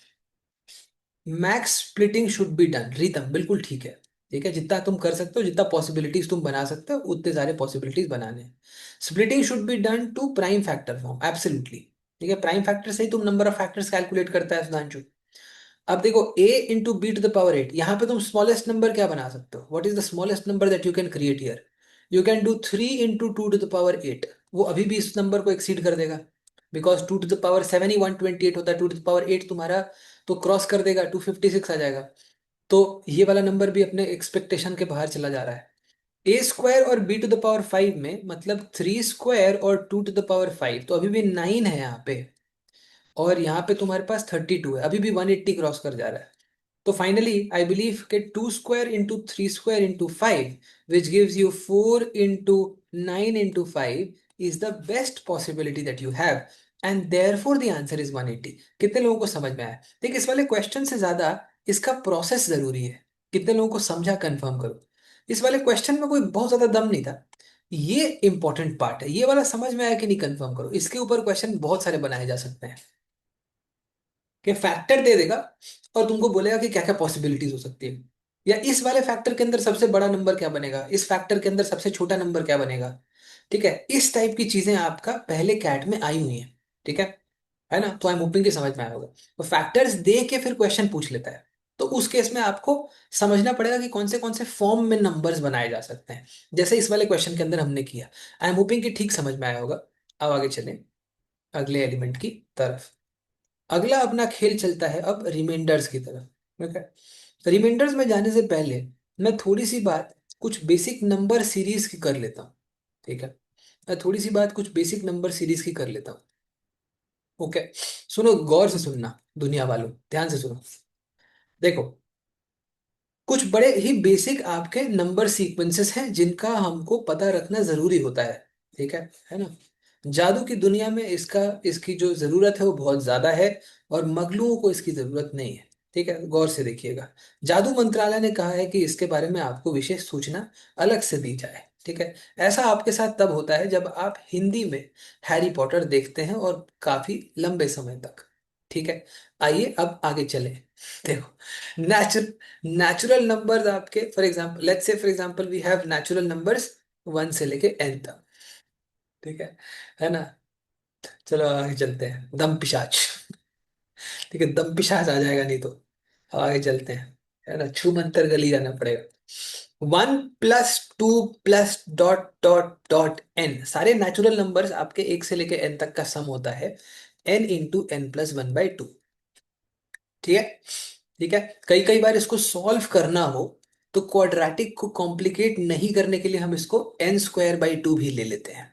Max splitting should be done, rhythm बिल्कुल ठीक है। ठीक है, जितना तुम कर सकते हो, जितना पॉसिबिलिटीज तुम बना सकते हो, उतने सारे पॉसिबिलिटीज बनाने हैं। Splitting should be done to prime factor form, absolutely. ठीक है, प्राइम फैक्टर से ही तुम नंबर ऑफ फैक्टर्स कैलकुलेट करता है सुधांशु। अब देखो a into b to the power 8, यहाँ पे तुम स्मॉलेस्ट नंबर क्या बना सकते हो? What is the smallest number that you can create here? You can do 3 into 2 to the power 8। वो अभी भी इस नंबर को एक्सीड कर देगा, बिकॉज 2 टू द पावर 7 ही 128 होता है। 2 टू द पावर 8 तुम्हारा तो क्रॉस कर देगा, 256 आ जाएगा। तो ये वाला नंबर भी अपने एक्सपेक्टेशन के बाहर चला जा रहा है। a² और b टू द पावर 5 में, मतलब 3² और 2 टू द पावर 5, तो अभी भी 9 है यहाँ पे। और यहाँ पे तुम्हारे पास 32 है, अभी भी 180 क्रॉस कर जा रहा है। तो फाइनली आई बिलीव के 2² into 3² into 5, which gives you 4 into 9 into 5, is the best possibility that you have, and therefore the answer is 180। कितने लोगों को समझ में आया? देखिए, इस वाले क्वेश्चन से ज्यादा इसका प्रोसेस जरूरी है। कितने लोगों को समझा, कंफर्म करो। इस वाले क्वेश्चन में कोई बहुत ज्यादा दम नहीं था। ये इंपॉर्टेंट पार्ट है, ये वाला समझ में आया कि नहीं, कंफर्म करो। इसके ऊपर क्वेश्चन बहुत सारे बनाए जा सकते हैं कि फैक्टर दे देगा और तुमको बोलेगा कि क्या क्या पॉसिबिलिटीज हो सकती है, या इस वाले फैक्टर के अंदर सबसे बड़ा नंबर क्या बनेगा, इस फैक्टर के अंदर सबसे छोटा नंबर क्या बनेगा। ठीक है, इस टाइप की चीजें आपका पहले कैट में आई हुई हैं। ठीक है ना? तो आई एम होपिंग कि समझ में आया होगा। तो फैक्टर्स दे के फिर क्वेश्चन पूछ लेता है, तो उस केस में आपको समझना पड़ेगा कि कौन से फॉर्म में नंबर्स बनाए जा सकते हैं, जैसे इस वाले क्वेश्चन के अंदर हमने किया। आई एम होपिंग कि ठीक समझ में आया होगा। अब आगे चलें अगले एलिमेंट की तरफ। अगला अपना खेल चलता है अब रिमाइंडर्स की तरफ। ठीक है, रिमाइंडर्स में जाने से पहले मैं थोड़ी सी बात कुछ बेसिक नंबर सीरीज की कर लेता हूँ। ठीक है, मैं थोड़ी सी बात कुछ बेसिक नंबर सीरीज की कर लेता हूँ। ओके, सुनो, गौर से सुनना दुनिया वालों, ध्यान से सुनो। देखो, कुछ बड़े ही बेसिक आपके नंबर सीक्वेंसेस हैं जिनका हमको पता रखना जरूरी होता है। ठीक है ना? जादू की दुनिया में इसकी जो जरूरत है वो बहुत ज्यादा है, और मगलुओं को इसकी जरूरत नहीं है। ठीक है, गौर से देखिएगा। जादू मंत्रालय ने कहा है कि इसके बारे में आपको विशेष सूचना अलग से दी जाए। ठीक है, ऐसा आपके साथ तब होता है जब आप हिंदी में हैरी पॉटर देखते हैं, और काफी लंबे समय तक। ठीक है, आइए अब आगे चले। देखो, नेचुरल नंबर्स आपके, for example let's say, for example we have natural numbers 1 से लेके n तक। ठीक है ना? चलो आगे चलते हैं, दम पिशाच। ठीक है, दम पिशाच आ जाएगा नहीं तो। अब आगे चलते हैं, है ना? छू मंतर गली जाना पड़ेगा। 1 plus 2 plus dot dot dot n, सारे नेचुरल नंबर्स आपके 1 से लेके n तक का सम होता है n इंटू एन प्लस 1/2। ठीक है, ठीक है। कई कई बार इसको सॉल्व करना हो तो क्वाड्रेटिक को कॉम्प्लिकेट नहीं करने के लिए हम इसको n² by 2 भी ले लेते हैं।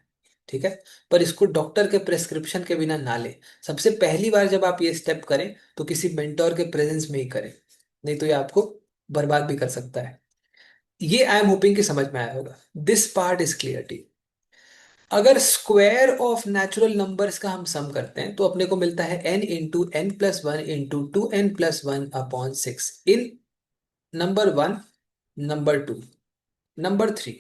ठीक है, पर इसको डॉक्टर के प्रेस्क्रिप्शन के बिना ना ले। सबसे पहली बार जब आप ये स्टेप करें तो किसी मेंटोर के प्रेजेंस में ही करें, नहीं तो ये आपको बर्बाद भी कर सकता है। ये आई एम होपिंग कि समझ में आया होगा। This part is clear T. अगर स्क्वायर ऑफ नेचुरल नंबर्स का हम सम करते हैं तो अपने को मिलता है n into n plus one into 2n+1/6 in number 1, number 2, number 3।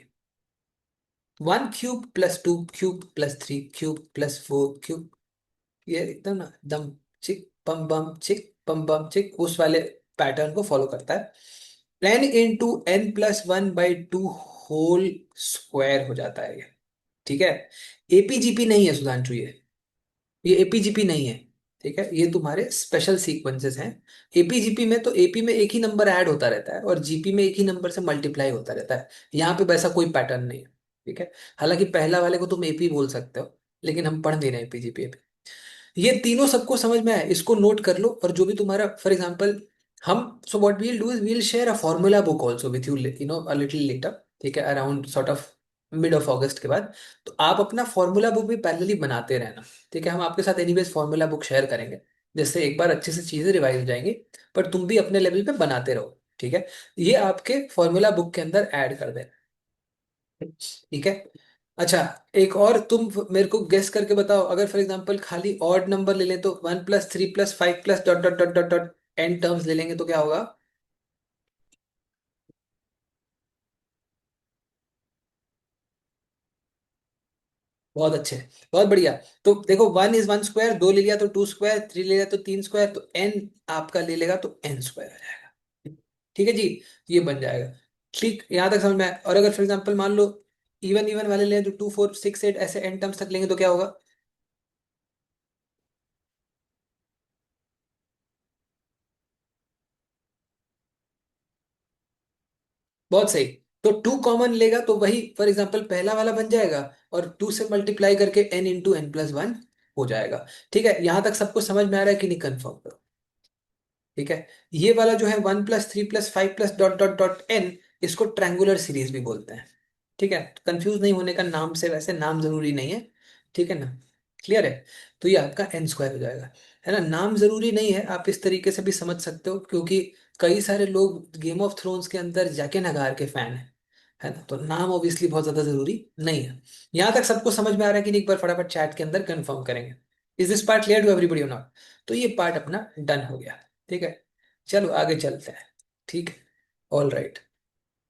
1³ plus 2³ plus 3³ plus 4³। ये एकदम ना दम चिक पम बम चिक पम बम चिक उस वाले पैटर्न को फॉलो करता है। n into n+1/2 whole square हो जाता है ये। ठीक है, एपीजीपी नहीं है सुधांशु, ये एपीजीपी नहीं है। ठीक है, ये तुम्हारे स्पेशल सीक्वेंसेस हैं। एपीजीपी में तो एपी में एक ही नंबर ऐड होता रहता है और जीपी में एक ही नंबर से मल्टीप्लाई होता रहता है। यहाँ पे वैसा कोई पैटर्न नहीं है। ठीक है, हालांकि पहला वाले को तुम एपी बोल सकते हो, लेकिन हम पढ़ नहीं रहे एपीजीपी अभी। ये तीनों सबको समझ में आया, इसको नोट कर लो। और जो भी तुम्हारा फॉर एग्जांपल हम so what we'll do is we'll share a formula book also with you know a little later. ठीक है, around sort of mid of अगस्त के बाद। तो आप अपना फॉर्मूला बुक भी पैरेलली बनाते रहना। ठीक है, हम आपके साथ एनीवेज फॉर्मूला बुक शेयर करेंगे, जिससे एक बार अच्छे से चीजें रिवाइज हो जाएंगी। पर तुम भी अपने लेवल पे बनाते रहो। ठीक है, ये आपके फॉर्मूला बुक के अंदर ऐड कर देना। ठीक है, अच्छा। एक और तुम मेरे को गेस करके बताओ, अगर फॉर एग्जांपल खाली ऑड नंबर ले लें तो 1+3+5 plus dot dot dot dot dot n terms ले लेंगे तो क्या होगा? बहुत अच्छे, बहुत बढ़िया। तो देखो 1 is 1 स्क्वायर, 2 ले लिया तो 2 स्क्वायर, 3 ले लिया तो 3 स्क्वायर, तो n आपका ले लेगा तो n² हो जाएगा। ठीक है जी, ये बन जाएगा। ठीक, यहां तक समझ में आया। और अगर फॉर एग्जांपल मान लो इवन इवन वाले लें तो 2 4 6 8 ऐसे n टर्म्स तक लेंगे तो क्या होगा? बहुत सही। तो 2 कॉमन लेगा तो वही फॉर एग्जांपल पहला वाला बन जाएगा और 2 से मल्टीप्लाई करके n इंटू n+1 हो जाएगा। ठीक है, यहां तक सबको समझ में आ रहा है कि नहीं? कंफर्म करो। ठीक है, ये वाला जो है 1+3+5 plus dot dot dot n, इसको ट्रायंगुलर सीरीज भी बोलते हैं। ठीक है, कंफ्यूज नहीं होने का, नाम से वैसे नाम जरूरी नहीं है। ठीक है ना? क्लियर है? तो ये आपका n² हो जाएगा। है ना, नाम जरूरी नहीं है, आप इस तरीके से भी समझ सकते हो, क्योंकि कई सारे लोग गेम ऑफ थ्रोन्स के अंदर जैके नगार के फैन हैं। है ना, तो नाम ऑब्वियसली बहुत ज्यादा जरूरी नहीं है। यहां तक सबको समझ में आ रहा है कि नहीं? एक बार फटाफट चैट के अंदर कंफर्म करेंगे। Is this part clear to everybody और नॉट? तो ये पार्ट अपना डन हो गया। ठीक है, चलो आगे चलते हैं। ठीक है, ऑल राइट।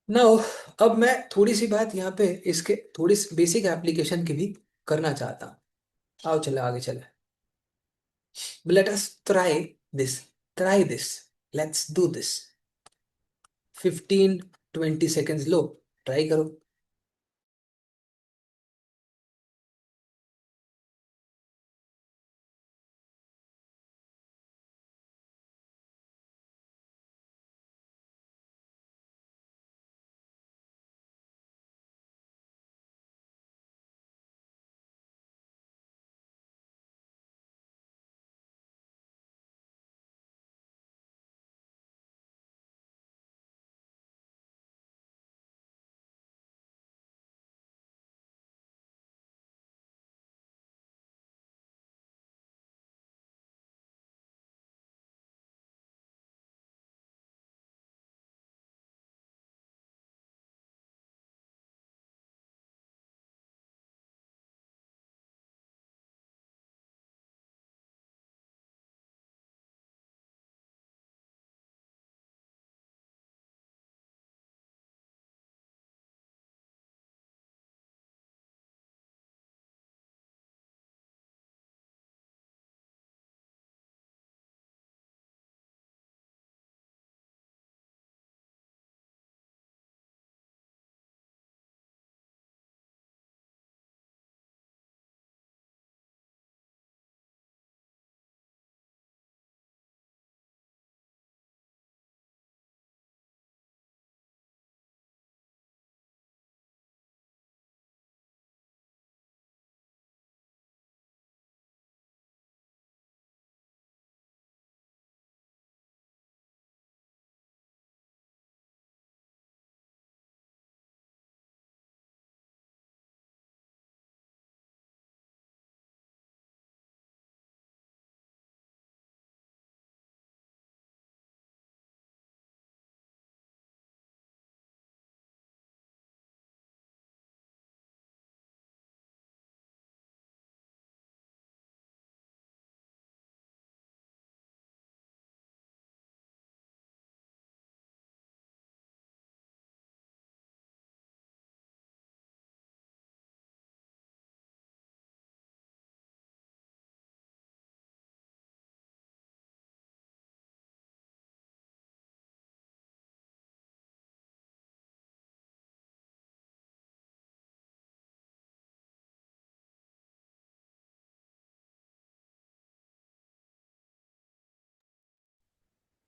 नाउ अब मैं थोड़ी सी बात यहाँ पे इसके थोड़ी बेसिक एप्लीकेशन की भी करना चाहता हूँ। आओ चलो आगे चले। Let us this try this let's do this. 15 20 seconds low, try करो।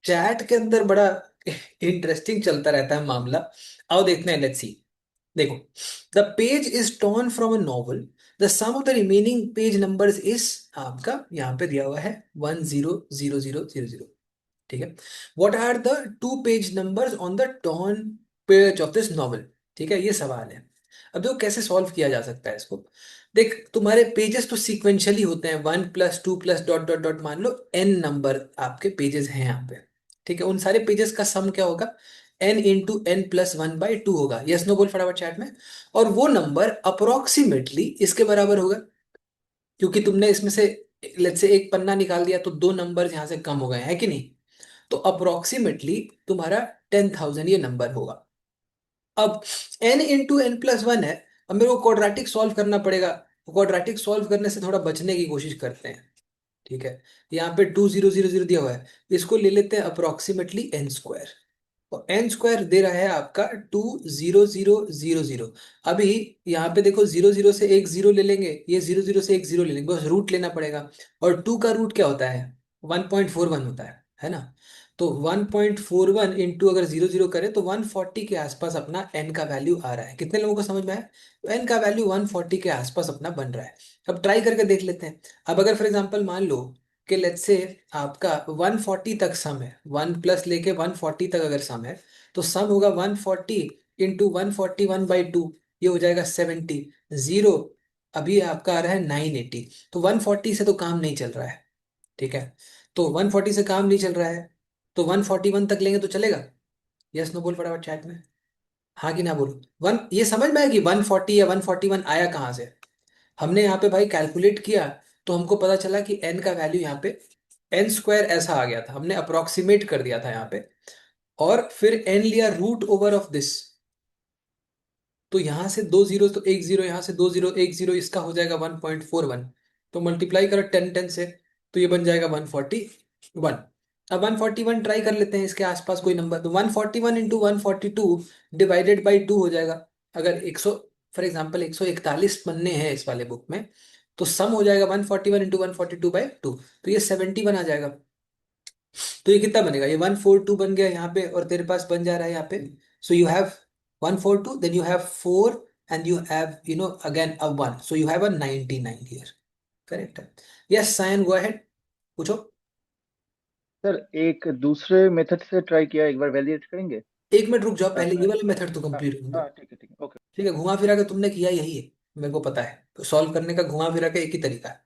चैट के अंदर बड़ा इंटरेस्टिंग चलता रहता है मामला। आओ देखते हैं, लेट्स सी। देखो, the page is torn from a novel, the sum of the remaining page numbers is, आपका यहाँ पे दिया हुआ है 100000। ठीक है। What are the two page numbers on the torn page of this novel? ठीक है, ये सवाल है। अब देखो कैसे सॉल्व किया जा सकता है इसको। देख, तुम्हारे पेजेस तो सीक्वेंशियली होते हैं, 1 + 2 + डॉट डॉट डॉट, मान लो n नंबर आपके पेजेस हैं यहाँ पे। ठीक है, उन सारे पेजेस का सम क्या होगा? n × n + 1/2 होगा। यस नो बोल फटाफट चैट में। और वो नंबर अप्रोक्सीमेटली इसके बराबर होगा, क्योंकि तुमने इसमें से लेट्स से एक पन्ना निकाल दिया तो दो नंबर यहाँ से कम हो गए हैं कि नहीं? तो अप्रोक्सीमेटली तुम्हारा 10,000 ये नंबर होगा। अब n × n + 1 है। अब मेरे को क्वाड्रेटिक सॉल्व करना पड़ेगा। क्वाड्रेटिक सॉल्व करने से थोड़ा बचने की कोशिश करते हैं। ठीक है, यहाँ पे 2000 दिया हुआ है, इसको ले लेते हैं अप्रोक्सीमेटली n²। और n² दे रहा है आपका 20000। अभी यहाँ पे देखो, 00 से एक जीरो ले लेंगे, ये 00 से एक जीरो ले लेंगे, बस रूट लेना पड़ेगा। और 2 का रूट क्या होता है? 1.41 होता है ना? तो 1.41 इंटू अगर 00 करें तो 140 के आसपास अपना n का वैल्यू आ रहा है। कितने लोगों को समझ में आया? तो n का वैल्यू 140 के आसपास अपना बन रहा है। अब ट्राई करके देख लेते हैं। अब अगर फॉर एग्जांपल मान लो कि लेट्स से आपका 140 तक सम है, 1 प्लस लेके 140 तक अगर सम है, तो सम होगा 140 इंटू 141/2, ये हो जाएगा 70। जीरो अभी आपका आ रहा है 980। तो 140 से तो काम नहीं चल रहा है। ठीक है, तो 140 से काम नहीं चल रहा है, तो 141 तक लेंगे तो चलेगा? यस नो बोल फटाफट चैट में, हाँ कि ना बोलो। वन ये समझ में आएगी 140 या 141 आया कहाँ से? हमने यहाँ पे भाई कैलकुलेट किया, तो हमको पता चला कि n का वैल्यू यहाँ पे n² ऐसा आ गया था, हमने अप्रोक्सीमेट कर दिया था यहाँ पे। और फिर n लिया रूट ओवर ऑफ दिस, तो यहाँ से दो जीरो तो एक जीरो, यहाँ से दो जीरो एक जीरो, इसका हो जाएगा 1.41। तो मल्टीप्लाई करो 10 से, तो ये बन जाएगा 141। अब 141 ट्राई कर लेते हैं इसके आसपास कोई नंबर, तो 141 इंटू 142 डिवाइडेड बाई 2 हो जाएगा। अगर 100 फॉर एग्जाम्पल 141 पन्ने हैं इस वाले बुक में, तो सम हो जाएगा 141 इंटू 142/2, तो ये 71 आ जाएगा। तो ये कितना बनेगा? ये 142 बन गया यहाँ पे, और तेरे पास बन जा रहा है यहाँ पे। So you have 142, then you have 4, and you have again a 1, so you have a 99 here. Correct है। यस सायन, गो अहेड, पूछो। सर एक दूसरे मेथड से ट्राई किया, एक बार वैलिडेट करेंगे? 1 मिनट रुक जाओ, पहले ये वाला मेथड तो हाँ कंप्लीट होने दो। हाँ, ठीक है ठीक है, ओके। ठीक है, घुमा फिरा के तुमने किया यही है, मेरे को पता है सॉल्व करने का, घुमा फिरा के एक ही तरीका है।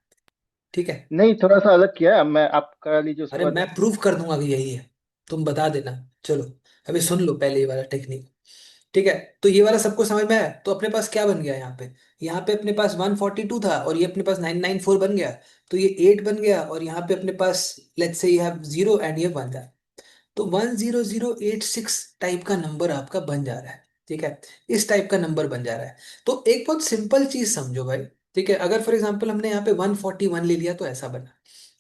ठीक है, नहीं, थोड़ा सा अलग किया है, मैं आप करा लीजिए उसके अरे बाद। मैं प्रूफ कर दूंगा कि यही है, तुम बता देना। चलो अभी सुन लो पहले ये वाला टेक्निक। ठीक है, तो ये वाला सबको समझ में आया? तो अपने पास क्या बन गया यहाँ पे? यहाँ पे अपने पास 142 था, और ये अपने पास 994 बन गया, तो ये 8 बन गया, और यहाँ पे अपने पास लेट्स से ये हैव 0 एंड ये 1 था। तो 10086 टाइप का नंबर आपका बन जा रहा है। ठीक है, इस टाइप का नंबर बन जा रहा है। तो एक बहुत सिंपल चीज समझो भाई। ठीक है, अगर फॉर एग्जांपल हमने यहाँ पे 141 ले लिया तो ऐसा बना।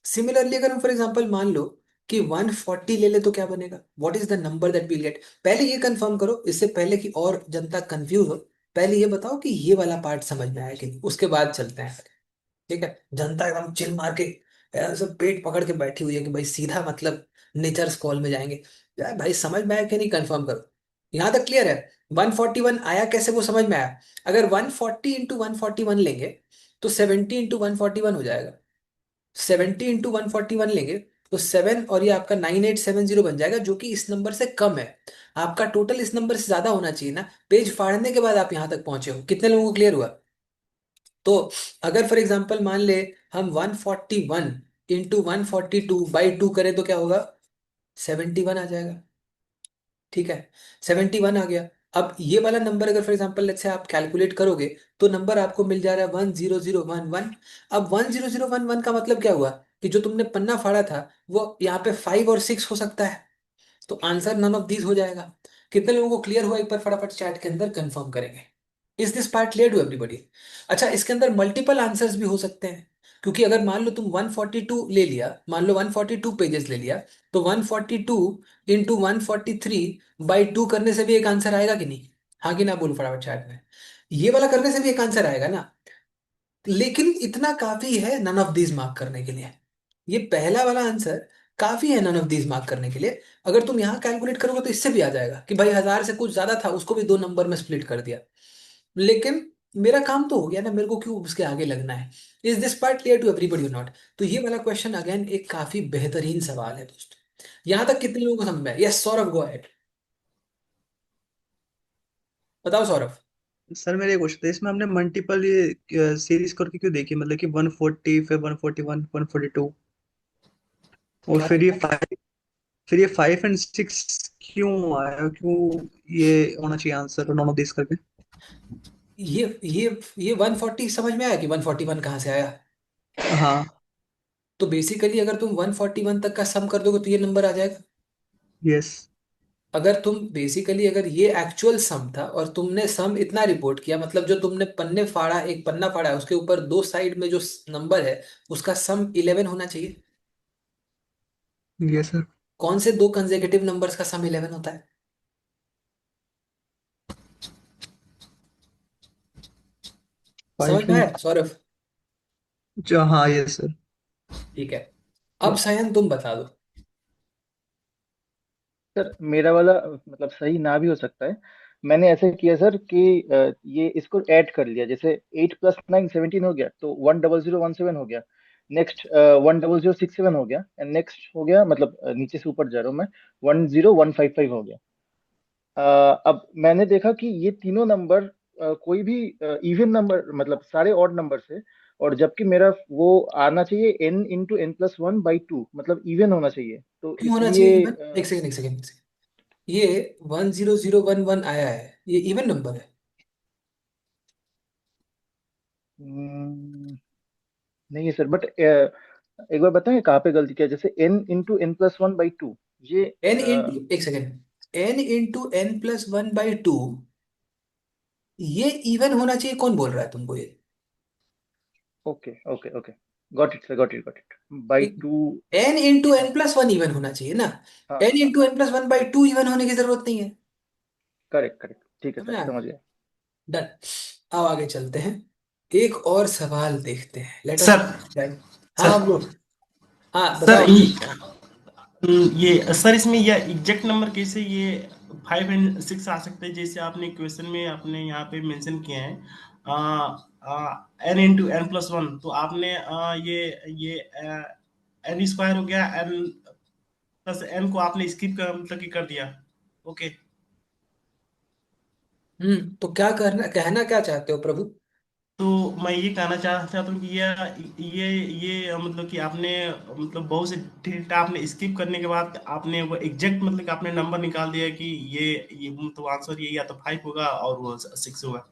सिमिलरली अगर हम फॉर एग्जांपल मान लो कि 140 ले ले तो क्या बनेगा? What is the number that will get? पहले ये कंफर्म करो, इससे पहले कि और जनता कंफ्यूज हो, पहले ये बताओ कि ये वाला पार्ट समझ में आया कि नहीं, उसके बाद चलते हैं। ठीक है, जनता एकदम चिल मार के ऐसे पेट पकड़ के बैठी हुई है कि भाई सीधा मतलब नेचर्स कॉल में जाएंगे। यार भाई समझ में आया कि नहीं, कंफर्म करो। यहाँ तक क्लियर है? 141 आया कैसे, वो समझ में आया? अगर 140 इंटू 141 लेंगे तो 70 इंटू 141 हो जाएगा। 70 इंटू 141 लेंगे तो 7, और ये आपका 9870 बन जाएगा, जो कि इस नंबर से कम है। आपका टोटल इस नंबर से ज्यादा होना चाहिए ना, पेज फाड़ने के बाद आप यहाँ तक पहुंचे हो। कितने लोगों को क्लियर हुआ? तो अगर फॉर एग्जांपल मान ले हम 141 इंटू 142/2 करें तो क्या होगा? 71 आ जाएगा। ठीक है, 71 आ गया। अब ये वाला नंबर अगर फॉर एग्जांपल लेट्स से आप कैलकुलेट करोगे, तो नंबर आपको मिल जा रहा है 10011। अब 10011 का मतलब क्या हुआ? कि जो तुमने पन्ना फाड़ा था वो यहाँ पे 5 और 6 हो सकता है, तो आंसर नन ऑफ दीज हो जाएगा। कितने लोगों को क्लियर हुआ? एक बार फटाफट चैट के अंदर कंफर्म करेंगे। Is this part clear to everybody? अच्छा, इसके अंदर मल्टीपल आंसर्स भी हो सकते हैं, क्योंकि अगर मान लो तुम 142 ले लिया, मान लो 142 पेजेस ले लिया, तो 142 इंटू 143/2 करने से भी एक आंसर आएगा कि नहीं? हाँ कि ना बोलो फटाफट चैट में। ये वाला करने से भी एक आंसर आएगा ना, लेकिन इतना काफी है नन ऑफ दीज मार्क करने के लिए। ये पहला वाला आंसर काफी है नन ऑफ दीज मार्क करने के लिए। अगर तुम यहाँ कैलकुलेट करोगे तो इससे भी आ जाएगा कि भाई 1000 से कुछ ज्यादा था, उसको भी दो नंबर में स्प्लिट कर दिया। लेकिन मेरा काम तो हो गया ना, मेरे को क्यों उसके आगे लगना है। Is this part clear to everybody not? तो ये वाला क्वेश्चन अगेन एक काफी बेहतरीन सवाल है दोस्तों। यहाँ तक कितने लोगों को समझ में आया? यस सौरभ, गो अहेड, बताओ सौरभ। सर मेरे क्वेश्चन था, इसमें हमने मल्टीपल ये सीरीज करके क्यों देखी, मतलब कि 140 फिर 141 142 और क्या? फिर ये 5 और 6 क्यों आया, क्यों ये होना चाहिए आंसर नॉन ऑफ दिस करके। ये 140 समझ में आया कि 141 कहाँ से आया? हाँ। तो बेसिकली अगर तुम 141 तक का सम कर दोगे तो ये नंबर आ जाएगा। यस। अगर तुम बेसिकली, अगर ये एक्चुअल सम था और तुमने सम इतना रिपोर्ट किया, मतलब जो तुमने पन्ने फाड़ा, एक पन्ना फाड़ा है, उसके ऊपर दो साइड में जो नंबर है उसका सम 11 होना चाहिए। Yes sir. कौन से दो कंसेक्यूटिव नंबर्स का सम 11 होता है? समझ 5 में एंड आया सौरभ? जो, हाँ यस सर। ठीक है, अब सायन तुम बता दो। सर मेरा वाला मतलब सही ना भी हो सकता है। मैंने ऐसे किया सर कि ये इसको ऐड कर लिया, जैसे 8 + 9 17 हो गया, तो 10017 हो गया। नेक्स्ट 10067 हो गया, एंड नेक्स्ट हो गया, मतलब नीचे से ऊपर जा रहा हूँ मैं, 10155 हो गया। अब मैंने देखा कि ये तीनों नंबर कोई भी इवन नंबर, मतलब सारे ऑड नंबर से, और जबकि मेरा वो आना चाहिए n × n+1/2, मतलब इवन होना चाहिए, तो क्यों होना चाहिए इसलिए इवन? एक सेकंड, एक सेकंड, एक सेकंड। ये 10011 आया है, ये इवन नंबर है? हम्म, नहीं है सर, बट एक बार बताएं कहाँ पे गलती किया, जैसे n × n+1/2, ये एन इंटू, एक सेकंड, n × n+1/2 ये इवन होना चाहिए, कौन बोल रहा है तुमको ये? Okay okay okay, got it sir, got it by two. n × n+1 even होना चाहिए ना। हाँ हाँ, n × n+1/2 इवन होने की जरूरत नहीं है। करेक्ट करेक्ट, ठीक है समझ सर, आया? समझ गया। डन। अब आगे चलते हैं, एक और सवाल देखते हैं। Let us. सर हाँ हाँ सर ब्रो, हाँ सर बताओ। ये सर इसमें ये एग्जैक्ट नंबर कैसे ये 5 और 6 आ सकते हैं, जैसे आपने क्वेश्चन में आपने यहाँ पे मेंशन किए हैं n × n+1, तो आपने ये n स्क्वायर हो गया, n+n को आपने स्किप कर मतलब कि कर दिया। ओके। तो क्या करना, कहना क्या चाहते हो प्रभु? तो मैं ये कहना चाहता हूँ कि ये मतलब कि आपने मतलब बहुत से डेटा आपने स्किप करने के बाद आपने वो एग्जैक्ट मतलब कि आपने नंबर निकाल दिया कि ये तो आंसर ये या तो 5 होगा और वो 6 होगा,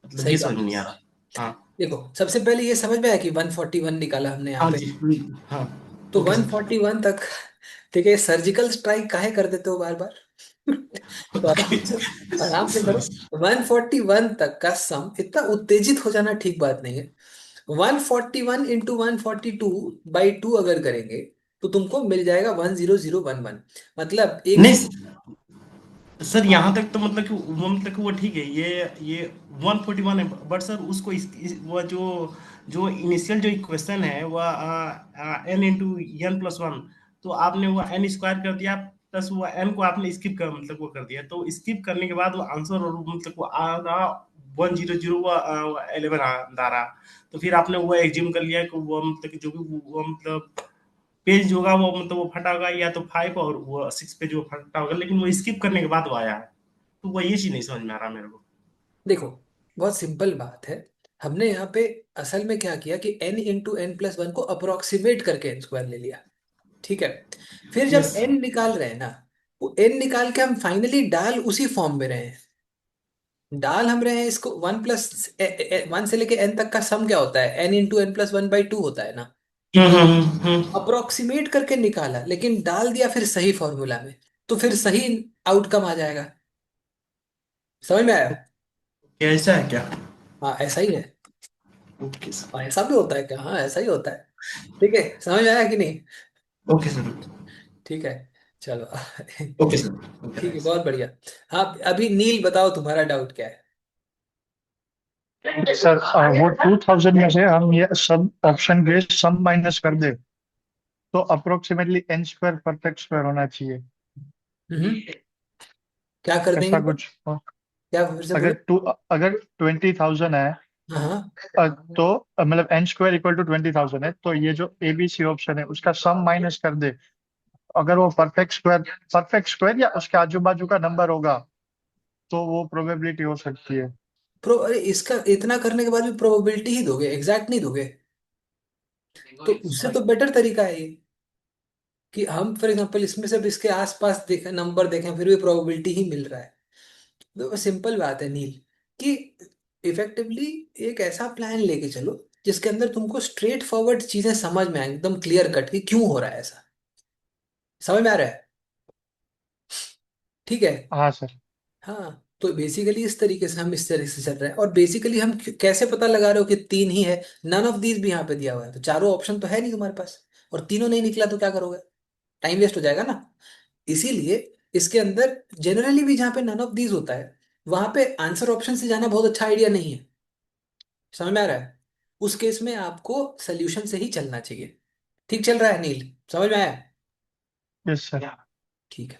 मतलब सही ये समझ बात में है। नहीं आ रहा। हाँ। देखो, सबसे पहले ये समझ में आया कि 141 निकाला हमने यहाँ हाँ पे। जी। हाँ। तो ओके सर। 141 तक, ठीक है, सर्जिकल स्ट्राइक काहे कर देते हो बार बार? तो आराम से, आराम से करो। 141 तक का सम, इतना उत्तेजित हो जाना ठीक बात नहीं है। 141 × 142/2 अगर करेंगे तो तुमको मिल जाएगा 10011, मतलब एक। नहीं सर, यहाँ तक तो मतलब कि वो मतलब कि वो ठीक है, ये 141 है, बट सर उसको वो जो इनिशियल जो इक्वेशन है वह n × n+1, तो आपने वो n स्क्वायर कर दिया, प्लस वो n को आपने स्किप कर मतलब वो कर दिया, तो स्किप करने के बाद वो आंसर और मतलब वो आ रहा 100 11 आ रहा। तो फिर आपने वो एज्यूम कर लिया कि वो मतलब कि जो भी वो मतलब पेज जो होगा वो मतलब वो फटा होगा, या तो 5 और वो 6 पे जो फटा होगा, लेकिन वो स्किप करने के बाद वो आया है, तो वो ये चीज नहीं समझ में आ रहा मेरे को। देखो, बहुत सिंपल बात है। हमने यहाँ पे असल में क्या किया कि n × n+1 को अप्रोक्सीमेट करके n स्क्वायर ले लिया। ठीक है, फिर जब यस। n निकाल रहे हैं ना, वो n निकाल के हम फाइनली डाल उसी फॉर्म में रहे हैं। डाल हम रहे हैं इसको, 1 से लेके n तक का सम क्या होता है? n × n+1/2 होता है ना। अप्रोक्सीमेट करके निकाला, लेकिन डाल दिया फिर सही फॉर्मूला में, तो फिर सही आउटकम आ जाएगा। समझ में आया? ऐसा है क्या? हाँ ऐसा ही है। Okay sir. हाँ, ऐसा भी होता है क्या? हाँ ऐसा ही होता है। ठीक है, समझ में आया कि नहीं? Okay sir. ठीक है, चलो। Okay sir. ठीक है, बहुत बढ़िया। हाँ, अभी नील बताओ तुम्हारा डाउट क्या है? सर वो 2000 में से हम ये सब ऑप्शन के सम माइनस कर दे, तो approximately n square perfect square होना चाहिए, क्या कर देंगे ऐसा तो? कुछ। क्या फिर से बोलो? अगर 20,000 है, हाँ तो मतलब एन स्क्वायर इक्वल टू 20,000 है, तो ये जो ए बी सी ऑप्शन है उसका सम माइनस कर दे। अगर वो परफेक्ट स्क्वायर या उसके आजू बाजू का नंबर होगा तो वो प्रोबेबिलिटी हो सकती है। अरे इसका इतना करने के बाद भी प्रोबेबिलिटी ही दोगे, एग्जैक्ट नहीं दोगे? तो उससे तो बेटर तरीका है ये कि हम फॉर एग्जांपल इसमें सब इसके आसपास देखें, नंबर देखें, फिर भी प्रोबेबिलिटी ही मिल रहा है। तो सिंपल बात है नील कि इफेक्टिवली एक ऐसा प्लान लेके चलो जिसके अंदर तुमको स्ट्रेट फॉरवर्ड चीजें समझ में आए, एकदम क्लियर कट कि क्यों हो रहा है ऐसा। समझ में आ रहा है? ठीक है। हाँ सर। हाँ तो बेसिकली इस तरीके से हम इस तरीके से चल रहे हैं। और बेसिकली हम कैसे पता लगा रहे हो कि तीन ही है? नन ऑफ दीज भी यहाँ पे दिया हुआ है, तो चारों ऑप्शन तो है नहीं तुम्हारे पास, और तीनों नहीं निकला तो क्या करोगे? टाइम वेस्ट हो जाएगा ना। इसीलिए इसके अंदर जनरली भी जहाँ पे नन ऑफ दीज होता है वहां पे आंसर ऑप्शन से जाना बहुत अच्छा आइडिया नहीं है। समझ में आ रहा है? उस केस में आपको सोल्यूशन से ही चलना चाहिए। ठीक चल रहा है नील? समझ में आया? Yes sir. ठीक है,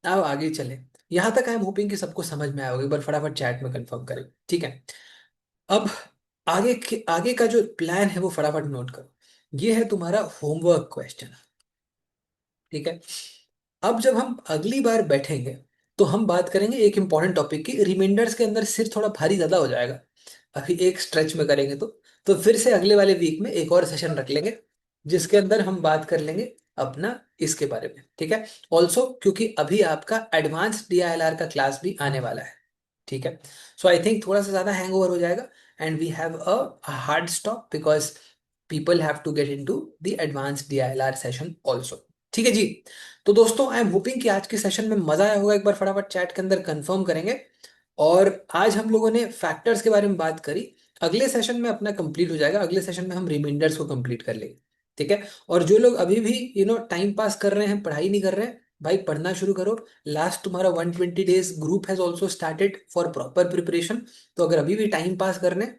अब आगे चले। यहां तक आई एम होपिंग कि सबको समझ में आया होगा। एक बार फटाफट चैट में कंफर्म करें, ठीक है? अब आगे का जो प्लान है वो फटाफट नोट करो। ये है तुम्हारा होमवर्क क्वेश्चन, ठीक है? अब जब हम अगली बार बैठेंगे तो हम बात करेंगे एक इंपॉर्टेंट टॉपिक की। रिमाइंडर्स के अंदर सिर थोड़ा भारी ज्यादा हो जाएगा, अभी एक स्ट्रेच में करेंगे तो फिर से अगले वाले वीक में एक और सेशन रख लेंगे जिसके अंदर हम बात कर लेंगे अपना इसके बारे में, ठीक है? ऑल्सो क्योंकि अभी आपका एडवांस DILR का क्लास भी आने वाला है, ठीक है? सो आई थिंक थोड़ा सा ज्यादा हैंगओवर हो जाएगा and we have a hard stop because people have to get into the advance DILR session also. ठीक है जी। तो दोस्तों आई एम होपिंग कि आज के सेशन में मजा आया होगा। एक बार फटाफट चैट के अंदर कंफर्म करेंगे। और आज हम लोगों ने फैक्टर्स के बारे में बात करी। अगले सेशन में अपना कंप्लीट हो जाएगा, अगले सेशन में हम रिमाइंडर्स को कंप्लीट कर लेंगे, ठीक है? और जो लोग अभी भी टाइम पास कर रहे हैं, पढ़ाई नहीं कर रहे हैं, भाई पढ़ना शुरू करो। लास्ट तुम्हारा 120 days group has also started for proper preparation. तो अगर अभी भी टाइम पास करने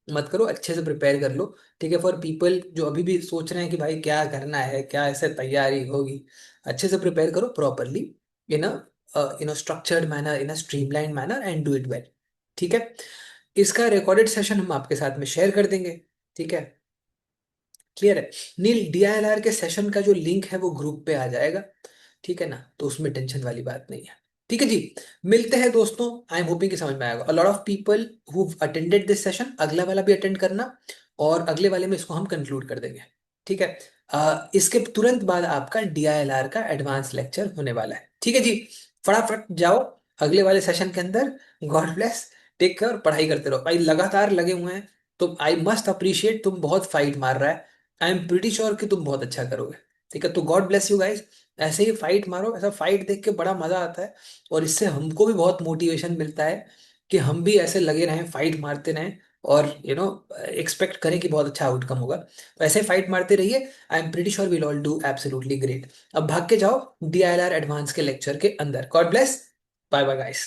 मत करो, अच्छे से प्रिपेयर कर लो, ठीक है? फॉर पीपल जो अभी भी सोच रहे हैं कि भाई क्या करना है, क्या ऐसे तैयारी होगी, अच्छे से प्रिपेयर करो properly in structured manner, in a streamline manner and do it well, ठीक है? इसका रिकॉर्डेड सेशन हम आपके साथ में शेयर कर देंगे, ठीक है? क्लियर है नील? DILR के सेशन का जो लिंक है वो ग्रुप पे आ जाएगा, ठीक है ना? तो उसमें टेंशन वाली बात नहीं है, ठीक है जी। मिलते हैं दोस्तों, आई एम होपिंग कि समझ में आएगा। A lot of people who attended this session, अगला वाला भी अटेंड करना और अगले वाले में इसको हम कंक्लूड कर देंगे, ठीक है? इसके तुरंत बाद आपका DILR का एडवांस लेक्चर होने वाला है, ठीक है जी। फटाफट जाओ अगले वाले सेशन के अंदर। गॉड ब्लेस, टेक केयर, पढ़ाई करते रहो भाई, लगातार लगे हुए हैं। तो आई मस्ट अप्रिशिएट, तुम बहुत फाइट मार रहा है। आई एम प्रीटी श्योर कि तुम बहुत अच्छा करोगे, ठीक है? तो गॉड ब्लेस यू गाइस। ऐसे ही फाइट मारो, ऐसा फाइट देख के बड़ा मजा आता है और इससे हमको भी बहुत मोटिवेशन मिलता है कि हम भी ऐसे लगे रहें, फाइट मारते रहें और एक्सपेक्ट करें कि बहुत अच्छा आउटकम होगा। तो ऐसे फाइट मारते रहिए। I am pretty sure we'll all do absolutely great. अब भाग के जाओ DILR एडवांस के लेक्चर के अंदर। God bless, bye bye guys.